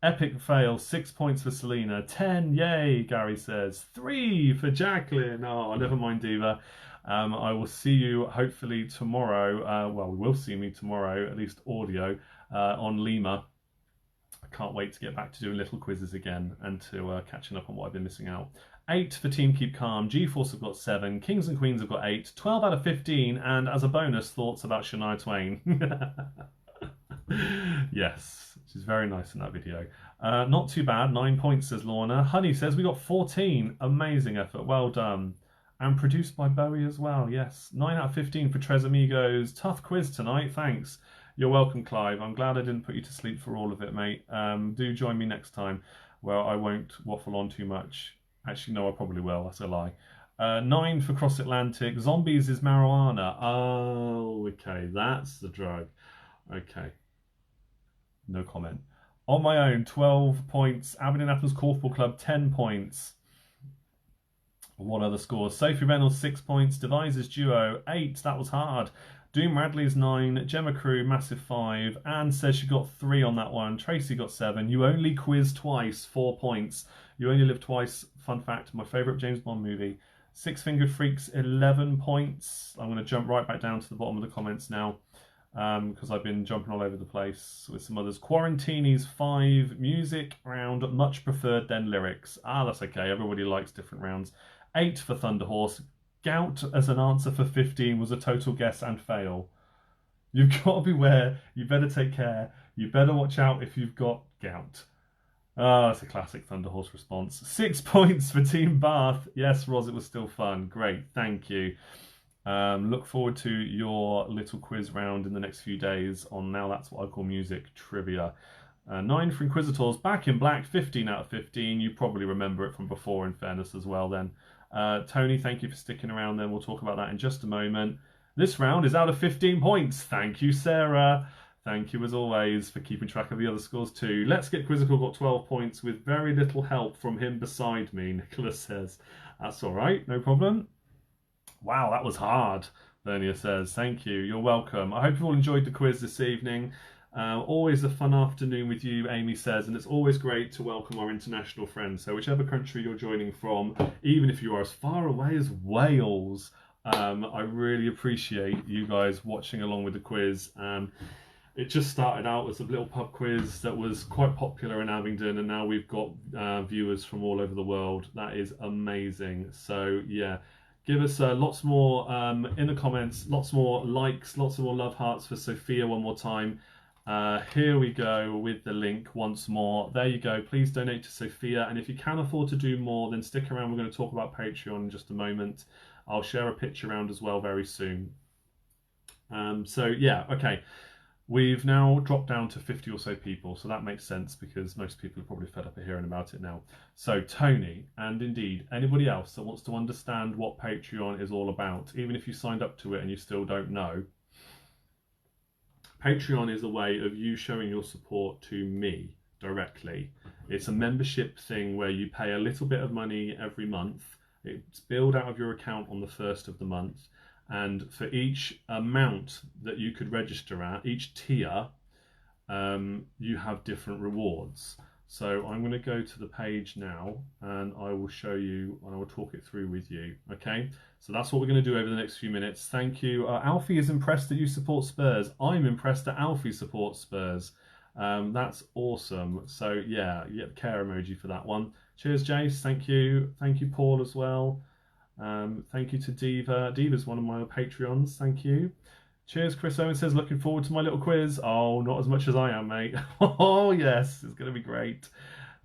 Epic fail, 6 points for Selena. 10, yay, Gary says. 3 for Jacqueline. Oh, never mind, Diva. I will see you hopefully tomorrow. Well, we will see me tomorrow, at least audio, on Limor. I can't wait to get back to doing little quizzes again and to catching up on what I've been missing out. 8 for Team Keep Calm. G-Force have got 7. Kings and Queens have got 8. 12 out of 15. And as a bonus, thoughts about Shania Twain. Yes, she's very nice in that video. Not too bad. 9 points, says Lorna. Honey says we got 14. Amazing effort. Well done. And produced by Bowie as well. Yes. 9 out of 15 for Tres Amigos. Tough quiz tonight. Thanks. You're welcome, Clive. I'm glad I didn't put you to sleep for all of it, mate. Do join me next time. Well, I won't waffle on too much. Actually, no, I probably will. That's a lie. 9 for Cross Atlantic. Zombies is marijuana. Oh, okay. That's the drug. Okay. No comment. On my own, 12 points. Aberdeen Apples Corfball Club, 10 points. What other scores? Sophie Reynolds, 6 points. Devises Duo, 8. That was hard. Doom Radley's 9. Gemma Crew, massive 5. Anne says she got 3 on that one. Tracy got 7. You only quiz twice, 4 points. You only live twice. Fun fact, my favourite James Bond movie. Six Fingered Freaks, 11 points. I'm going to jump right back down to the bottom of the comments now because I've been jumping all over the place with some others. Quarantinis, 5. Music round, much preferred than lyrics. Ah, that's okay. Everybody likes different rounds. 8 for Thunder Horse. Gout as an answer for 15 was a total guess and fail. You've got to beware. You better take care. You better watch out if you've got gout. Ah, that's a classic Thunder Horse response. 6 points for Team Bath. Yes, Roz, it was still fun. Great, thank you. Look forward to your little quiz round in the next few days on Now That's What I Call Music trivia. 9 for Inquisitors. Back in Black, 15 out of 15. You probably remember it from before, in fairness, as well then. Tony, thank you for sticking around then. We'll talk about that in just a moment. This round is out of 15 points. Thank you, Sarah. Thank you, as always, for keeping track of the other scores too. Let's Get Quizzical got 12 points with very little help from him beside me, Nicholas says. That's all right, no problem. Wow, that was hard, Vernia says. Thank you, you're welcome. I hope you all enjoyed the quiz this evening. Always a fun afternoon with you, Amy says, and it's always great to welcome our international friends. So whichever country you're joining from, even if you are as far away as Wales, I really appreciate you guys watching along with the quiz. It just started out as a little pub quiz that was quite popular in Abingdon, and now we've got viewers from all over the world. That is amazing. So yeah, give us lots more in the comments, lots more likes, lots more love hearts for Sophia one more time. Here we go with the link once more. There you go. Please donate to Sophia, and if you can afford to do more, then stick around. We're going to talk about Patreon in just a moment. I'll share a picture around as well very soon. So yeah, okay. We've now dropped down to 50 or so people, so that makes sense because most people are probably fed up of hearing about it now. So Tony, and indeed anybody else that wants to understand what Patreon is all about, even if you signed up to it and you still don't know, Patreon is a way of you showing your support to me directly. It's a membership thing where you pay a little bit of money every month. It's billed out of your account on the first of the month. And for each amount that you could register at, each tier, you have different rewards. So I'm going to go to the page now and I will show you and I will talk it through with you. Okay, so that's what we're going to do over the next few minutes. Thank you. Alfie is impressed that you support Spurs. I'm impressed that Alfie supports Spurs. That's awesome. So yeah, you get the care emoji for that one. Cheers, Jace. Thank you. Thank you, Paul, as well. Thank you to Diva. Diva's one of my Patreons. Thank you. Cheers, Chris Owen says, looking forward to my little quiz. Oh, not as much as I am, mate. Oh, yes, it's going to be great.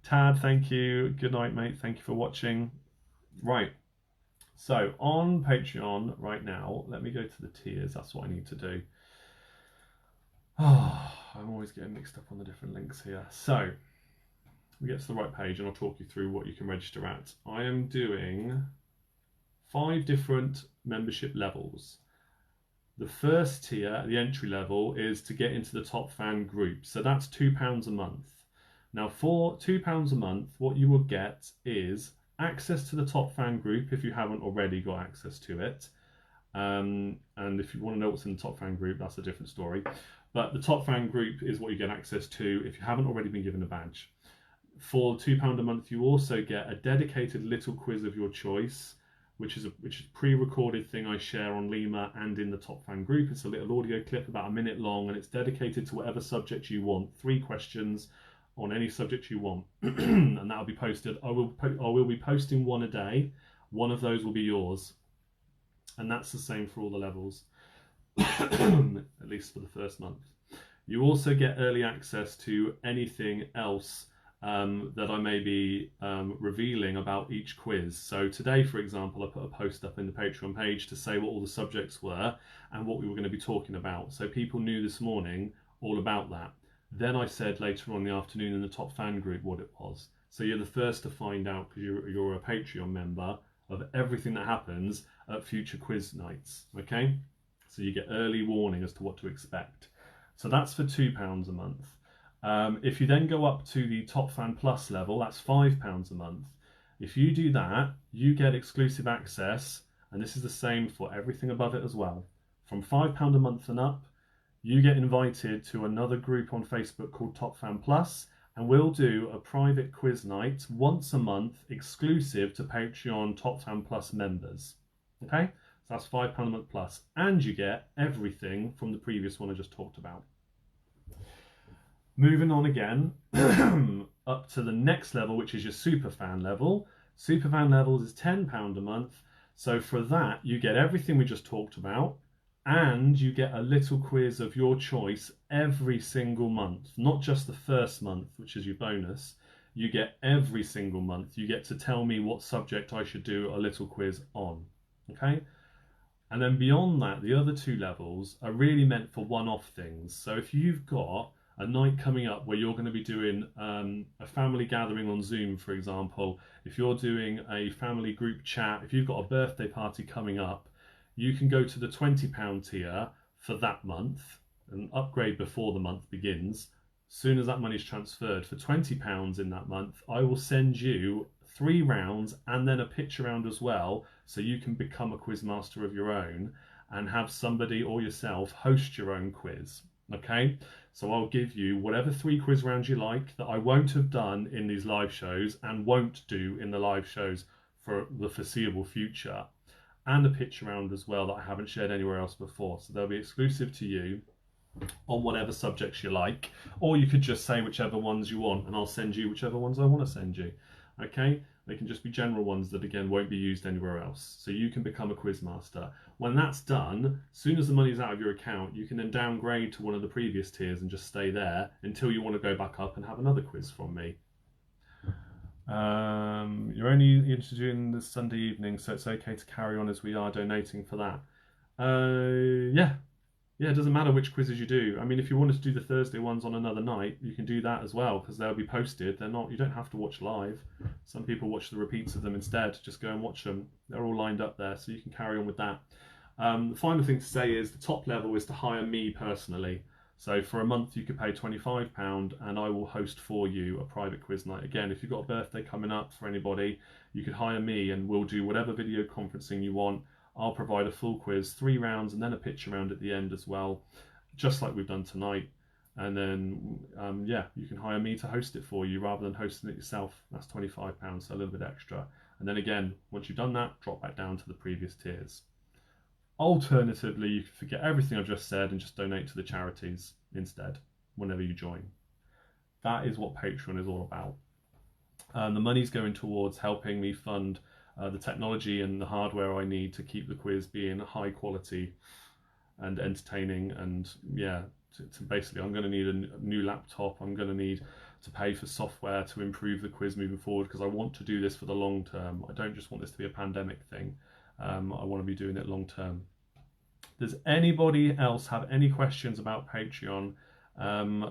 Tad, thank you. Good night, mate. Thank you for watching. Right, so on Patreon right now, let me go to the tiers. That's what I need to do. Oh, I'm always getting mixed up on the different links here. So we get to the right page and I'll talk you through what you can register at. I am doing 5 different membership levels. The first tier, the entry level, is to get into the top fan group. So that's £2 a month. Now for £2 a month, what you will get is access to the top fan group if you haven't already got access to it. And if you want to know what's in the top fan group, that's a different story. But the top fan group is what you get access to if you haven't already been given a badge. For £2 a month, you also get a dedicated little quiz of your choice, which is a pre-recorded thing I share on Limor and in the top fan group. It's a little audio clip about a minute long, and it's dedicated to whatever subject you want. 3 questions on any subject you want, and that'll be posted. I will be posting one a day. One of those will be yours, and that's the same for all the levels, at least for the first month. You also get early access to anything else that I may be revealing about each quiz. So today, for example, I put a post up in the Patreon page to say what all the subjects were and what we were going to be talking about. So people knew this morning all about that. Then I said later on in the afternoon in the top fan group what it was. So you're the first to find out, because you're a Patreon member, of everything that happens at future quiz nights. Okay? So you get early warning as to what to expect. So that's for £2 a month. If you then go up to the Top Fan Plus level, that's £5 a month. If you do that, you get exclusive access, and this is the same for everything above it as well. From £5 a month and up, you get invited to another group on Facebook called Top Fan Plus, and we'll do a private quiz night once a month exclusive to Patreon Top Fan Plus members. Okay? So that's £5 a month plus, and you get everything from the previous one I just talked about. Moving on again, up to the next level, which is your super fan level. Super fan levels is £10 a month. So for that, you get everything we just talked about, and you get a little quiz of your choice every single month, not just the first month, which is your bonus. You get every single month. You get to tell me what subject I should do a little quiz on. Okay? And then beyond that, the other 2 levels are really meant for one-off things. So if you've got a night coming up where you're going to be doing a family gathering on Zoom, for example, if you're doing a family group chat, if you've got a birthday party coming up, you can go to the £20 tier for that month and upgrade before the month begins. As soon as that money is transferred, for £20 in that month, I will send you 3 rounds and then a picture round as well, so you can become a quiz master of your own and have somebody or yourself host your own quiz. Okay, so I'll give you whatever 3 quiz rounds you like that I won't have done in these live shows and won't do in the live shows for the foreseeable future, and a picture round as well that I haven't shared anywhere else before. So they'll be exclusive to you on whatever subjects you like, or you could just say whichever ones you want and I'll send you whichever ones I want to send you. Okay, they can just be general ones that again won't be used anywhere else, so you can become a quiz master. When that's done, as soon as the money's out of your account, you can then downgrade to one of the previous tiers and just stay there until you want to go back up and have another quiz from me. You're only interested in the Sunday evening, so it's okay to carry on as we are donating for that. Yeah, it doesn't matter which quizzes you do. I mean, if you wanted to do the Thursday ones on another night, you can do that as well, because they'll be posted. You don't have to watch live. Some people watch the repeats of them instead. Just go and watch them. They're all lined up there, so you can carry on with that. The final thing to say is the top level is to hire me personally. So for a month you could pay £25 and I will host for you a private quiz night. Again, if you've got a birthday coming up for anybody, you could hire me and we'll do whatever video conferencing you want. I'll provide a full quiz, 3 rounds and then a picture round at the end as well, just like we've done tonight. And then, yeah, you can hire me to host it for you rather than hosting it yourself. That's £25, so a little bit extra. And then again, once you've done that, drop back down to the previous tiers. Alternatively, you can forget everything I've just said and just donate to the charities instead, whenever you join. That is what Patreon is all about. The money's going towards helping me fund the technology and the hardware I need to keep the quiz being high quality and entertaining. And yeah, to basically, I'm going to need a new laptop. I'm going to need to pay for software to improve the quiz moving forward, because I want to do this for the long term. I don't just want this to be a pandemic thing. I want to be doing it long term. Does anybody else have any questions about Patreon?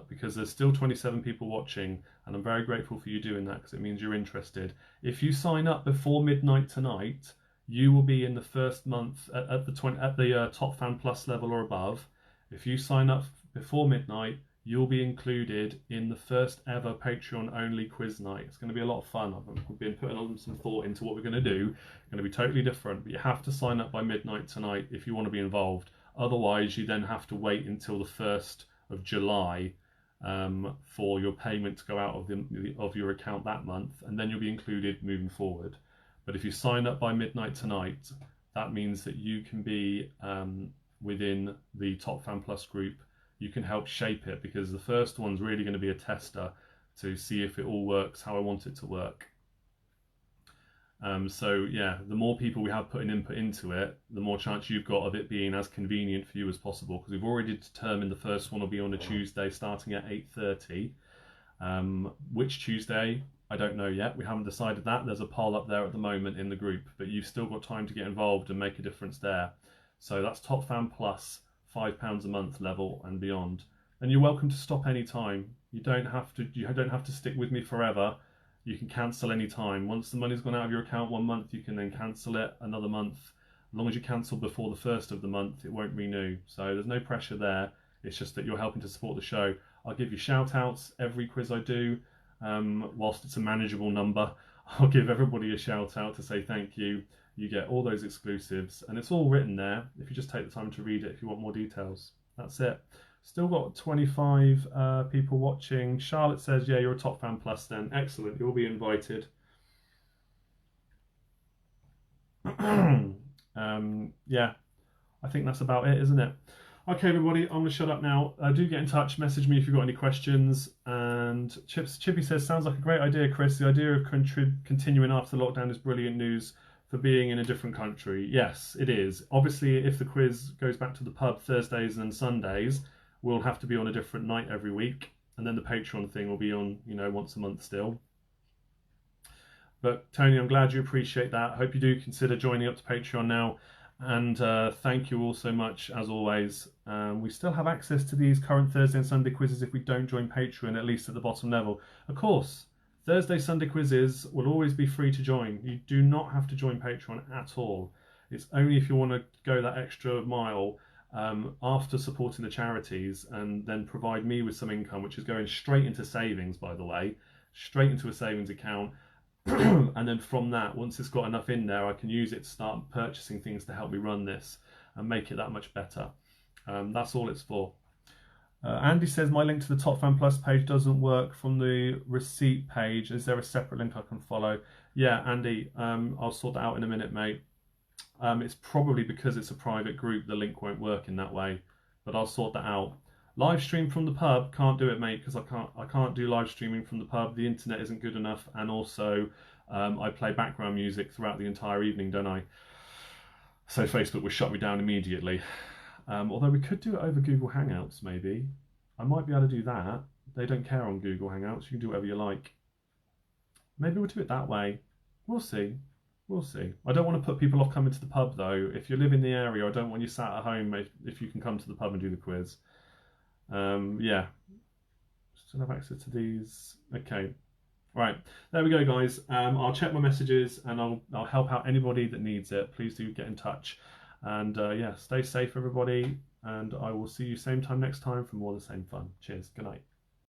Because there's still 27 people watching, and I'm very grateful for you doing that because it means you're interested. If you sign up before midnight tonight, you will be in the first month at the Top Fan Plus level or above. If you sign up before midnight, you'll be included in the first ever Patreon only quiz night. It's going to be a lot of fun. I've been putting on some thought into what we're going to do. It's going to be totally different, but you have to sign up by midnight tonight if you want to be involved. Otherwise, you then have to wait until the 1st of July for your payment to go out of your account that month, and then you'll be included moving forward. But if you sign up by midnight tonight, that means that you can be within the Top Fan Plus group. You can help shape it, because the first one's really going to be a tester to see if it all works how I want it to work. So yeah, the more people we have putting input into it, the more chance you've got of it being as convenient for you as possible, because we've already determined the first one will be on a Tuesday starting at 8:30. Which Tuesday, I don't know yet. We haven't decided that. There's a poll up there at the moment in the group, but you've still got time to get involved and make a difference there. So that's Top Fan Plus, £5 a month level and beyond. And you're welcome to stop any time. You don't have to stick with me forever. You can cancel any time. Once the money's gone out of your account one month, you can then cancel it another month. As long as you cancel before the 1st of the month, it won't renew. So there's no pressure there. It's just that you're helping to support the show. I'll give you shout outs every quiz I do. Whilst it's a manageable number, I'll give everybody a shout out to say thank you. You get all those exclusives, and it's all written there if you just take the time to read it if you want more details. That's it. Still got 25 people watching. Charlotte says, yeah, you're a Top Fan Plus then. Excellent, you'll be invited. Yeah, I think that's about it, isn't it? Okay, everybody, I'm going to shut up now. Do get in touch, message me if you've got any questions. And Chippy says, sounds like a great idea, Chris. The idea of continuing after the lockdown is brilliant news for being in a different country. Yes, it is. Obviously, if the quiz goes back to the pub Thursdays and Sundays, we'll have to be on a different night every week. And then the Patreon thing will be on, once a month still. But Tony, I'm glad you appreciate that. I hope you do consider joining up to Patreon now. And thank you all so much, as always. We still have access to these current Thursday and Sunday quizzes if we don't join Patreon, at least at the bottom level. Of course, Thursday, Sunday quizzes will always be free to join. You do not have to join Patreon at all. It's only if you want to go that extra mile after supporting the charities and then provide me with some income, which is going straight into savings, by the way, straight into a savings account. And then from that, once it's got enough in there, I can use it to start purchasing things to help me run this and make it that much better. That's all it's for. Andy says, my link to the Top Fan Plus page doesn't work from the receipt page. Is there a separate link I can follow? Yeah, Andy, I'll sort that out in a minute, mate. It's probably because it's a private group, the link won't work in that way, but I'll sort that out. Live stream from the pub, can't do it, mate, because I can't do live streaming from the pub. The internet isn't good enough, and also I play background music throughout the entire evening, don't I? So Facebook will shut me down immediately. Although we could do it over Google Hangouts, maybe. I might be able to do that. They don't care on Google Hangouts. You can do whatever you like. Maybe we'll do it that way. We'll see. We'll see. I don't want to put people off coming to the pub, though. If you live in the area, I don't want you sat at home if you can come to the pub and do the quiz. Yeah. Still have access to these. Okay. Right. There we go, guys. I'll check my messages and I'll help out anybody that needs it. Please do get in touch. And yeah, stay safe, everybody. And I will see you same time next time for more of the same fun. Cheers. Good night.